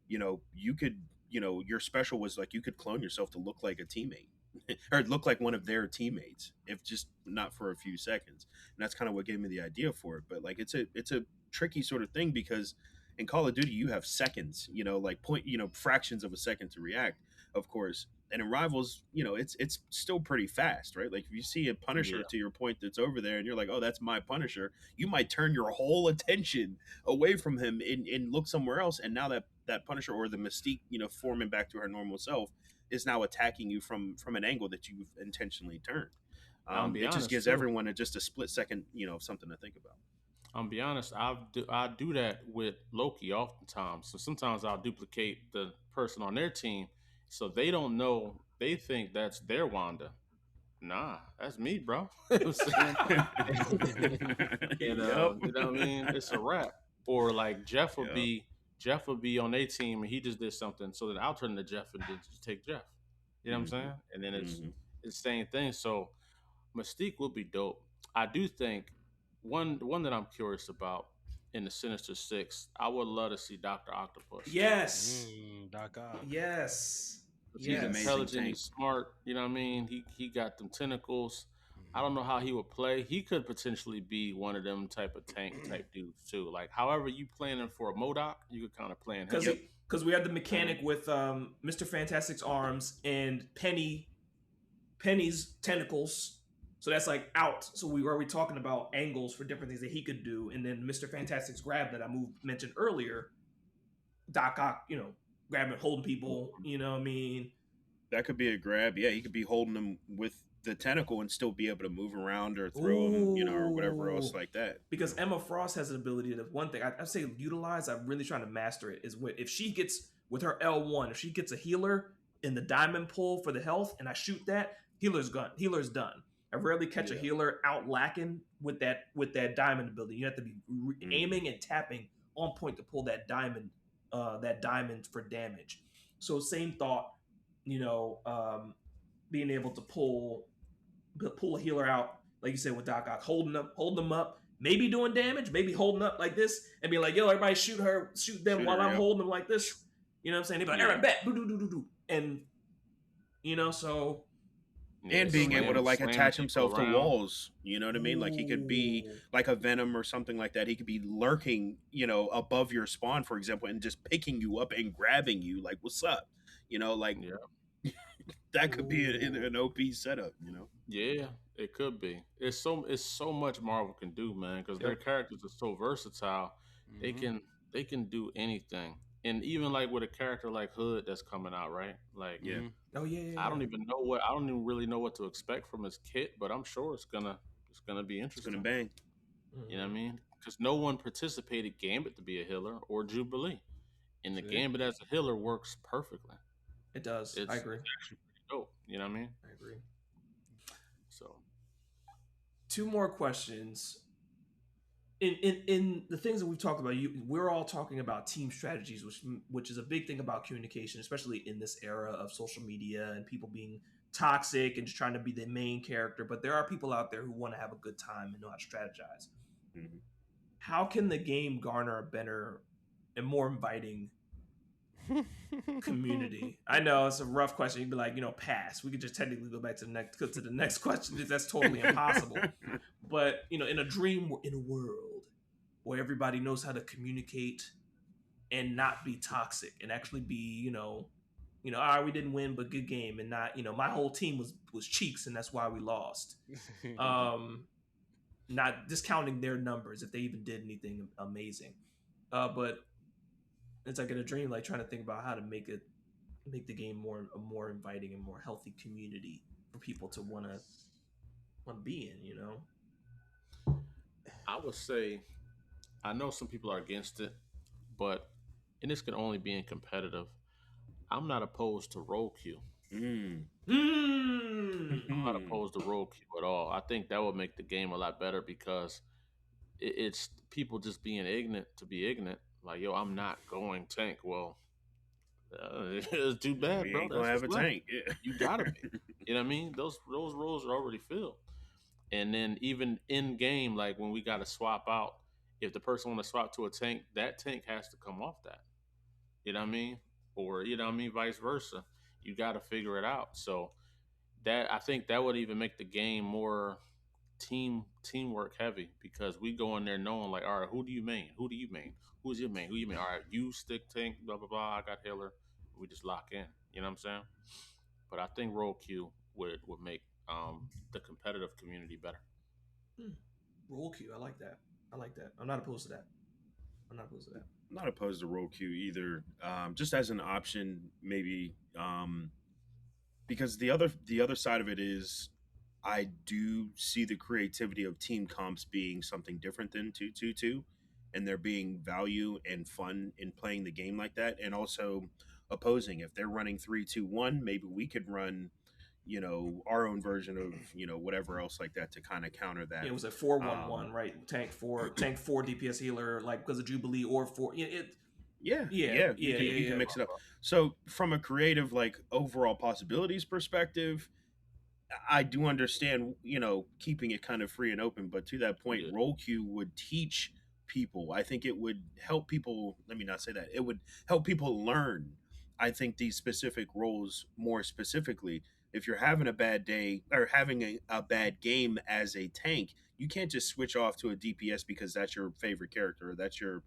Speaker 3: you could, your special was like you could clone yourself to look like a teammate or look like one of their teammates, if just not for a few seconds. And that's kind of what gave me the idea for it. But like it's a tricky sort of thing because in Call of Duty you have seconds, like fractions of a second to react, of course. And in Rivals, it's still pretty fast, right? Like if you see a Punisher,
Speaker 4: Yeah.
Speaker 3: to your point, that's over there, and you're like, oh, that's my Punisher, you might turn your whole attention away from him and look somewhere else. And now that Punisher or the Mystique, forming back to her normal self, is now attacking you from an angle that you've intentionally turned.
Speaker 4: I'll be
Speaker 3: It just
Speaker 4: honest,
Speaker 3: gives
Speaker 4: too.
Speaker 3: everyone just a split second, something to think about.
Speaker 4: I'll be honest, I do that with Loki oftentimes. So sometimes I'll duplicate the person on their team so they don't know. They think that's their Wanda. Nah, that's me, bro. You know what I'm saying? And, you know what I mean? It's a wrap. Or like Jeff will be on their team and he just did something. So then I'll turn to Jeff and just take Jeff. You know what I'm saying? And then it's the same thing. So Mystique would be dope. I do think one that I'm curious about in the Sinister Six, I would love to see Dr. Octopus.
Speaker 1: Yes.
Speaker 2: Doc Ock.
Speaker 1: Yes.
Speaker 4: He's
Speaker 1: Yes.
Speaker 3: amazing
Speaker 4: intelligent,
Speaker 3: tank.
Speaker 4: he's smart, you know what I mean? He got them tentacles. I don't know how he would play. He could potentially be one of them type of tank type dudes too. Like however you planning for a MODOK, you could kind of plan him.
Speaker 1: Because we had the mechanic with Mr. Fantastic's arms and Penny's tentacles. So that's like out. So we were already talking about angles for different things that he could do. And then Mr. Fantastic's grab that I mentioned earlier, Doc Ock, grabbing, holding people, you know what I mean?
Speaker 3: That could be a grab. Yeah, he could be holding them with the tentacle and still be able to move around or throw them, or whatever else like that.
Speaker 1: Because Emma Frost has an ability that one thing I say utilize, I'm really trying to master it, is if she gets with her L1, if she gets a healer in the diamond pull for the health and I shoot that, healer's done. I rarely catch a healer out lacking with that diamond ability. You have to be aiming and tapping on point to pull that diamond for damage. So same thought, being able to pull a healer out, like you said with Doc Ock, holding them up, maybe doing damage, maybe holding up like this and be like, yo, everybody shoot them
Speaker 3: Shoot
Speaker 1: while
Speaker 3: her,
Speaker 1: I'm
Speaker 3: yep.
Speaker 1: holding them like this. You know what I'm saying? They be like, all
Speaker 3: Yeah.
Speaker 1: right, bet, do. And, so.
Speaker 4: Yeah,
Speaker 3: And being able to like
Speaker 4: slamming
Speaker 3: attach
Speaker 4: people
Speaker 3: himself to
Speaker 4: around.
Speaker 3: walls, you know what I mean? Like he could be
Speaker 1: Ooh.
Speaker 3: like a Venom or something like that. He could be lurking, above your spawn, for example, and just picking you up and grabbing you, like, "What's up?" Like
Speaker 4: Yeah,
Speaker 3: that could be an
Speaker 1: Ooh.
Speaker 3: OP setup.
Speaker 4: yeah, it could be. It's so much Marvel can do, man, because their
Speaker 1: Yep.
Speaker 4: characters are so versatile. They
Speaker 2: Mhm.
Speaker 4: can they can do anything, and even like with a character like Hood that's coming out, right? Like
Speaker 3: Yeah,
Speaker 2: Mhm.
Speaker 1: Oh, yeah.
Speaker 4: I don't even really know what to expect from his kit, but I'm sure it's gonna be
Speaker 3: it's gonna
Speaker 4: interesting.
Speaker 3: bang.
Speaker 4: You know what I
Speaker 1: Mhm.
Speaker 4: mean? Because no one participated Gambit to be a healer or Jubilee, and the
Speaker 2: See?
Speaker 4: Gambit as a healer works perfectly.
Speaker 1: It does. I agree.
Speaker 4: It's actually pretty dope. You know what I mean?
Speaker 1: I agree.
Speaker 4: So
Speaker 1: 2 more questions. In the things that we've talked about, we're all talking about team strategies, which is a big thing about communication, especially in this era of social media and people being toxic and just trying to be the main character. But there are people out there who want to have a good time and know how to strategize.
Speaker 3: Mhm.
Speaker 1: How can the game garner a better and more inviting community? I know it's a rough question. You'd be like, pass. We could just technically go back to the next question. That's totally impossible. But in a world where everybody knows how to communicate and not be toxic and actually be, all right, we didn't win, but good game, and not, my whole team was cheeks, and that's why we lost. Not discounting their numbers if they even did anything amazing, but it's like in a dream, like trying to think about how to make the game a more inviting and more healthy community for people to want to be in.
Speaker 4: I would say I know some people are against it, but and this can only be in competitive. I'm not opposed to role queue.
Speaker 3: Mm.
Speaker 4: I'm not
Speaker 3: Mhm.
Speaker 4: opposed to role queue at all. I think that would make the game a lot better because it's people just being ignorant to be ignorant. Like, yo, I'm not going tank. Well, it's too bad,
Speaker 3: We
Speaker 4: bro.
Speaker 3: ain't gonna
Speaker 4: That's
Speaker 3: have
Speaker 4: what's
Speaker 3: a
Speaker 4: left.
Speaker 3: tank. Yeah.
Speaker 4: You gotta be. You know what I mean? Those roles are already filled. And then even in game, like when we got to swap out, if the person want to swap to a tank, that tank has to come off that. You know what I mean? Or you know what I mean, vice versa. You got to figure it out. So that I think that would even make the game more teamwork heavy because we go in there knowing like, all right, who do you main? Who do you main? Who's your main? Who you main? All right, you stick tank, blah blah blah. I got healer. We just lock in. You know what I'm saying? But I think role queue would make the competitive community better.
Speaker 1: Roll queue. I like that. I like that. I'm not opposed to that. I'm not opposed to that.
Speaker 3: I'm not opposed to roll queue either. Just as an option, maybe. Because the other side of it is I do see the creativity of team comps being something different than 2-2-2, and there being value and fun in playing the game like that, and also opposing if they're running 3-2-1, maybe we could run our own version of whatever else like that to kind of counter
Speaker 1: Yeah,
Speaker 3: that.
Speaker 1: it was a 4-1-1,
Speaker 3: um
Speaker 1: right? Tank 4 DPS healer, like because of Jubilee or four.
Speaker 3: yeah,
Speaker 1: Yeah,
Speaker 3: yeah, you
Speaker 1: yeah,
Speaker 3: can
Speaker 1: yeah,
Speaker 3: you can
Speaker 1: yeah.
Speaker 3: mix it up. So from a creative like overall possibilities perspective, I do understand, keeping it kind of free and open, but to that point,
Speaker 4: Yeah.
Speaker 3: role queue would teach people. I think it would help people. Let me not say that. It would help people learn. I think these specific roles more specifically. If you're having a bad day or having a bad game as a tank, you can't just switch off to a DPS because that's your favorite character. Or that's your,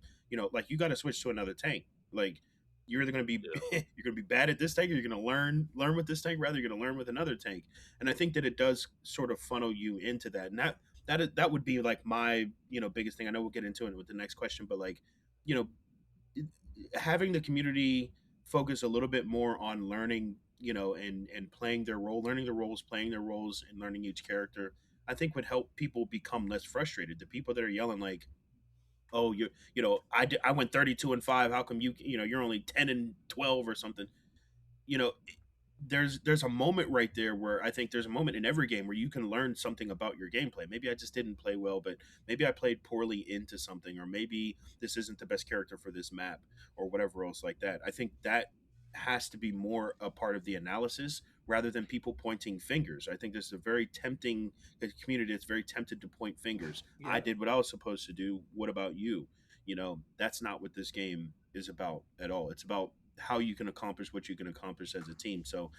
Speaker 3: like you got to switch to another tank. Like you're either going to be
Speaker 4: Yeah.
Speaker 3: you're going to be bad at this tank, or you're going to learn with this tank. Rather, you're going to learn with another tank. And I think that it does sort of funnel you into that. And that would be like my biggest thing. I know we'll get into it with the next question, but like you know having the community focus a little bit more on learning, and playing their role, learning the roles, playing their roles, and learning each character, I think would help people become less frustrated. The people that are yelling like, "Oh, I went 32-5. How come you're only 10-12 or something?" You know, there's a moment right there where I think there's a moment in every game where you can learn something about your gameplay. Maybe I just didn't play well, but maybe I played poorly into something, or maybe this isn't the best character for this map, or whatever else like that. I think that has to be more a part of the analysis rather than people pointing fingers. I think this is a very tempting community that's very tempted to point fingers. I
Speaker 1: Yeah.
Speaker 3: did what I was supposed to do. What about you? You know, that's not what this game is about at all. It's about how you can accomplish what you can accomplish as a team. So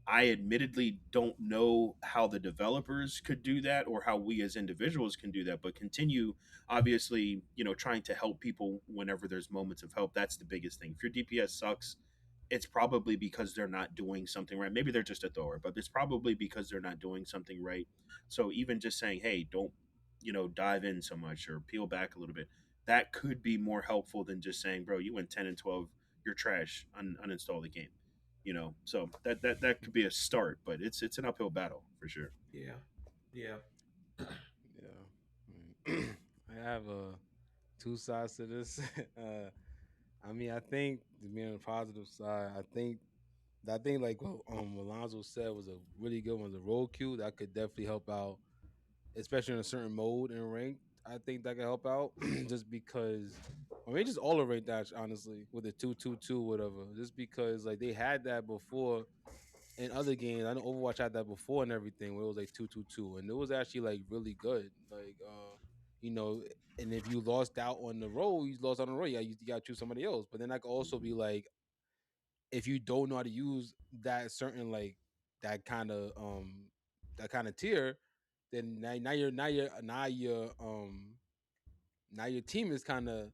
Speaker 3: I admittedly don't know how the developers could do that or how we as individuals can do that, but continue obviously, you know, trying to help people whenever there's moments of help. That's the biggest thing. If your DPS sucks, it's probably because they're not doing something right. Maybe they're just a thrower, but it's probably because they're not doing something right. So even just saying, hey, don't, you know, dive in so much or peel back a little bit, that could be more helpful than just saying, bro, you went 10 and 12, you're trash, uninstall the game. You know, so that could be a start, but it's an uphill battle for sure.
Speaker 1: Yeah. Yeah.
Speaker 2: Yeah. I have two sides to this. I mean, I think to be on the positive side, I think like what Alonzo said was a really good one. The roll queue that could definitely help out, especially in a certain mode in ranked. I think that could help out just because, I mean, just all the ranked dash honestly with the 2-2-2 whatever. Just because like they had that before in other games. I know Overwatch had that before and everything where it was like 2-2-2, and it was actually like really good. Like you know, and if you lost out on the roll, you lost out on the roll. Yeah, you got to choose somebody else. But then that could also be like if you don't know how to use that certain like that kind of tier, then now your team is kind of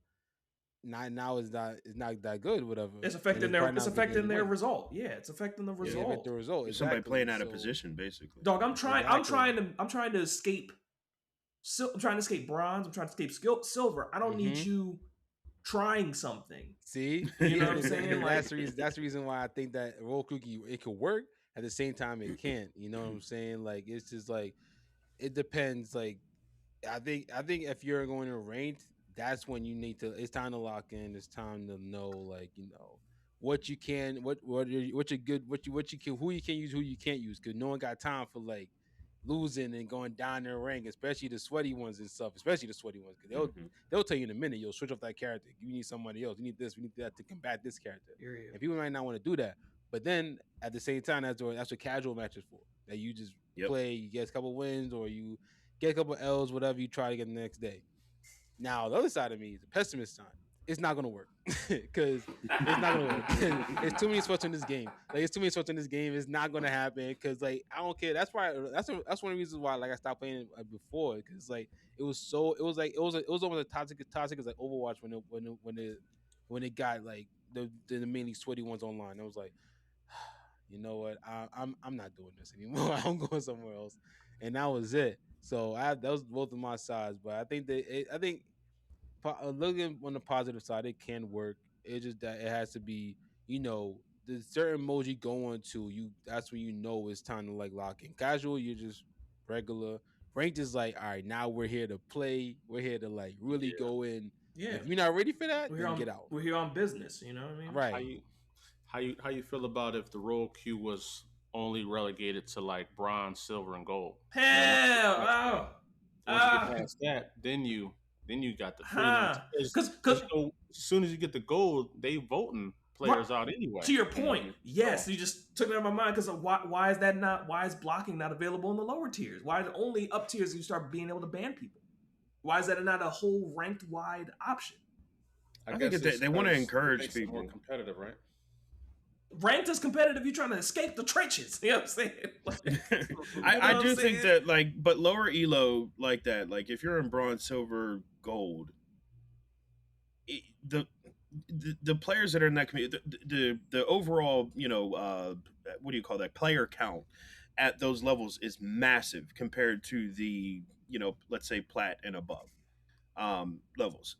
Speaker 2: now is not that good, whatever.
Speaker 1: It's
Speaker 2: And
Speaker 1: affecting
Speaker 2: probably
Speaker 1: it's
Speaker 2: not gonna
Speaker 1: affecting their
Speaker 2: win.
Speaker 1: result. Yeah, it's affecting the
Speaker 2: Yeah,
Speaker 1: result.
Speaker 2: affect the result.
Speaker 3: Somebody
Speaker 2: Exactly.
Speaker 3: playing out of
Speaker 2: So,
Speaker 3: position, basically.
Speaker 1: Dog, I'm trying.
Speaker 2: Exactly.
Speaker 1: I'm trying to escape. I'm trying to escape bronze. I'm trying to escape silver. I don't need
Speaker 2: hmm
Speaker 1: you trying something.
Speaker 2: See,
Speaker 1: You know
Speaker 2: yeah,
Speaker 1: what I'm saying?
Speaker 2: that's
Speaker 1: Like,
Speaker 2: the reason. That's the reason why I think that roll cookie it could work. At the same time, it can't. You know what I'm saying? Like it's just like it depends. Like I think if you're going to ranked, that's when you need to. It's time to lock in. It's time to know, like what you can, what you good, what you can, who you can use, who you can't use. Because no one got time for like losing and going down their rank, especially the sweaty ones and stuff. Especially the sweaty ones, because
Speaker 3: Mhm.
Speaker 2: they'll tell you in a minute. You'll switch up that character. You need somebody else. You need this. We need that to combat this character.
Speaker 1: period.
Speaker 2: And people might not want to do that. But then at the same time, that's what casual matches for. That you just
Speaker 3: Yep.
Speaker 2: play, you get a couple wins, or you get a couple L's, whatever you try to get the next day. Now the other side of me is the pessimist side. It's not gonna work because it's not gonna work. It's too many spots in this game. Like it's too many spots in this game. It's not gonna happen because like I don't care. That's why that's one of the reasons why like I stopped playing it before because like it was almost as toxic as like Overwatch when it got like the mainly sweaty ones online. It was like you know what? I'm not doing this anymore. I'm going somewhere else, and that was it. So that was both of my sides, but I think looking on the positive side, it can work. It's just that it has to be the certain modes you go into. That's when you know it's time to like lock in. Casual, you're just regular. Ranked is like, all right, now we're here to play. We're here to like really
Speaker 3: Yeah.
Speaker 2: go in.
Speaker 1: Yeah,
Speaker 2: If you're not ready for that,
Speaker 1: we're here
Speaker 2: then
Speaker 1: on
Speaker 2: get out.
Speaker 1: we're here on business. You know what I mean?
Speaker 2: Right.
Speaker 4: How you feel about if the roll queue was only relegated to like bronze, silver, and gold?
Speaker 1: Hell,
Speaker 4: Once
Speaker 1: oh,
Speaker 4: you get past that, then you got the free match.
Speaker 1: because
Speaker 4: As soon as you get the gold, they voting players out anyway.
Speaker 1: to your point, yes,
Speaker 4: So,
Speaker 1: you just took it out of my mind because why is that not? Why is blocking not available in the lower tiers? Why is it only up tiers you start being able to ban people? Why is that not a whole ranked wide option?
Speaker 3: I think
Speaker 4: guess
Speaker 3: they want to
Speaker 4: because it
Speaker 3: encourage
Speaker 4: makes it more
Speaker 3: people.
Speaker 4: competitive, right?
Speaker 1: Ranked is competitive. You're trying to escape the trenches. You know what I'm saying? Like,
Speaker 3: I
Speaker 1: what
Speaker 3: do
Speaker 1: I'm
Speaker 3: think
Speaker 1: saying?
Speaker 3: that like, but lower elo like that, like if you're in bronze, silver, gold, the players that are in that community, the overall, what do you call that, player count at those levels is massive compared to the, let's say plat and above levels.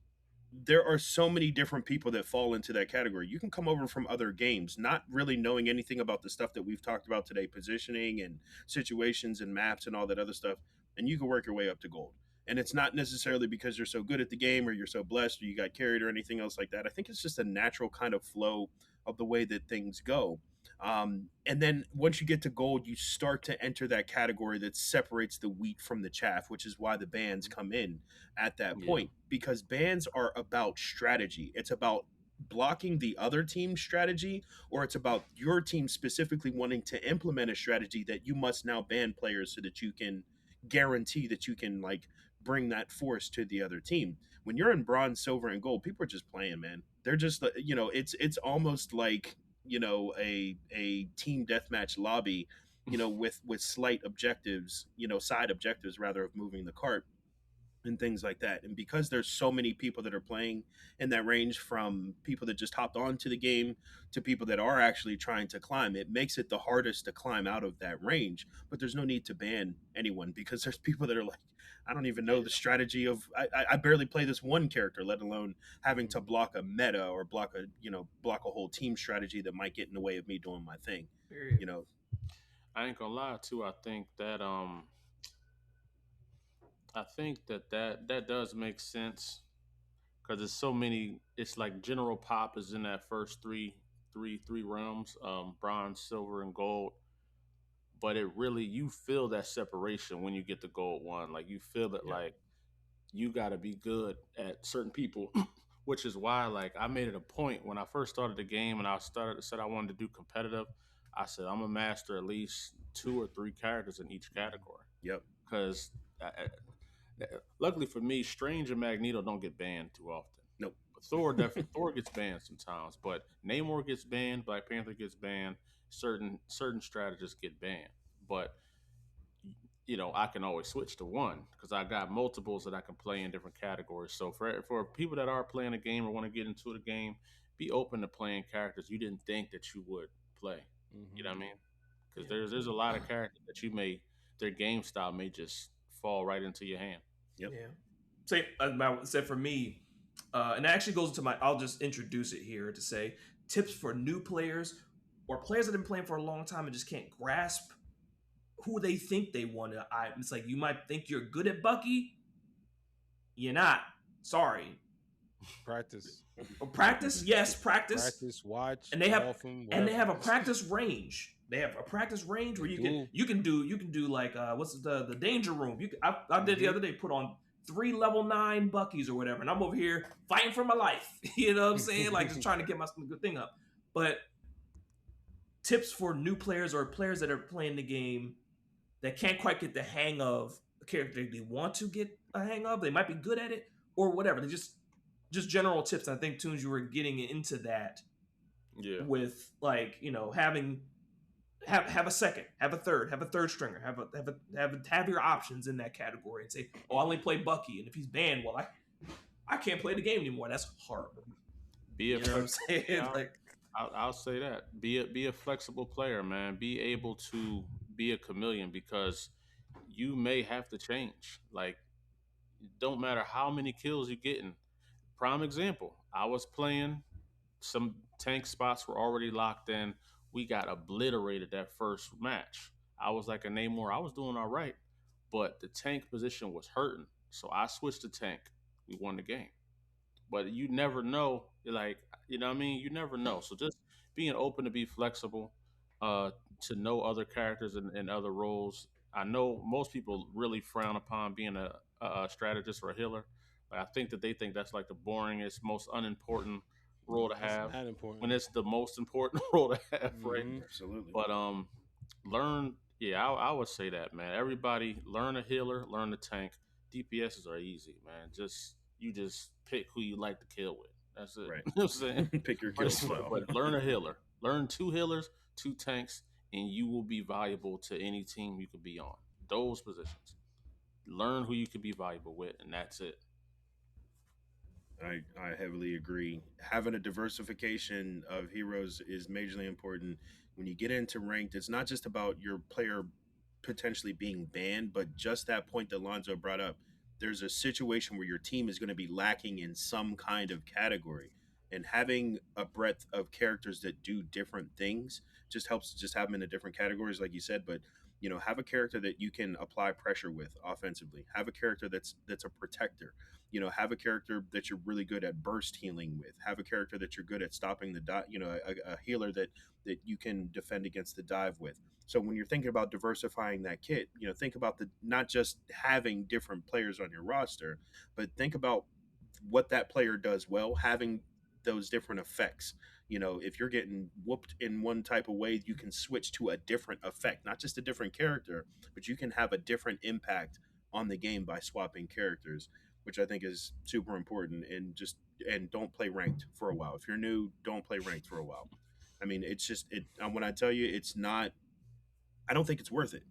Speaker 3: There are so many different people that fall into that category. You can come over from other games, not really knowing anything about the stuff that we've talked about today, positioning and situations and maps and all that other stuff, and you can work your way up to gold. And it's not necessarily because you're so good at the game or you're so blessed or you got carried or anything else like that. I think it's just a natural kind of flow of the way that things go. And then once you get to gold, you start to enter that category that separates the wheat from the chaff, which is why the bans come in at that
Speaker 4: Yeah.
Speaker 3: point, because bans are about strategy. It's about blocking the other team's strategy, or it's about your team specifically wanting to implement a strategy that you must now ban players so that you can guarantee that you can like bring that force to the other team. When you're in bronze, silver, and gold, people are just playing, man. They're just it's almost like a team deathmatch lobby, with slight objectives, side objectives rather, of moving the cart and things like that. And because there's so many people that are playing in that range, from people that just hopped onto the game to people that are actually trying to climb, it makes it the hardest to climb out of that range. But there's no need to ban anyone, because there's people that are like, I don't even know the strategy of, I barely play this one character, let alone having to block a meta or block a whole team strategy that might get in the way of me doing my thing.
Speaker 1: Period.
Speaker 4: I ain't gonna lie too. I think that does make sense because there's so many. It's like general pop is in that first three realms, bronze, silver, and gold. But it really, you feel that separation when you get the gold one. Like you feel that,
Speaker 3: Yeah.
Speaker 4: like you got to be good at certain people, which is why like I made it a point when I first started the game and I said I wanted to do competitive. I said I'm a master at least 2 or 3 characters in each category
Speaker 3: Yep.
Speaker 4: because luckily for me, Strange and Magneto don't get banned too often.
Speaker 3: Nope.
Speaker 4: But Thor definitely Thor gets banned sometimes. But Namor gets banned, Black Panther gets banned, certain strategists get banned. But I can always switch to one because I got multiples that I can play in different categories. So for people that are playing a game or want to get into the game, be open to playing characters you didn't think that you would play. You know what I mean? Because there's a lot of characters that their game style may just fall right into your hand.
Speaker 3: Yep.
Speaker 1: Yeah. Say about said for me, and it actually goes into my. I'll just introduce it here to say tips for new players or players that have been playing for a long time and just can't grasp who they think they want to. It's like you might think you're good at Bucky, you're not. Sorry.
Speaker 2: Practice.
Speaker 1: Practice, yes, practice.
Speaker 2: Practice, watch,
Speaker 1: And they have
Speaker 2: them,
Speaker 1: and they have a practice range. They have a practice range where you can do like what's the danger room. I did the other day, put on 3 level 9 Buckies or whatever, and I'm over here fighting for my life. You know what I'm saying? Like just trying to get my good thing up. But tips for new players or players that are playing the game that can't quite get the hang of a character they want to get a hang of. They might be good at it or whatever. They just general tips. I think Tunes, you were getting into that.
Speaker 4: Yeah.
Speaker 1: With like having have a second, have a third stringer, have your options in that category, and say, oh, I only play Bucky, and if he's banned, well, I can't play the game anymore. That's horrible.
Speaker 4: You know what I'm
Speaker 1: saying? Like,
Speaker 4: I'll say that. Be a flexible player, man. Be able to be a chameleon because you may have to change. Like, don't matter how many kills you're getting. Prime example, I was playing, some tank spots were already locked in. We got obliterated that first match. I was like a Namor, I was doing all right, but the tank position was hurting. So I switched to tank. We won the game. But you never know, like, you know what I mean? You never know. So just being open to be flexible, to know other characters and other roles. I know most people really frown upon being a strategist or a healer. Like, I think that they think that's like the boringest, most unimportant role to have.
Speaker 2: Not important.
Speaker 4: When it's the most important role to have, right?
Speaker 3: Absolutely.
Speaker 4: But learn. Yeah, I would say that, man. Everybody learn a healer, learn the tank. DPSs are easy, man. You just pick who you like to kill with. That's it.
Speaker 3: Right.
Speaker 4: You know what I'm saying?
Speaker 3: Pick your kill style.
Speaker 4: But learn a healer. Learn 2 healers, 2 tanks, and you will be valuable to any team you could be on. Those positions. Learn who you could be valuable with, and that's it.
Speaker 3: I heavily agree. Having a diversification of heroes is majorly important. When you get into ranked, it's not just about your player potentially being banned, but just that point that Lonzo brought up. There's a situation where your team is going to be lacking in some kind of category. And having a breadth of characters that do different things just helps to just have them in the different categories, like you said. But have a character that you can apply pressure with offensively. Have a character that's a protector. Have a character that you're really good at burst healing with. Have a character that you're good at stopping the dive. A healer that you can defend against the dive with. So when you're thinking about diversifying that kit, think about not just having different players on your roster, but think about what that player does well, having those different effects. You know, if you're getting whooped in one type of way, you can switch to a different effect, not just a different character, but you can have a different impact on the game by swapping characters, which I think is super important. And don't play ranked for a while. If you're new, don't play ranked for a while. I mean, it's just it. When I tell you, it's not. I don't think it's worth it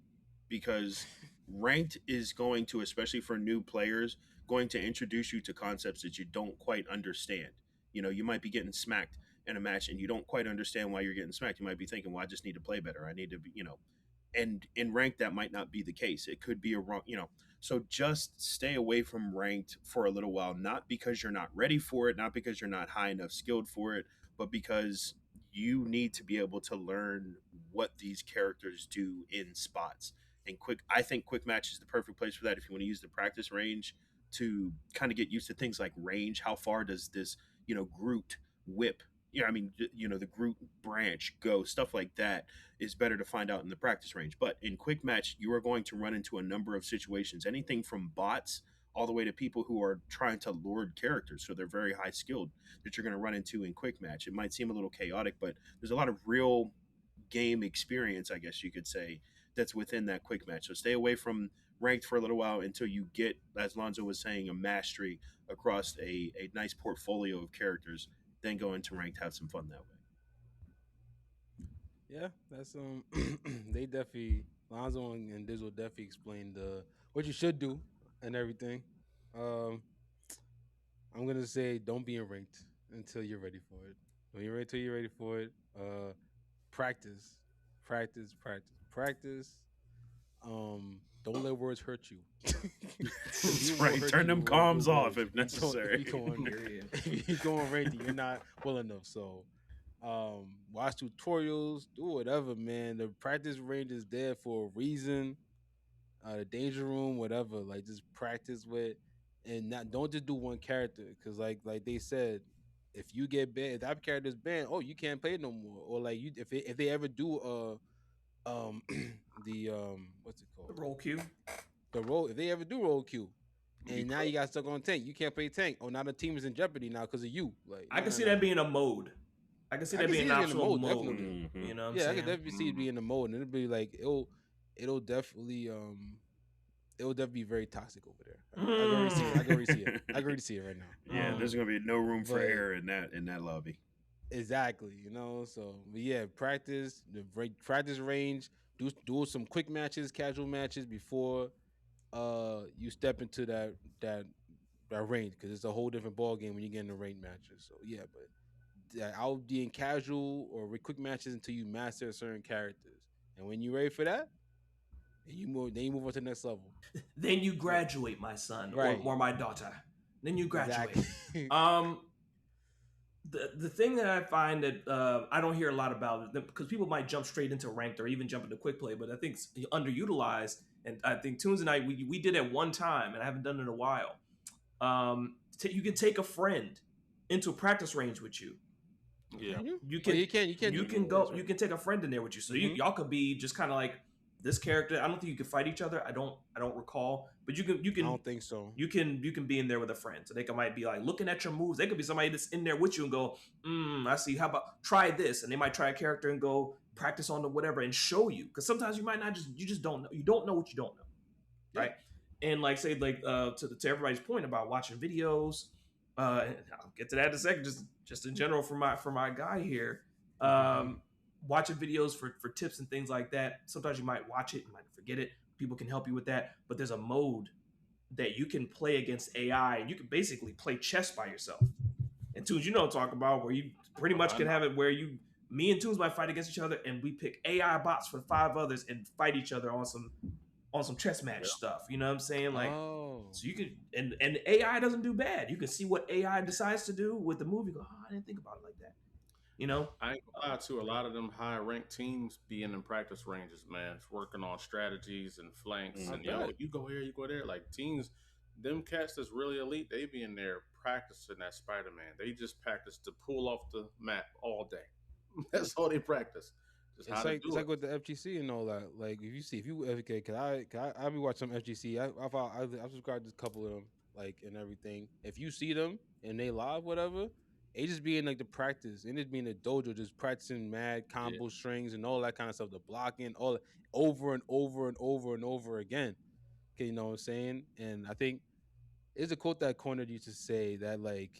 Speaker 3: because ranked is going to, especially for new players, going to introduce you to concepts that you don't quite understand. You know, you might be getting smacked in a match and you don't quite understand why you're getting smacked. You might be thinking, well, I just need to play better. I need to be, and in ranked, that might not be the case. It could be a wrong. So just stay away from ranked for a little while, not because you're not ready for it, not because you're not high enough skilled for it, but because you need to be able to learn what these characters do in spots. And I think quick match is the perfect place for that. If you want to use the practice range to kind of get used to things like range, how far does this, Groot whip? I mean, the Groot branch go, stuff like that is better to find out in the practice range. But in quick match, you are going to run into a number of situations, anything from bots all the way to people who are trying to lord characters. So they're very high skilled that you're going to run into in quick match. It might seem a little chaotic, but there's a lot of real game experience, I guess you could say, that's within that quick match. So stay away from ranked for a little while until you get, as Lonzo was saying, a mastery across a nice portfolio of characters. Then go into ranked, have some fun that way.
Speaker 2: Yeah, that's they definitely Lonzo and Dizzle definitely explained what you should do and everything. Um, I'm gonna say don't be in ranked until you're ready for it. When you're ready, till you're ready for it, practice, practice, practice, practice. Don't let words hurt you.
Speaker 3: That's right. Turn them comms off if necessary.
Speaker 2: If you're going ranked, you're not well enough. So watch tutorials, do whatever, man. The practice range is there for a reason. The danger room, whatever. Like just practice with, and not don't just do one character, because like they said, if you get banned, if that character's banned, oh, you can't play no more. Or like you, if they ever do the what's it called,
Speaker 1: The roll queue.
Speaker 2: the roll, if they ever do roll queue, and now you got stuck on tank, you can't play tank. Oh, now the team is in jeopardy now because of you. Like
Speaker 1: I can see that being a mode. I can see that being an optional mode.
Speaker 3: Mm-hmm.
Speaker 1: You know, what
Speaker 2: yeah,
Speaker 1: I'm
Speaker 2: I can
Speaker 1: saying?
Speaker 2: definitely see it being in the mode, and it'll be like it'll definitely be very toxic over there. I can already see it. I can already see it right now.
Speaker 3: Yeah, there's gonna be no room for
Speaker 2: but-
Speaker 3: error in that lobby.
Speaker 2: Exactly, so but yeah, practice practice range. Do some quick matches, casual matches before you step into that range, because it's a whole different ball game when you get into ranked matches. So yeah, but I'll be in casual or quick matches until you master certain characters, and when you're ready for that, then you move on to the next level.
Speaker 1: Then you graduate, my son,
Speaker 2: Right.
Speaker 1: or my daughter. Then you graduate.
Speaker 2: Exactly.
Speaker 1: The thing that I find that I don't hear a lot about, because people might jump straight into ranked or even jump into quick play, but I think it's underutilized. And I think Tunes and I, we did it one time, and I haven't done it in a while. You can take a friend into practice range with you.
Speaker 4: Yeah.
Speaker 1: You can go.
Speaker 2: Right.
Speaker 1: You can take a friend in there with you, so y'all could be just kind of like this character. I don't think you can fight each other. I don't recall, but you can.
Speaker 2: I don't think so.
Speaker 1: You can be in there with a friend, so they might be like looking at your moves. They could be somebody that's in there with you and go, I see. How about try this? And they might try a character and go practice on the whatever and show you, because sometimes you might not you just don't know. You don't know what you don't know, right? And like say to everybody's point about watching videos. And I'll get to that in a second. Just in general for my guy here. Watching videos for tips and things like that. Sometimes you might watch it, you might forget it. People can help you with that. But there's a mode that you can play against AI, and you can basically play chess by yourself. And Tunes, what I'm talking about, where you pretty much can have it where me and Tunes might fight against each other, and we pick AI bots for 5 others and fight each other on some chess match stuff. You know what I'm saying? Like, so you can, and AI doesn't do bad. You can see what AI decides to do with the move. You go, I didn't think about it like that.
Speaker 4: I ain't gonna lie to a lot of them high ranked teams being in practice ranges, man. It's working on strategies and flanks, and you go here, you go there. Like teams, them cats that's really elite, they be in there practicing that Spider-Man. They just practice to pull off the map all day. That's all they practice.
Speaker 2: It's like with the FGC and all that. Like if you okay, cause I be watching some FGC. I've subscribed to a couple of them, like, and everything. If you see them and they live, whatever, It just being like the practice and it being the dojo, just practicing mad
Speaker 4: Yeah.
Speaker 2: combo strings and all that kind of stuff, the blocking, all over and over and over and over again. Okay, you know what I'm saying? And I think there's a quote that Corner used to say that like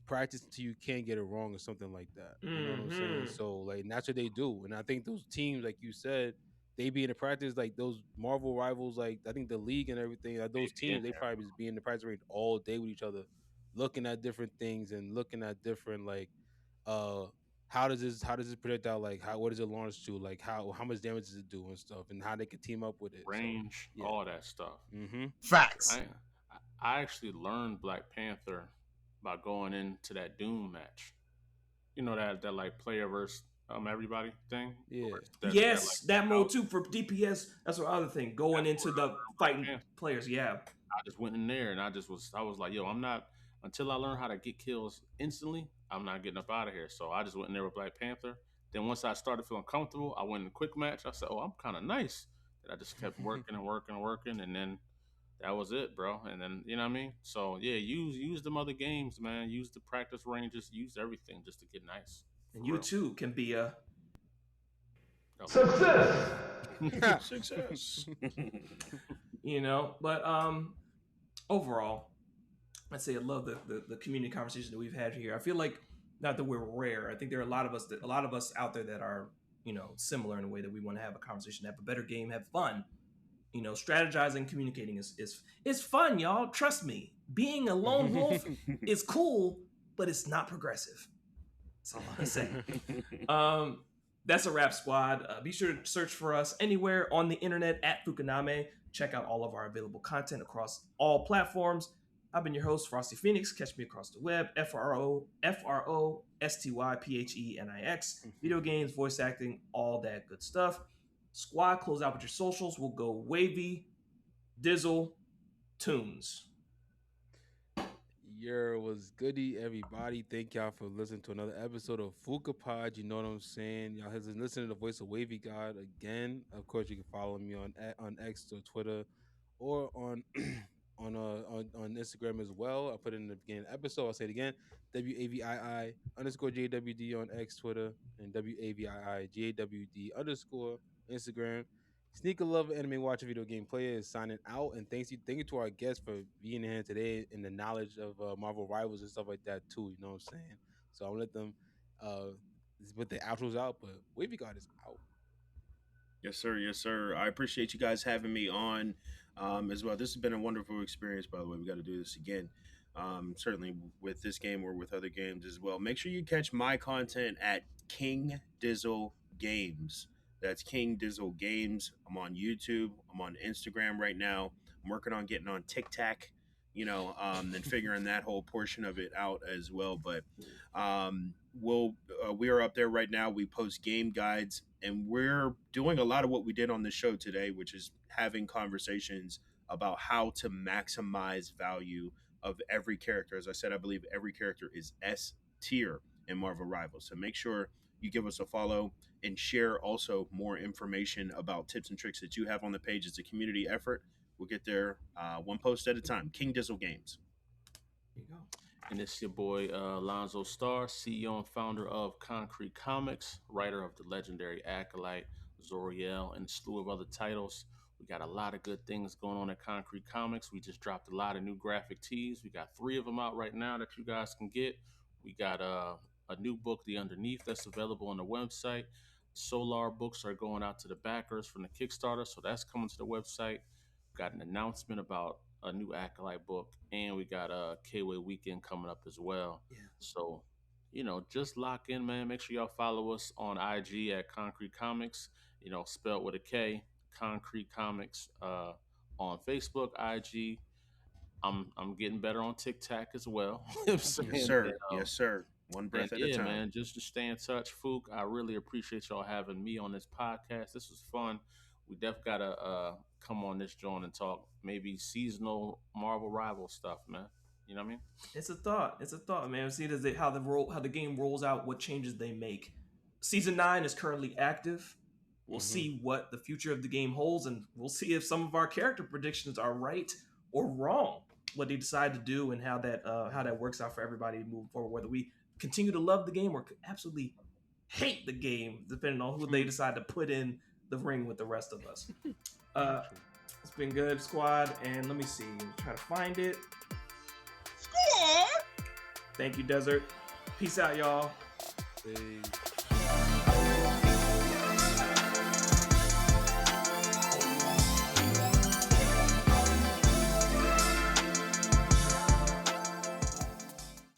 Speaker 2: practice until you can't get it wrong or something like that. You know what I'm saying?
Speaker 1: Mm-hmm.
Speaker 2: So like and that's what they do. And I think those teams, like you said, they be in the practice like those Marvel rivals, like I think the league and everything, like
Speaker 4: They
Speaker 2: those
Speaker 4: be in
Speaker 2: teams, they
Speaker 4: there.
Speaker 2: probably just be in the practice range all day with each other, looking at different things and looking at different like uh how does this projectile like how what does it launch to like how much damage does it do and stuff and how they can team up with it. So
Speaker 4: Range,
Speaker 2: yeah.
Speaker 4: all that stuff.
Speaker 2: Mm-hmm.
Speaker 1: Facts.
Speaker 4: I actually learned Black Panther by going into that Doom match. You know that like player versus everybody thing.
Speaker 2: Yeah.
Speaker 4: That like
Speaker 1: Yes, that
Speaker 4: I
Speaker 1: mode too for DPS. That's the other thing. Going
Speaker 4: that's
Speaker 1: into
Speaker 4: where I
Speaker 1: the
Speaker 4: learned Black
Speaker 1: fighting
Speaker 4: Panther.
Speaker 1: players. Yeah.
Speaker 4: I just went in there and I was like, yo, I'm not until I learn how to get kills instantly, I'm not getting up out of here. So I just went in there with Black Panther. Then once I started feeling comfortable, I went in a quick match. I said, oh, I'm kind of nice. And I just kept working and working and working, and then that was it, bro. And then you know what I mean. So yeah, use them other games, man. Use the practice ranges. Use everything just to get nice.
Speaker 1: And
Speaker 4: For
Speaker 1: you
Speaker 4: real.
Speaker 1: too can be a
Speaker 4: Oh.
Speaker 1: success.
Speaker 3: Success.
Speaker 1: But overall, I'd say I love the community conversation that we've had here. I feel like not that we're rare. I think there are a lot of us out there that are similar in a way that we want to have a conversation, have a better game, have fun. Strategizing, communicating is fun, y'all. Trust me. Being a lone wolf is cool, but it's not progressive. That's all I'm saying. That's a wrap, squad. Be sure to search for us anywhere on the internet at Fukuname. Check out all of our available content across all platforms. I've been your host, Frosty Phoenix. Catch me across the web, FROSTYPHENIX. Video games, voice acting, all that good stuff. Squad, close out with your socials. We'll go Wavy, Dizzle, Tunes.
Speaker 2: Was goody, everybody. Thank y'all for listening to another episode of Fuka Pod. You know what I'm saying? Y'all has been listening to the voice of Wavy God again. Of course, you can follow me on X or Twitter or on on Instagram as well. I put it in the beginning of the episode. I'll say it again. WAVII_JWD on X, Twitter, and WAVII_JWD Instagram. Sneaker lover, anime watcher, video game player is signing out, and thank you to our guests for being here today and the knowledge of Marvel Rivals and stuff like that too. You know what I'm saying? So I'll let them put the outros out, but Wavy God is out.
Speaker 3: Yes, sir. Yes, sir. I appreciate you guys having me on as well. This has been a wonderful experience, by the way. We got to do this again. Certainly with this game or with other games as well. Make sure you catch my content at King Dizzle Games. That's King Dizzle Games. I'm on YouTube. I'm on Instagram right now. I'm working on getting on TikTok, and figuring that whole portion of it out as well. But we are up there right now. We post game guides, and we're doing a lot of what we did on the show today, which is having conversations about how to maximize value of every character. As I said, I believe every character is S tier in Marvel Rivals. So make sure you give us a follow and share also more information about tips and tricks that you have on the page. It's a community effort. We'll get there one post at a time. King Dizzle Games.
Speaker 1: There you go.
Speaker 4: And it's your boy Lonzo Starr, CEO and founder of Concrete Comics, writer of the legendary Acolyte, Zoriel, and a slew of other titles. We got a lot of good things going on at Concrete Comics. We just dropped a lot of new graphic tees. We got 3 of them out right now that you guys can get. We got a new book, The Underneath, that's available on the website. Solar books are going out to the backers from the Kickstarter, so that's coming to the website. We got an announcement about a new Acolyte book, and we got a K-Way weekend coming up as well.
Speaker 1: Yeah.
Speaker 4: So, just lock in, man. Make sure y'all follow us on IG at Concrete Comics, spelled with a K, Concrete Comics, on Facebook, IG. I'm getting better on TikTok as well.
Speaker 3: Yes, sir. Yes, sir. One breath at a time.
Speaker 4: Man, just to stay in touch, Fook. I really appreciate y'all having me on this podcast. This was fun. We definitely gotta come on this joint and talk maybe seasonal Marvel rival stuff, man. You know what I mean?
Speaker 1: It's a thought, man. See how the game rolls out, what changes they make. Season 9 is currently active. We'll see what the future of the game holds, and we'll see if some of our character predictions are right or wrong. what they decide to do and how that works out for everybody moving forward. Whether we continue to love the game or absolutely hate the game, depending on who they decide to put in the ring with the rest of us. It's been good, squad, and let me see. Try to find it.
Speaker 5: Squad.
Speaker 1: Thank you, Desert. Peace out, y'all.
Speaker 2: Peace.